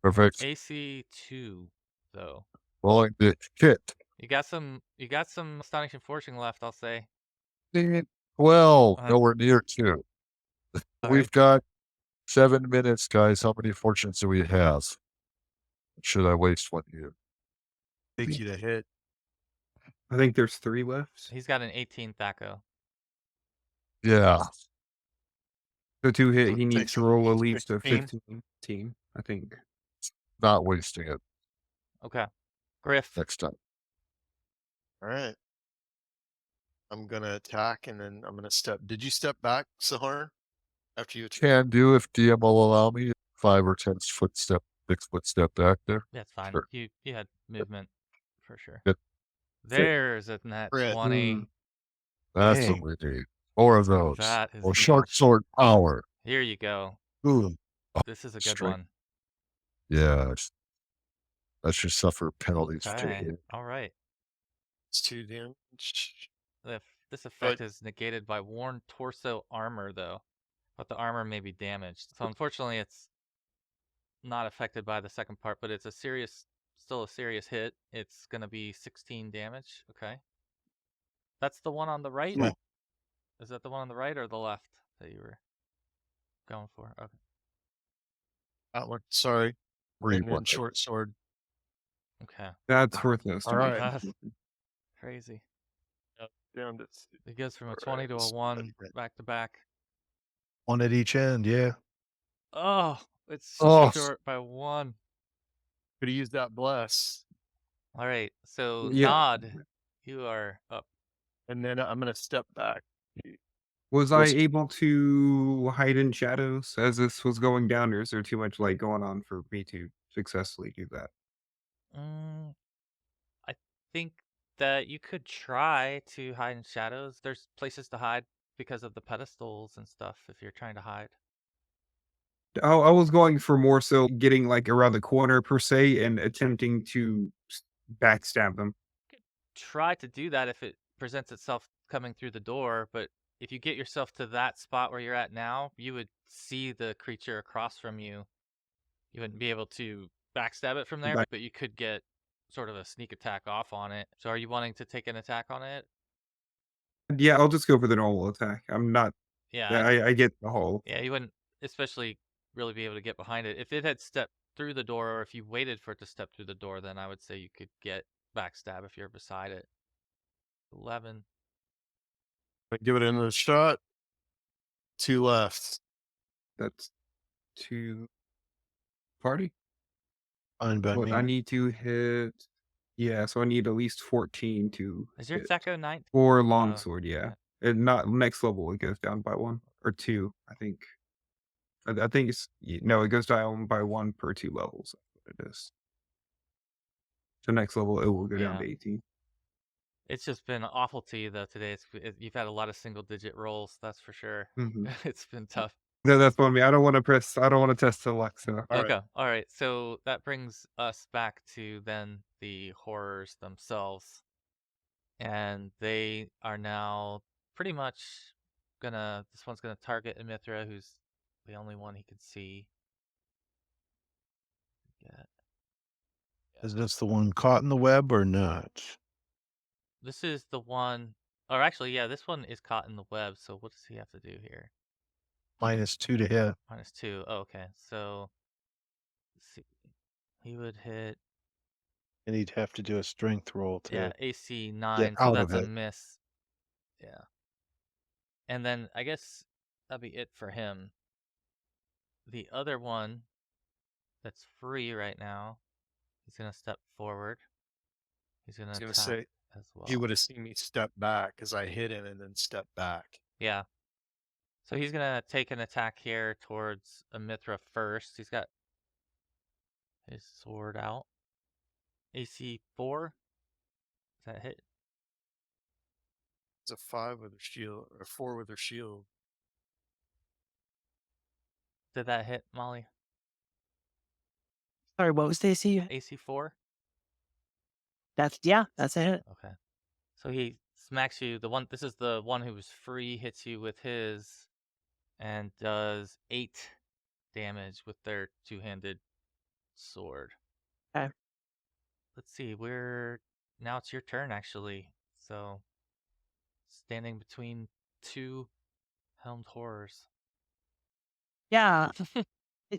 Perfect. AC 2, though. Rolling the hit. You got some astonishing fortune left, I'll say. Dang it. 12. Uh, Nowhere near 2. All We've right. got 7 minutes, guys. How many fortunes do we have? Should I waste one here? Take you to hit. I think there's 3 left. He's got an 18 Thaco. Yeah. So to hit, So he it needs takes to roll a at least a 15. 15, I think. Not wasting it Okay. Griff. next time. All right. I'm gonna attack and then I'm gonna step. Did you step back, Sahar? After you attack? Can do if DM will allow me 5 or 10 footstep, 6 footstep back there. That's fine. Sure. You had movement for sure. Good. There's a net Crit. 20. That's Dang. what we need. More of those. That is Or short huge. sword power. Here you go. Ooh, This is a good Straight. one. Yeah. That should suffer penalties for Okay. taking it. All right. It's 2 damage. This effect is negated by worn torso armor, though. But the armor may be damaged. So unfortunately, it's not affected by the second part, but it's still a serious hit. It's going to be 16 damage. Okay. That's the one on the right? Yeah. Is that the one on the right or the left that you were going for? Okay. That one. Sorry. Where you And then want it. short sword. Okay. That's worth it. All right. That's crazy. Down to It goes from a 20 to a 1 back to back. one at each end. Yeah. Oh, it's Oh. short by 1. could have used that bless. All right. So Yeah. Nod, you are up. And then I'm gonna step back. Was I Was- able to hide in shadows as this was going down, or is there too much light going on for me to successfully do that? I think that you could try to hide in shadows. There's places to hide because of the pedestals and stuff if you're trying to hide. I was going for more so getting like around the corner per se and attempting to backstab them. Try to do that if it presents itself coming through the door, but if you get yourself to that spot where you're at now, you would see the creature across from you. You wouldn't be able to backstab it from there, Back- but you could get sort of a sneak attack off on it. So are you wanting to take an attack on it? Yeah, I'll just go for the normal attack. I'm not. Yeah, I get the whole. yeah, you wouldn't especially really be able to get behind it. If it had stepped through the door or if you waited for it to step through the door, then I would say you could get backstab if you're beside it. 11. Give it another shot. 2 left. That's 2 party. Fine by But me. I need to hit. Yeah, so I need at least 14 to. Is your hit. Thaco 19? Or longsword, yeah. And not next level, it goes down by 1 or 2, I think. I think it's no, it goes down by 1 per 2 levels. That's what it is. So next level, it will go down Yeah. to 18. It's just been awful to you though today. You've had a lot of single-digit rolls, that's for sure. Mhm. It's been tough. No, that's what I mean. I don't want to test the luck. So All Okay, right. all right. So that brings us back to then the horrors themselves, and they are now pretty much gonna. This one's gonna target Immthra, who's the only one he can see. Yeah. Is this the one caught in the web or not? This is the one. Or actually, yeah, this one is caught in the web. So what does he have to do here? -2 to hit. -2. Oh, okay. So let's see. He would hit. And he'd have to do a strength roll to Yeah, AC 9. So out that's of a it. miss. Yeah. And then I guess that'll be it for him. The other one that's free right now, he's gonna step forward. He's gonna I was gonna attack say as well. he would have seen me step back because I hit him and then step back. Yeah. So he's gonna take an attack here towards Immthra first. He's got his sword out. AC 4. Does that hit? It's a 5 with her shield, or 4 with her shield. Did that hit, Molly? Sorry, what was the AC? AC 4? That's a hit. Okay. So he smacks you. This is the one who was free, hits you with his, and does 8 damage with their two-handed sword. Okay. Let's see. Now it's your turn, actually. So standing between two Helmed Horrors. Yeah. So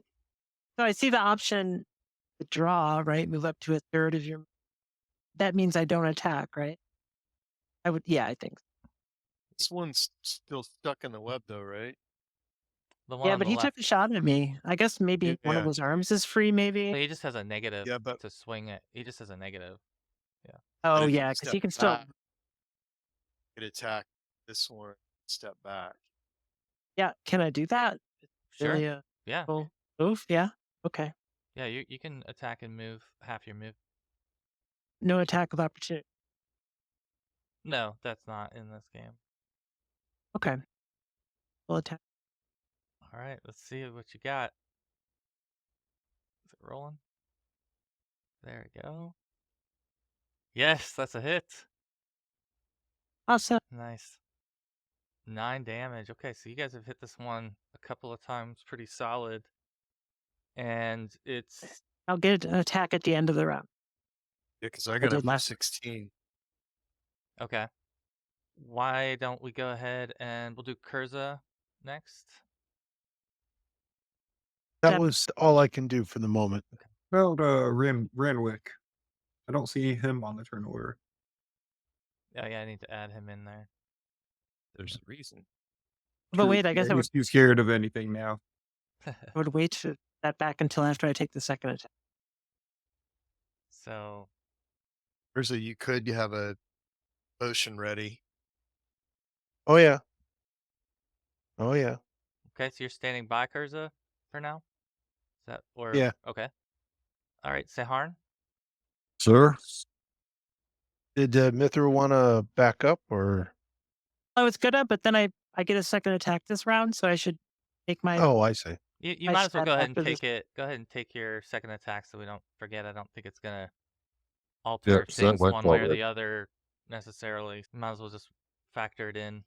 I see the option to draw, right? Move up to a third of your. That means I don't attack, right? I would. Yeah, I think. This one's still stuck in the web, though, right? The one Yeah, on but the he left. took a shot at me. I guess maybe one of Yeah. his arms is free. Maybe. He just has a negative Yeah, but to swing it. He just has a negative. Oh if you yeah, because step he can still. back, you could attack this one, step back. Yeah, can I do that? Sure. Really a Yeah. full move? Yeah. Okay. Yeah, you can attack and move half your move. No attack of opportunity. No, that's not in this game. Okay. Full attack. All right, let's see what you got. Is it rolling? There we go. Yes, that's a hit. Awesome. Nice. 9 damage. Okay, so you guys have hit this one a couple of times pretty solid. And it's I'll get an attack at the end of the round. Yeah, because I got did up to last- 16. okay. Why don't we go ahead and we'll do Kurza next? That Step- was all I can do for the moment. Well, Renwick. I don't see him on the turn order. Oh yeah, I need to add him in there. There's a reason. But wait, I guess I he's would, too scared of anything now. wait to that back until after I take the second attack. So You could have a potion ready. Oh yeah. Oh yeah. okay, so you're standing by Kurza for now? Is that or Yeah. okay. All right, Seharn. Sir? Did Mithra want to back up or? Oh, it's good, but then I get a second attack this round, so I should take my. Oh, I see. You I might as well sped go ahead and after this. take it. Go ahead and take your second attack so we don't forget. I don't think it's gonna alter so that things went one way or forward. the other necessarily. Might as well just factor it in.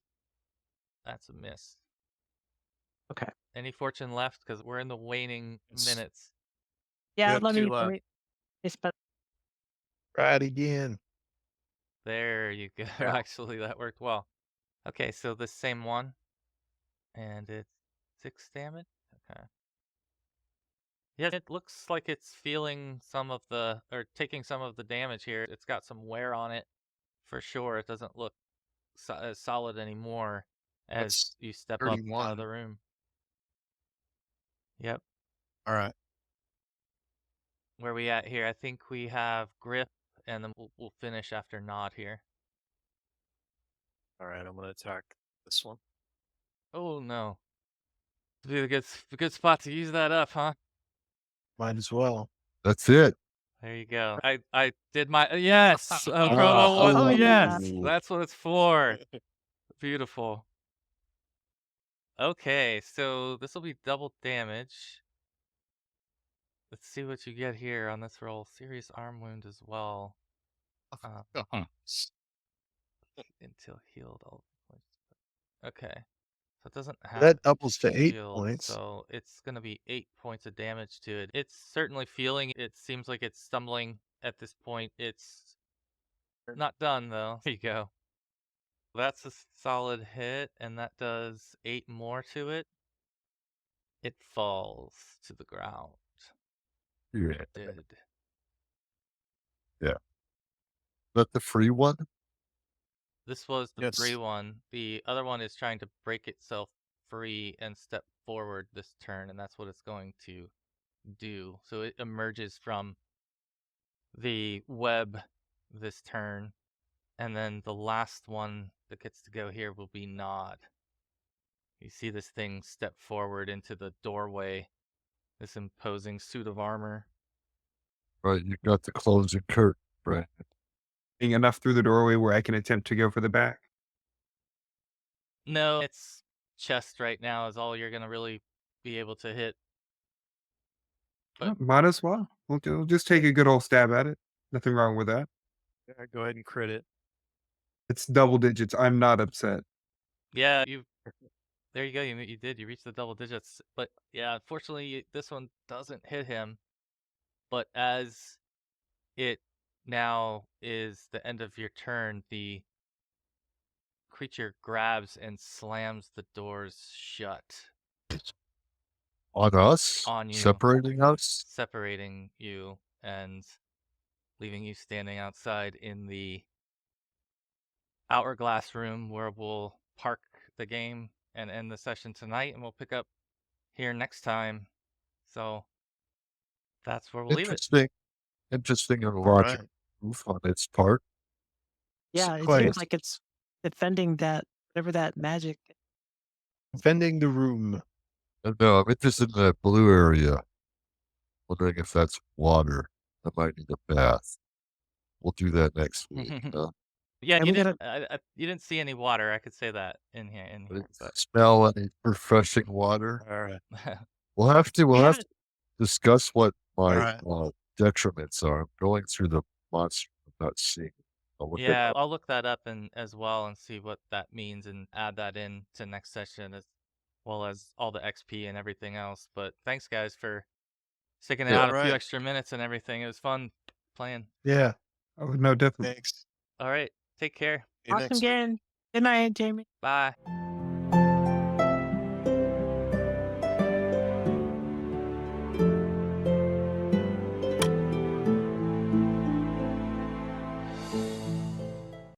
That's a miss. Okay. Any fortune left? Because we're in the waning It's- minutes. Yeah, have let two me. left. I sped. Try it again. There you go. Yeah. Actually, that worked well. Okay, so the same one, and it's 6 damage. Okay. Yeah, it looks like it's feeling or taking some of the damage here. It's got some wear on it, for sure. It doesn't look as solid anymore as That's you step up out of 31. the room. Yep. All right. Where we at here? I think we have grip, and then we'll finish after nod here. All right. I'm going to attack this one. Oh no. Be a good spot to use that up, huh? Might as well. That's it. There you go. I did my yes. Promo Oh, one. yeah. Yes, that's what it's for. Beautiful. Okay, so this will be double damage. Let's see what you get here on this roll. Serious arm wound as well. Until healed all points. Okay. So it doesn't have That doubles to 8 shield, points. so it's going to be 8 points of damage to it. It's certainly feeling. It seems like it's stumbling at this point. It's not done though. There you go. That's a solid hit, and that does 8 more to it. It falls to the ground. Yeah. Dead. That the free one? This was the Yes. free one. The other one is trying to break itself free and step forward this turn, and that's what it's going to do. So it emerges from the web this turn, and then the last one that gets to go here will be Nod. You see this thing step forward into the doorway, this imposing suit of armor, Right, you got the closing curtain, right? Being enough through the doorway where I can attempt to go for the back. No, it's chest right now is all you're gonna really be able to hit. But Might as well. We'll just take a good old stab at it. Nothing wrong with that. Yeah, go ahead and crit it. It's double digits. I'm not upset. yeah, there you go. You did. You reached the double digits. But yeah, unfortunately, this one doesn't hit him. But as it now is the end of your turn, the creature grabs and slams the doors shut On us? on you, Separating us? separating you and leaving you standing outside in the Hourglass Room, where we'll park the game and end the session tonight, and we'll pick up here next time. So that's where we'll leave it. Interesting and All logical right. move on its part. Yeah, it quite. seems like it's defending that whatever that magic. Defending the room. No, I'm interested in that blue area. Wondering if that's water. I might need a bath. We'll do that next week. Yeah, And you we gotta. you didn't see any water. I could say that in here, but Smell any refreshing water? All right. We'll have to haven't- discuss what my right. detriments are. I'm going through the monster. I'm not seeing. I'll look yeah, at I'll look that up and as well and see what that means and add that in to next session as well as all the XP and everything else. But thanks guys for sticking it Yeah. out a few Alright. extra minutes and everything. It was fun playing. Yeah. Oh, no, definitely. Thanks. All right, take care. See you Awesome next week. game. Good night, Jamie. Bye.